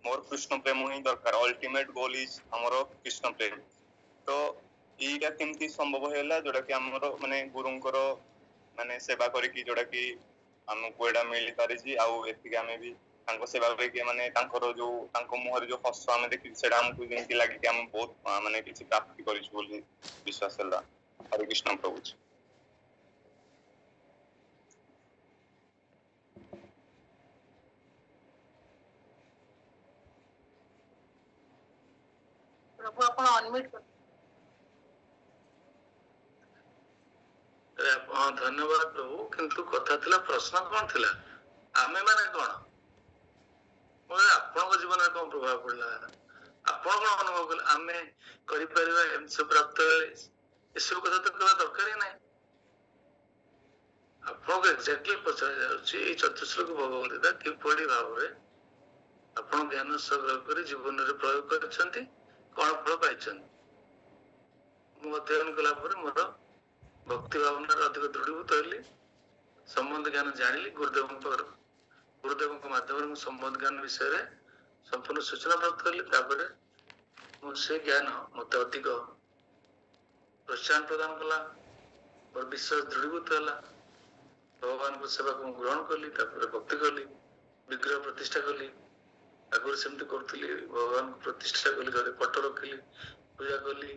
ମୋର କୃଷ୍ଣ ପ୍ରେମ ହିଁ ଦରକାର, ଅଲ୍ଟିମେଟ ଗୋଲ ଇଜ ଆମର କୃଷ୍ଣ ପ୍ରେମ। ତ ଏଇଟା କେମିତି ସମ୍ଭବ ହେଲା, ଯୋଉଟା କି ଆମର ମାନେ ଗୁରୁଙ୍କର ମାନେ ସେବା କରିକି ଯୋଉଟା କି ଆମକୁ ଏଇଟା ମିଳିପାରିଛି। ଆଉ ଏତିକି ଆମେ ବି ତାଙ୍କ ସେବା କରିକି ମାନେ ତାଙ୍କର ଯୋଉ ତାଙ୍କ ମୁହଁରେ ଯୋଉ ହସ ଆମେ ଦେଖିଛୁ ସେଇଟା ଆମକୁ ଯେମିତି ଲାଗିକି ଆମେ ବହୁତ ମାନେ କିଛି ପ୍ରାପ୍ତି କରିଛୁ ବୋଲି ବିଶ୍ୱାସ ହେଲା। ହରେ କୃଷ୍ଣ ପ୍ରଭୁ। ପ୍ରଭୁ ଆପଣ ଅନମ୍ୟୁଟ କର। ହଁ ଧନ୍ୟବାଦ ପ୍ରଭୁ। କିନ୍ତୁ କଥା ଥିଲା, ପ୍ରଶ୍ନ କଣ ଥିଲା, ଆମେ ମାନେ କଣ, ଆପଣଙ୍କ ଜୀବନରେ କଣ ପ୍ରଭାବ ପଡିଲା, ଆପଣ କଣ ଅନୁଭବ କଲେ, ଆମେ କରିପାରିବା ଏମିତି ସବୁ ପ୍ରାପ୍ତ ହେଲେ, ଏସବୁ କଥା ତ କହିବା ଦରକାର ହିଁ ନାହିଁ। ଆପଣଙ୍କୁ ଏକ୍ଜାକ୍ଟଲି ପଚରା ଯାଉଛି ଏଇ ଚତୁଃଶ୍ଲୋକୀ ଭଗବତ ଗୀତା କିଭଳି ଭାବରେ ଆପଣ ଜ୍ଞାନ ସଂଗ୍ରହ କରି ଜୀବନରେ ପ୍ରୟୋଗ କରିଛନ୍ତି, କଣ ଫଳ ପାଇଛନ୍ତି। ମୁଁ ଅଧ୍ୟୟନ କଲା ପରେ ମୋର ଭକ୍ତି ଭାବନାରେ ଅଧିକ ଦୃଢୀଭୂତ ହେଲି, ସମ୍ବନ୍ଧ ଜ୍ଞାନ ଜାଣିଲି। ଗୁରୁଦେବଙ୍କ ମାଧ୍ୟମରେ ମୁଁ ସମ୍ବନ୍ଧ ଜ୍ଞାନ ବିଷୟରେ ସମ୍ପୂର୍ଣ୍ଣ ସୂଚନା ପ୍ରାପ୍ତ କଲି। ତାପରେ ମୁଁ ସେ ଜ୍ଞାନ ମତେ ଅଧିକ ପ୍ରୋତ୍ସାହନ ପ୍ରଦାନ କଲା, ମୋର ବିଶ୍ୱାସ ଦୃଢୀଭୂତ ହେଲା। ଭଗବାନଙ୍କ ସେବାକୁ ମୁଁ ଗ୍ରହଣ କଲି, ତାପରେ ଭକ୍ତି କଲି, ବିଗ୍ରହ ପ୍ରତିଷ୍ଠା କଲି। ଆଗରୁ ସେମିତି କରୁଥିଲି, ଭଗବାନଙ୍କୁ ପ୍ରତିଷ୍ଠା କଲି, ଘରେ ଫଟୋ ରଖିଲି, ପୂଜା କଲି,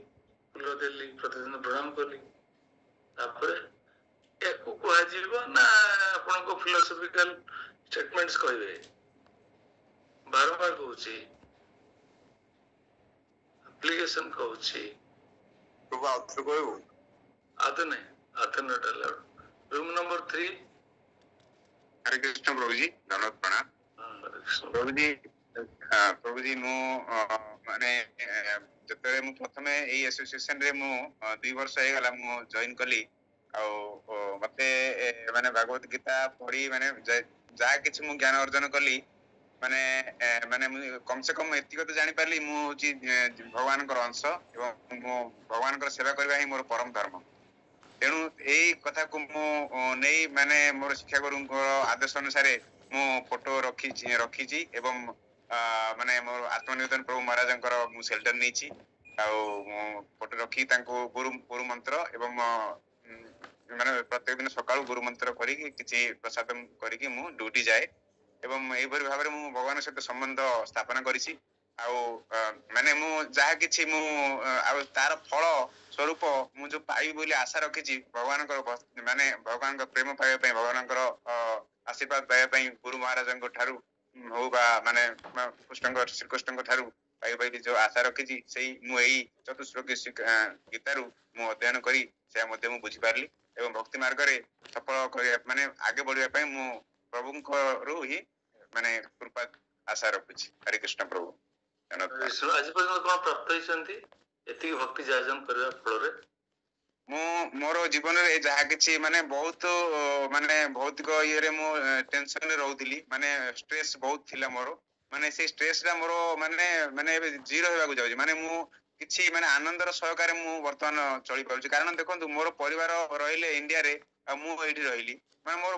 ଫୁଲ ଦେଲି, ପ୍ରତିଦିନ ପ୍ରଣାମ କଲି। ତାପରେ ୟାକୁ କୁହାଯିବ ନା ଆପଣଙ୍କ ଫିଲୋସଫିକାଲ ଷ୍ଟେଟମେଣ୍ଟସ କହିବେ, ବାରମ୍ବାର କହୁଛି, ଆପ୍ଲିକେସନ କହୁଛି, ପ୍ରଭୁ ଆଉଥରେ କହିବୁ। ଆଦେ ନାହିଁ, ଆଦେ not allowed. Room number 3। Hare Krishna ପ୍ରଭୁଜୀ, ଧନ୍ୟବାଦ ପ୍ରଣାମ। ପ୍ରଭୁଜୀ ପ୍ରଭୁଜୀ ମୁଁ ମାନେ ଯେତେବେଳେ ମୁଁ ପ୍ରଥମେ ଏଇ ଆସୋସିଏସନ ରେ ମୁଁ 2 ବର୍ଷ ହେଇଗଲା ମୁଁ ଜଏନ କଲି। ଆଉ ମତେ ମାନେ ଭାଗବତ ଗୀତା ପଢି ମାନେ ଯାହା କିଛି ମୁଁ ଜ୍ଞାନ ଅର୍ଜନ କଲି, ମାନେ ମାନେ ମୁଁ କମ ସେ କମ ଏତିକି ତ ଜାଣିପାରିଲି ମୁଁ ହଉଛି ଭଗବାନଙ୍କର ଅଂଶ ଏବଂ ମୁଁ ଭଗବାନଙ୍କର ସେବା କରିବା ହିଁ ମୋର ପରମ ଧର୍ମ। ତେଣୁ ଏଇ କଥାକୁ ମୁଁ ନେଇ ମାନେ ମୋର ଶିକ୍ଷା ଗୁରୁଙ୍କର ଆଦେଶ ଅନୁସାରେ ମୁଁ ଫଟୋ ରଖିଛି ଏବଂ ମାନେ ମୋର ଆତ୍ମନିବେଦନ ପ୍ରଭୁ ମହାରାଜଙ୍କର ମୁଁ ସେଲ୍ଟର ନେଇଛି। ଆଉ ମୁଁ ଫଟୋ ରଖି ତାଙ୍କୁ ଗୁରୁ ମନ୍ତ୍ର ଏବଂ ମାନେ ପ୍ରତ୍ୟେକ ଦିନ ସକାଳୁ ଗୁରୁ ମନ୍ତ୍ର କରିକି କିଛି ପ୍ରସାଦ କରିକି ମୁଁ ଡ୍ୟୁଟି ଯାଏ ଏବଂ ଏଇଭଳି ଭାବରେ ମୁଁ ଭଗବାନଙ୍କ ସହିତ ସମ୍ବନ୍ଧ ସ୍ଥାପନ କରିଛି। ଆଉ ମାନେ ମୁଁ ଯାହା କିଛି ମୁଁ ଆଉ ତାର ଫଳ ସ୍ୱରୂପ ମୁଁ ଯୋଉ ପାଇବି ବୋଲି ଆଶା ରଖିଛି, ଭଗବାନଙ୍କର ମାନେ ଭଗବାନଙ୍କ ପ୍ରେମ ପାଇବା ପାଇଁ, ଭଗବାନଙ୍କର ଆଶୀର୍ବାଦ ପାଇବା ପାଇଁ ଗୁରୁ ମହାରାଜଙ୍କ ଠାରୁ ହଉ ବା ମାନେ ଶ୍ରୀକୃଷ୍ଣଙ୍କ ଠାରୁ ପାଇବି ଯୋଉ ଆଶା ରଖିଛି, ସେଇ ମୁଁ ଏଇ ଚତୁଃଶ୍ଲୋକୀ ଗୀତାରୁ ମୁଁ ଅଧ୍ୟୟନ କରି ସେୟା ମଧ୍ୟ ମୁଁ ବୁଝିପାରିଲି ଏବଂ ଭକ୍ତି ମାର୍ଗରେ ସଫଳ କରିବା ମାନେ ଆଗେ ବଢିବା ପାଇଁ ମୁଁ ପ୍ରଭୁଙ୍କରୁ ହିଁ ମାନେ କୃପା ଆଶା ରଖୁଛି। ହରେ କୃଷ୍ଣ ପ୍ରଭୁ। ଆଜି ପର୍ଯ୍ୟନ୍ତ କଣ ପ୍ରାପ୍ତ ହେଇଛନ୍ତି ଏତିକି ଭକ୍ତି ଯାଜନ କରିବା ଫଳରେ? ମୁଁ ମୋର ଜୀବନରେ ଯାହା କିଛି ମାନେ ବହୁତ ମାନେ ଭୌତିକ ଇଏରେ ମୁଁ ଟେନସନରେ ରହୁଥିଲି, ମାନେ ଷ୍ଟ୍ରେସ ବହୁତ ଥିଲା ମୋର, ମାନେ ସେଇ ଷ୍ଟ୍ରେସ ଟା ମୋର ମାନେ ମାନେ ଏବେ ଜିରୋ ହେବାକୁ ଯାଉଛି। ମାନେ ମୁଁ କିଛି ମାନେ ଆନନ୍ଦର ସହକାରେ ମୁଁ ବର୍ତ୍ତମାନ ଚଳିପାରୁଛି। କାରଣ ଦେଖନ୍ତୁ ମୋର ପରିବାର ରହିଲେ ଇଣ୍ଡିଆରେ ଆଉ ମୁଁ ଏଇଠି ରହିଲି, ମାନେ ମୋର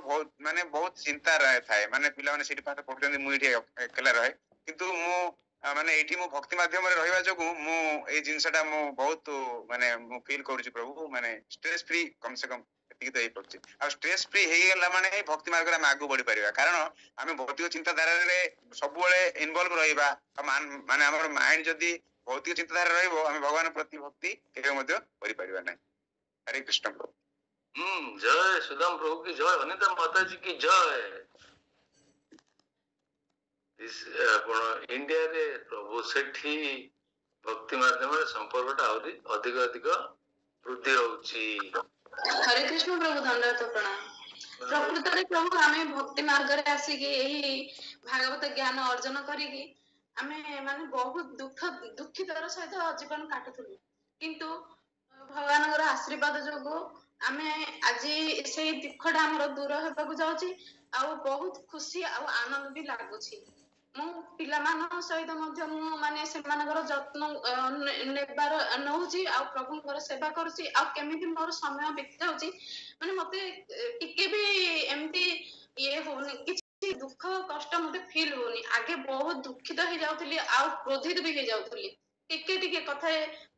ବହୁତ ଚିନ୍ତା ଥାଏ, ମାନେ ପିଲାମାନେ ସେଠି ପାଠ ପଢୁଛନ୍ତି, ମୁଁ ଏଇଠି ଏକଲା ରହେ। କିନ୍ତୁ ମୁଁ ମାନେ ଏଇଠି ମୁଁ ଭକ୍ତି ମାଧ୍ୟମରେ ରହିବା ଯୋଗୁଁ ମୁଁ ଏଇ ଜିନିଷଟା ମୁଁ ବହୁତ ମାନେ ମୁଁ ଫିଲ୍ କରୁଛି ପ୍ରଭୁ, ମାନେ ଷ୍ଟ୍ରେସ ଫ୍ରି କମ ସେ କମ ଏତିକି ତ ହେଇପାରୁଛି। ଆଉ ଷ୍ଟ୍ରେସ୍ ଫ୍ରି ହେଇଗଲା ମାନେ ହିଁ ଭକ୍ତି ମାର୍ଗରେ ଆମେ ଆଗକୁ ବଢି ପାରିବା। କାରଣ ଆମେ ଭୌତିକ ଚିନ୍ତାଧାରାରେ ସବୁବେଳେ ଇନଭଲ୍ଭ ରହିବା, ମାନେ ଆମର ମାଇଣ୍ଡ ଯଦି ଭୌତିକ ଚିନ୍ତାଧାରା ରହିବ, ଆମେ ଭଗବାନ ପ୍ରତି ଭକ୍ତି କେବେ ମଧ୍ୟ କରିପାରିବା ନାହିଁ। हरे कृष्ण प्रभु। जय सुदाम प्रभु की जय, अनिता माता जी की जय। ଆପଣ ଇଣ୍ଡିଆରେ ପ୍ରଭୁ ସେଠି ଭକ୍ତି ମାଧ୍ୟମରେ ସମ୍ପର୍କଟା ଆହୁରି ଅଧିକ ଅଧିକ ବୃଦ୍ଧି ହଉଛି। हरे कृष्ण प्रभु दंडवत प्रणाम। प्रकृତରେ प्रभु ଆମେ ଭକ୍ତି ମାର୍ଗରେ ଆସିକି ଏହି ଭାଗବତ ଜ୍ଞାନ ଅର୍ଜନ କରିକି ଆମେ ମାନେ ବହୁତ ଦୁଃଖିତର ସହିତ ଜୀବନ କାଟୁଥିଲୁ, କିନ୍ତୁ ଭଗବାନଙ୍କର ଆଶୀର୍ବାଦ ଯୋଗୁ ଆମେ ଆଜି ସେଇ ଦୁଃଖଟା ଆମର ଦୂର ହେବାକୁ ଯାଉଛି, ଆଉ ବହୁତ ଖୁସି ଆଉ ଆନନ୍ଦ ବି ଲାଗୁଛି। ମୁଁ ପିଲାମାନଙ୍କ ସହିତ ମଧ୍ୟ ମୁଁ ମାନେ ସେମାନଙ୍କର ଯତ୍ନ ନେବାର ନଉଛି, ଆଉ ପ୍ରଭୁଙ୍କର ସେବା କରୁଛି, ଆଉ କେମିତି ମୋର ସମୟ ବିତି ଯାଉଛି ମାନେ ମତେ ଟିକେ ବି ଏମିତି ଇଏ ହଉନି, କିଛି ଦୁଃଖ କଷ୍ଟ ମତେ ଫିଲ୍ ହଉନି। ଆଗେ ବହୁତ ଦୁଃଖିତ ହେଇଯାଉଥିଲି ଆଉ କ୍ରୋଧିତ ବି ହେଇଯାଉଥିଲି, ଟିକେ ଟିକେ କଥା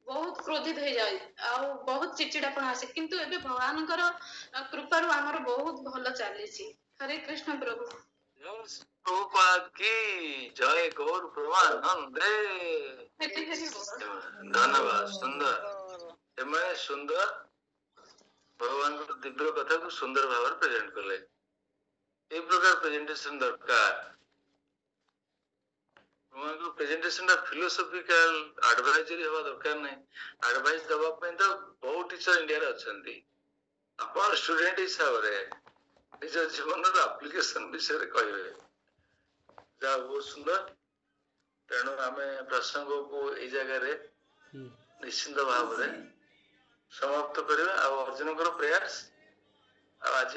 ବହୁତ କ୍ରୋଧିତ ହେଇଯାଏ ଆଉ ବହୁତ ଚିଚିଡାପଣ ଆସେ, କିନ୍ତୁ ଏବେ ଭଗବାନଙ୍କର କୃପାରୁ ଆମର ବହୁତ ଭଲ ଚାଲିଛି। ହରେ କୃଷ୍ଣ ପ୍ରଭୁ। प्रभुपाद की जय, गौर प्रमानंदे। धन्यवाद। सुंदर एमए सुंदर भगवान को दिव्य कथा को सुंदर भाव प्रेजेंट कले। ए प्रकार प्रेजेंटेशन दरकार। भगवान को प्रेजेंटेशन फिलोसॉफिकल एडवाइजरी हवा दरकार नहीं। एडवाइस दबा पे तो बहुत टीचर इंडिया रे अछंती। अपन स्टूडेंट हिसाब रे निज जीवन रो एप्लीकेशन विषय रे कहबे जा बहुत सुंदर। तेणु आमे प्रसंग को ए जगह रे निश्चित भाव रे समाप्त करबा आ अर्जुन कर प्रयास आज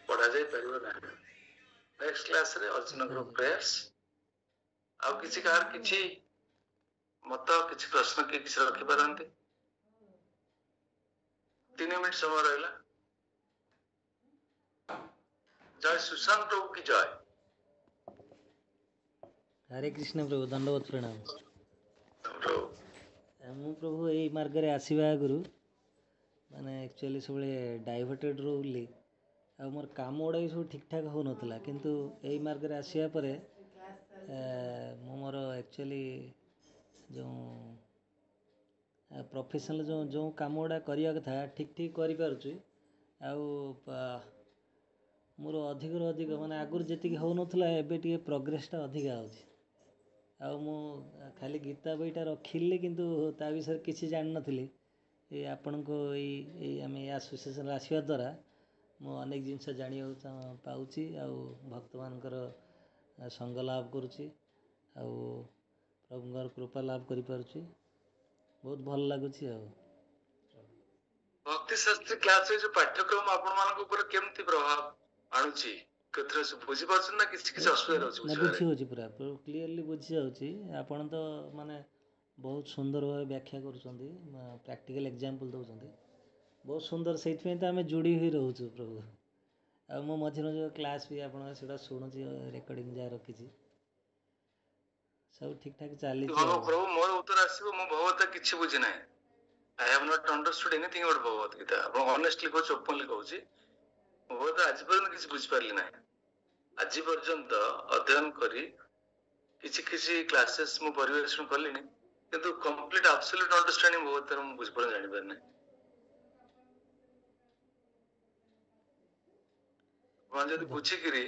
पढ़ा जाई परिबो ना। नेक्स्ट क्लास रे अर्जुन कर प्रयास आ किछि कार किछि मत किछि प्रश्न के किछि रखि पारंती। 3 मिनिट समय रहला। जय सुशांत प्रभु की जय। हरे कृष्ण प्रभु दंडवत प्रणाम। ମୁଁ ପ୍ରଭୁ ଏଇ ମାର୍ଗରେ ଆସିବା ଆଗରୁ ମାନେ ଆକ୍ଚୁଆଲି ସବୁବେଳେ ଡାଇଭର୍ଟେଡ଼ ରହୁଲି, ଆଉ ମୋର କାମ ଗୁଡ଼ା ବି ସବୁ ଠିକ୍ ଠାକ୍ ହେଉନଥିଲା, କିନ୍ତୁ ଏଇ ମାର୍ଗରେ ଆସିବା ପରେ ମୁଁ ମୋର ଆକ୍ଚୁଆଲି ଯେଉଁ ପ୍ରଫେସନାଲ୍ ଯେଉଁ କାମ ଗୁଡ଼ା କରିବା କଥା ଠିକ୍ ଠିକ୍ କରିପାରୁଛି। ଆଉ ମୋର ଅଧିକରୁ ଅଧିକ ମାନେ ଆଗରୁ ଯେତିକି ହେଉନଥିଲା ଏବେ ଟିକେ ପ୍ରୋଗ୍ରେସଟା ଅଧିକା ହେଉଛି। ଆଉ ମୁଁ ଖାଲି ଗୀତା ବହିଟା ରଖିଲି, କିନ୍ତୁ ତା ବିଷୟରେ କିଛି ଜାଣିନଥିଲି। ଏ ଆପଣଙ୍କ ଏଇ ଆମେ ଏ ଆସୋସିଏସନ୍ରେ ଆସିବା ଦ୍ୱାରା ମୁଁ ଅନେକ ଜିନିଷ ଜାଣିବାକୁ ପାଉଛି, ଆଉ ଭକ୍ତମାନଙ୍କର ସଙ୍ଗ ଲାଭ କରୁଛି, ଆଉ ପ୍ରଭୁଙ୍କର କୃପା ଲାଭ କରିପାରୁଛି। ବହୁତ ଭଲ ଲାଗୁଛି। ଆଉ भक्ति शास्त्री क्लास रे जो पाठ्यक्रम आपण मानक ऊपर केमती प्रभाव आणुची केतरे बुझी पाछन ना किछि किछि असुविधा होची ना बुझी होची पूरा क्लियरली बुझी जाउची। आपण तो माने बहुत सुंदर भाव व्याख्या करूछंती, प्रैक्टिकल एग्जांपल दउछंती, बहुत सुंदर। सेइथि में तो आमे जुड़ी ही रहउछु प्रभु। आ मो मझे मझे क्लास भी आपण सेटा सुनुची, रिकॉर्डिंग जा रखिची, सब ठीक ठाक चाली छी। प्रभु मोर उत्तर आसीबो मो भगवत किछि बुझी नाही। I have not understood anything about Bhagavad Gita. I'm honestly coach openly कहूची भगवत आज पर्यंत किसी बुझी पारली नाही। आज पर्यंत अध्ययन करी किसी किसी क्लासेस मु परिवेशन करलिनी, किंतु कंप्लीट एब्सोल्यूट अंडरस्टैंडिंग भगवत मु बुझी पर जानि पार नाही। मान जदी बुझी करी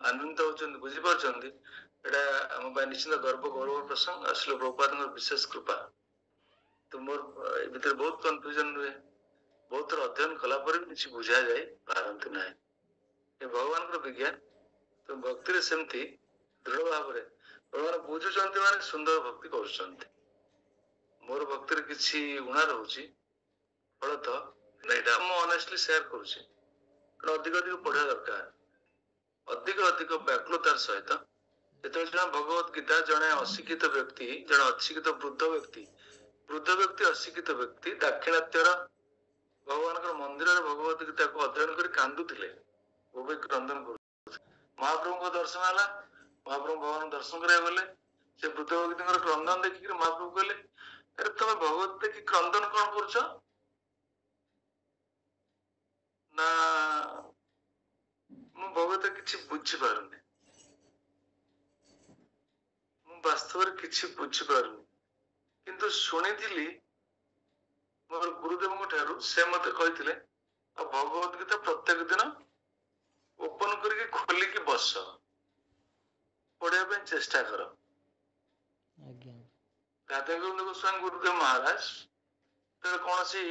आनंद होचंदी बुझी पारचंदी, एटा हम बाय निश्चित गर्व प्रसंग। असले प्रभुपादଙ୍କର विशेष कृपा। तो मोर ए भीतर बहुत कंफ्यूजन हुए, बहुत अध्ययन कला पर भी किसी बुझा जाए पारंती नाही। ए भगवानଙ୍କର विज्ञान। तो भक्ति रे सेमती दृढ़ भाव रे भगवान बुझुचंती माने सुंदर भक्ति करूचंती। मोर भक्ति रे किछि गुण रहउची फलत एटा मो ऑनेस्टली शेयर करूची। अधिक अधिक पढ़ा दरकार, अधिक अधिक व्याकुलतार सहित। जेतेବେଳେ जन भगवत गीता जने अशिक्षित व्यक्ति, जने अशिक्षित वृद्ध व्यक्ति अशिक्षित व्यक्ति दाक्षिणात्यर भगवानଙ୍କର ମନ୍ଦିରରେ भगवत गीता को अध्ययन କରି କାନ୍ଦୁଥିଲେ, ଗୋବିନ୍ଦ क्रंदन କରୁ। महाप्रभुଙ୍କ दर्शन ହେଲା, महाप्रभु भगवान दर्शन କରିବାକୁ गले। से वृद्ध व्यक्तिଙ୍କର क्रंदन देखिକି महाप्रभु କହିଲେ, अरे तुम भगवत देखि क्रंदन कौन କରୁଛ? ନା ମୁଁ ଭଗବତ କିଛି ବୁଝିପାରୁନି, ମୁଁ ବାସ୍ତବରେ କିଛି ବୁଝିପାରୁନି, କିନ୍ତୁ ଶୁଣିଥିଲି ମୋର ଗୁରୁଦେବଙ୍କ ଠାରୁ, ସେ ମତେ କହିଥିଲେ ଆଉ ଭଗବତ ଗୀତା ପ୍ରତ୍ୟେକ ଦିନ ଓପନ କରିକି ଖୋଲିକି ବସ, ପଢିବା ପାଇଁ ଚେଷ୍ଟା କର। ଆଜ୍ଞା ରାଧାଗୋବିନ୍ଦ ଗୋସ୍ୱାମୀ ଗୁରୁଦେବ ମହାରାଜ ତେବେ କୌଣସି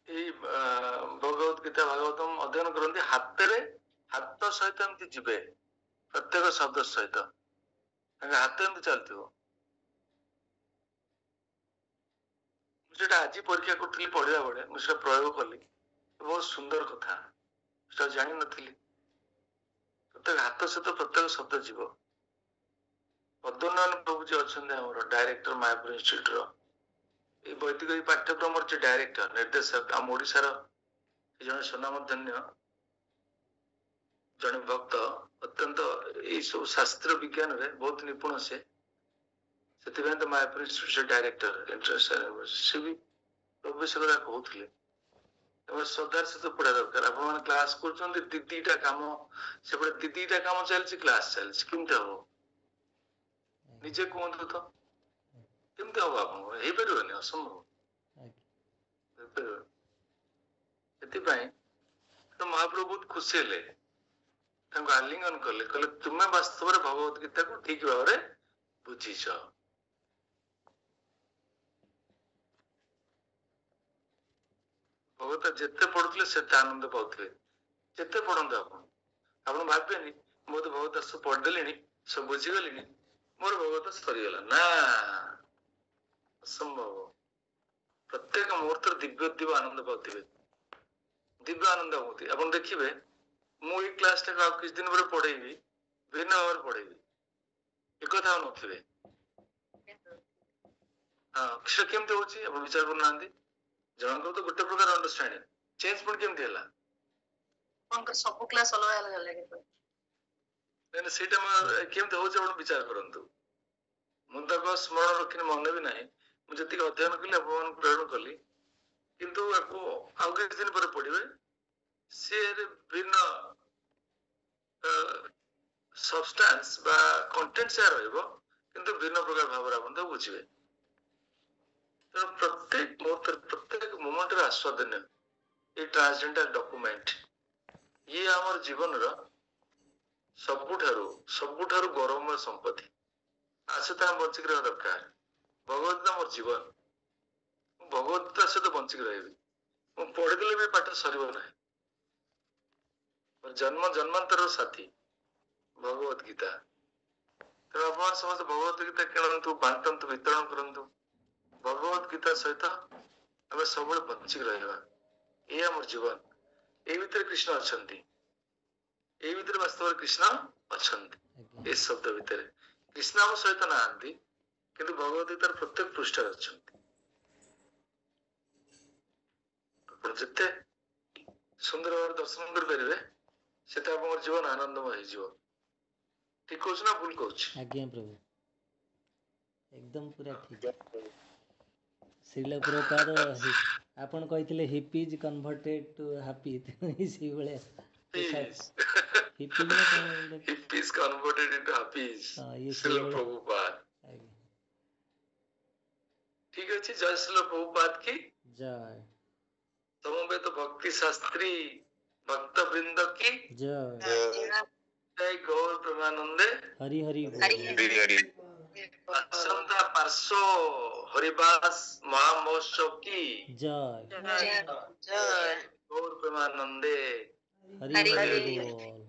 ଏଇ ଭଗବତ ଗୀତା ଭାଗବତମ ଅଧ୍ୟୟନ କରନ୍ତି, ହାତ ସହିତ ଏମିତି ଯିବେ, ପ୍ରତ୍ୟେକ ଶବ୍ଦ ସହିତ ତାଙ୍କ ହାତ ଏମିତି ଚାଲିଥିବ। ମୁଁ ସେଟା ଆଜି ପରୀକ୍ଷା କରୁଥିଲି ପଢିଲା ବେଳେ, ମୁଁ ସେଟା ପ୍ରୟୋଗ କଲି, ବହୁତ ସୁନ୍ଦର କଥା, ସେଟା ଜାଣିନଥିଲି। ପ୍ରତ୍ୟେକ ହାତ ସହିତ ପ୍ରତ୍ୟେକ ଶବ୍ଦ ଯିବ। ପଦ୍ମନାଭ ପ୍ରଭୁ ଯିଏ ଅଛନ୍ତି ଆମର ଡାଇରେକ୍ଟର ମାୟାପୁର ଇନଷ୍ଟିଚ୍ୟୁଟ ର, এই ବୈଦିକ ଏଇ ପାଠ୍ୟକ୍ରମର ଯେ ଡାଇରେକ୍ଟର ନିର୍ଦ୍ଦେଶକ ଆମ ଓଡିଶାର ଜଣେ ସ୍ୱନାମଧନ୍ୟ ଜଣେ ଭକ୍ତ, ଅତ୍ୟନ୍ତ ଏଇ ସବୁ ଶାସ୍ତ୍ର ବିଜ୍ଞାନରେ ବହୁତ ନିପୁଣ ସେ, ସେଥିପାଇଁ ତ ମାୟାପୁର ଇନଷ୍ଟିଚ୍ୟୁଟ ଡାଇରେକ୍ଟର ସେ ବି ପ୍ରଭୁ ବିଷୟ କଥା କହୁଥିଲେ। ତମେ ଶ୍ରଦ୍ଧାର ସହିତ ପଢିବା ଦରକାର। ଆପଣମାନେ କ୍ଲାସ କରୁଛନ୍ତି, ଦିଟା କାମ ସେପଟେ, ଦିଟା କାମ ଚାଲିଛି, କ୍ଲାସ ଚାଲିଛି, କେମିତି ହବ? ନିଜେ କୁହନ୍ତୁ ତ, କେମିତି ହବ? ଆପଣଙ୍କର ହେଇପାରିବନି, ଅସମ୍ଭବ, ହେଇପାରିବନି। ସେଥିପାଇଁ ମହାପ୍ରଭୁ ବହୁତ ଖୁସି ହେଲେ, ତାଙ୍କୁ ଆଲିଙ୍ଗନ କଲେ, କହିଲେ ତୁମେ ବାସ୍ତବରେ ଭଗବତ ଗୀତାକୁ ଠିକ ଭାବରେ ବୁଝିଛ। ଭଗବତ ଯେତେ ପଢୁଥିଲେ ସେତେ ଆନନ୍ଦ ପାଉଥିବେ, ଯେତେ ପଢନ୍ତୁ ଆପଣ। ଆପଣ ଭାବିବେନି ମୁଁ ତ ଭଗବତ ସବୁ ପଢିଦେଲିଣି, ସବୁ ବୁଝିଗଲିଣି, ମୋର ଭଗବତ ସରିଗଲା, ନା, ଅସମ୍ଭବ। ପ୍ରତ୍ୟେକ ମୁହୂର୍ତ୍ତରେ ଦିବ୍ୟ ଦିବ୍ୟ ଆନନ୍ଦ ପାଉଥିବେ, ଦିବ୍ୟ ଆନନ୍ଦ ହଉଥିବେ। ଆପଣ ଦେଖିବେ, ମୁଁ ଏଇ କ୍ଲାସଟାକୁ ଆଉ କିଛି ଦିନ ପରେ ପଢେଇବି, ଭିନ୍ନ ଭାବରେ ପଢେଇବି, ଏକଥା ଆଉ ନଥିବେ। ହଁ, ସେଟା କେମିତି ହଉଛି ଆପଣ ବିଚାର କରୁନାହାନ୍ତି। ଜଣଙ୍କର ତ ଗୋଟେ ପ୍ରକାର ଅଣ୍ଡରଷ୍ଟାଣ୍ଡିଂ, ଚେଞ୍ଜ ପୁଣି କେମିତି ହେଲା? ସବୁ କ୍ଲାସ ଅଲଗା ଅଲଗା ଲାଗେ, ସେଇଟା କେମିତି ହଉଛି ଆପଣ ବିଚାର କରନ୍ତୁ। ମୁଁ ତାକୁ ସ୍ମରଣ ରଖିନି, ମନେ ବି ନାହିଁ। ମୁଁ ଯେତିକି ଅଧ୍ୟୟନ କଲି ଆପଣମାନଙ୍କୁ ପ୍ରେରଣ କଲି, କିନ୍ତୁ ଆକୁ ଆଉ କିଛି ଦିନ ପରେ ପଢିବେ, ସିଏ ଭିନ୍ନ ସବଷ୍ଟାନ୍ସ ବା କଣ୍ଟେଣ୍ଟ ସେୟା ରହିବ, କିନ୍ତୁ ଭିନ୍ନ ପ୍ରକାର ଭାବରେ ଆପଣ ତାକୁ ବୁଝିବେ। ତେଣୁ ପ୍ରତ୍ୟେକ ମୁହୂର୍ତ୍ତରେ, ପ୍ରତ୍ୟେକ ମୋମେଣ୍ଟର ଆସ୍ୱାଦନ ଏଇ ଟ୍ରାନ୍ସଜେଣ୍ଡର ଡକୁମେଣ୍ଟ, ଇଏ ଆମର ଜୀବନର ସବୁଠାରୁ ଗୌରବମୟ ସମ୍ପତ୍ତି। ଆସତ ଆମେ ବଞ୍ଚିକି ରହିବା ଦରକାର। ଭଗବତ ଗୀତା ମୋର ଜୀବନ, ମୁଁ ଭଗବତ ଗୀତା ସହିତ ବଞ୍ଚିକି ରହିବି। ମୁଁ ପଢିଦେଲେ ବି ପାଠ ସରିବ ନାହିଁ। ଜନ୍ମ ଜନ୍ମାନ୍ତରର ସାଥୀ ଭଗବତ ଗୀତା। ତେଣୁ ଆପଣ ସମସ୍ତେ ଭଗବତ ଗୀତା କିଣନ୍ତୁ, ବାଣ୍ଟନ୍ତୁ, ବିତରଣ କରନ୍ତୁ। ଭଗବତ ଗୀତା ସହିତ ଆମେ ସବୁବେଳେ ବଞ୍ଚିକି ରହିବା, ଏଇ ଆମର ଜୀବନ। ଏଇ ଭିତରେ କୃଷ୍ଣ ଅଛନ୍ତି, ଏଇ ଭିତରେ ବାସ୍ତବରେ କୃଷ୍ଣ ଅଛନ୍ତି। ଏ ଶବ୍ଦ ଭିତରେ କୃଷ୍ଣ ଆମ ସହିତ ନାହାନ୍ତି, କିନ୍ତୁ ଭଗବତ ଗୀତାର ପ୍ରତ୍ୟେକ ପୃଷ୍ଠାରେ ଅଛନ୍ତି। ଆପଣ ଯେତେ ସୁନ୍ଦର ଭାବରେ ଦର୍ଶନ କରିପାରିବେ, ସେଟା ଆପଣଙ୍କର ଜୀବନ ଆନନ୍ଦମୟ ହେଇଯିବ। ଠିକ କହୁଛି ନା ଭୁଲ କହୁଛି? ଆଜ୍ଞା ପ୍ରଭୁ, ଏକଦମ ପୁରା ଠିକ। ଶ୍ରୀଲ ପ୍ରଭୁପାଦ ଆପଣ କହିଥିଲେ hippie is converted two happy, ସେଇଭଳିଆ ହିପି ନା କଣ ଗୋଟେ, hippie is converted into happies, Srila ପ୍ରଭୁପାଦ। ଠିକ ଅଛି, ଜୟ ଶ୍ରୀଲ ପ୍ରଭୁପାଦ की ଜୟ। समवेत भक्ति शास्त्री भक्त वृंद की जय। जय गौर प्रेमानंदे हरि हरि हरि असंता पार्श्व हरिवास महामहोत्सव की जय। गौर प्रेमानंदे हरि हरि बोल।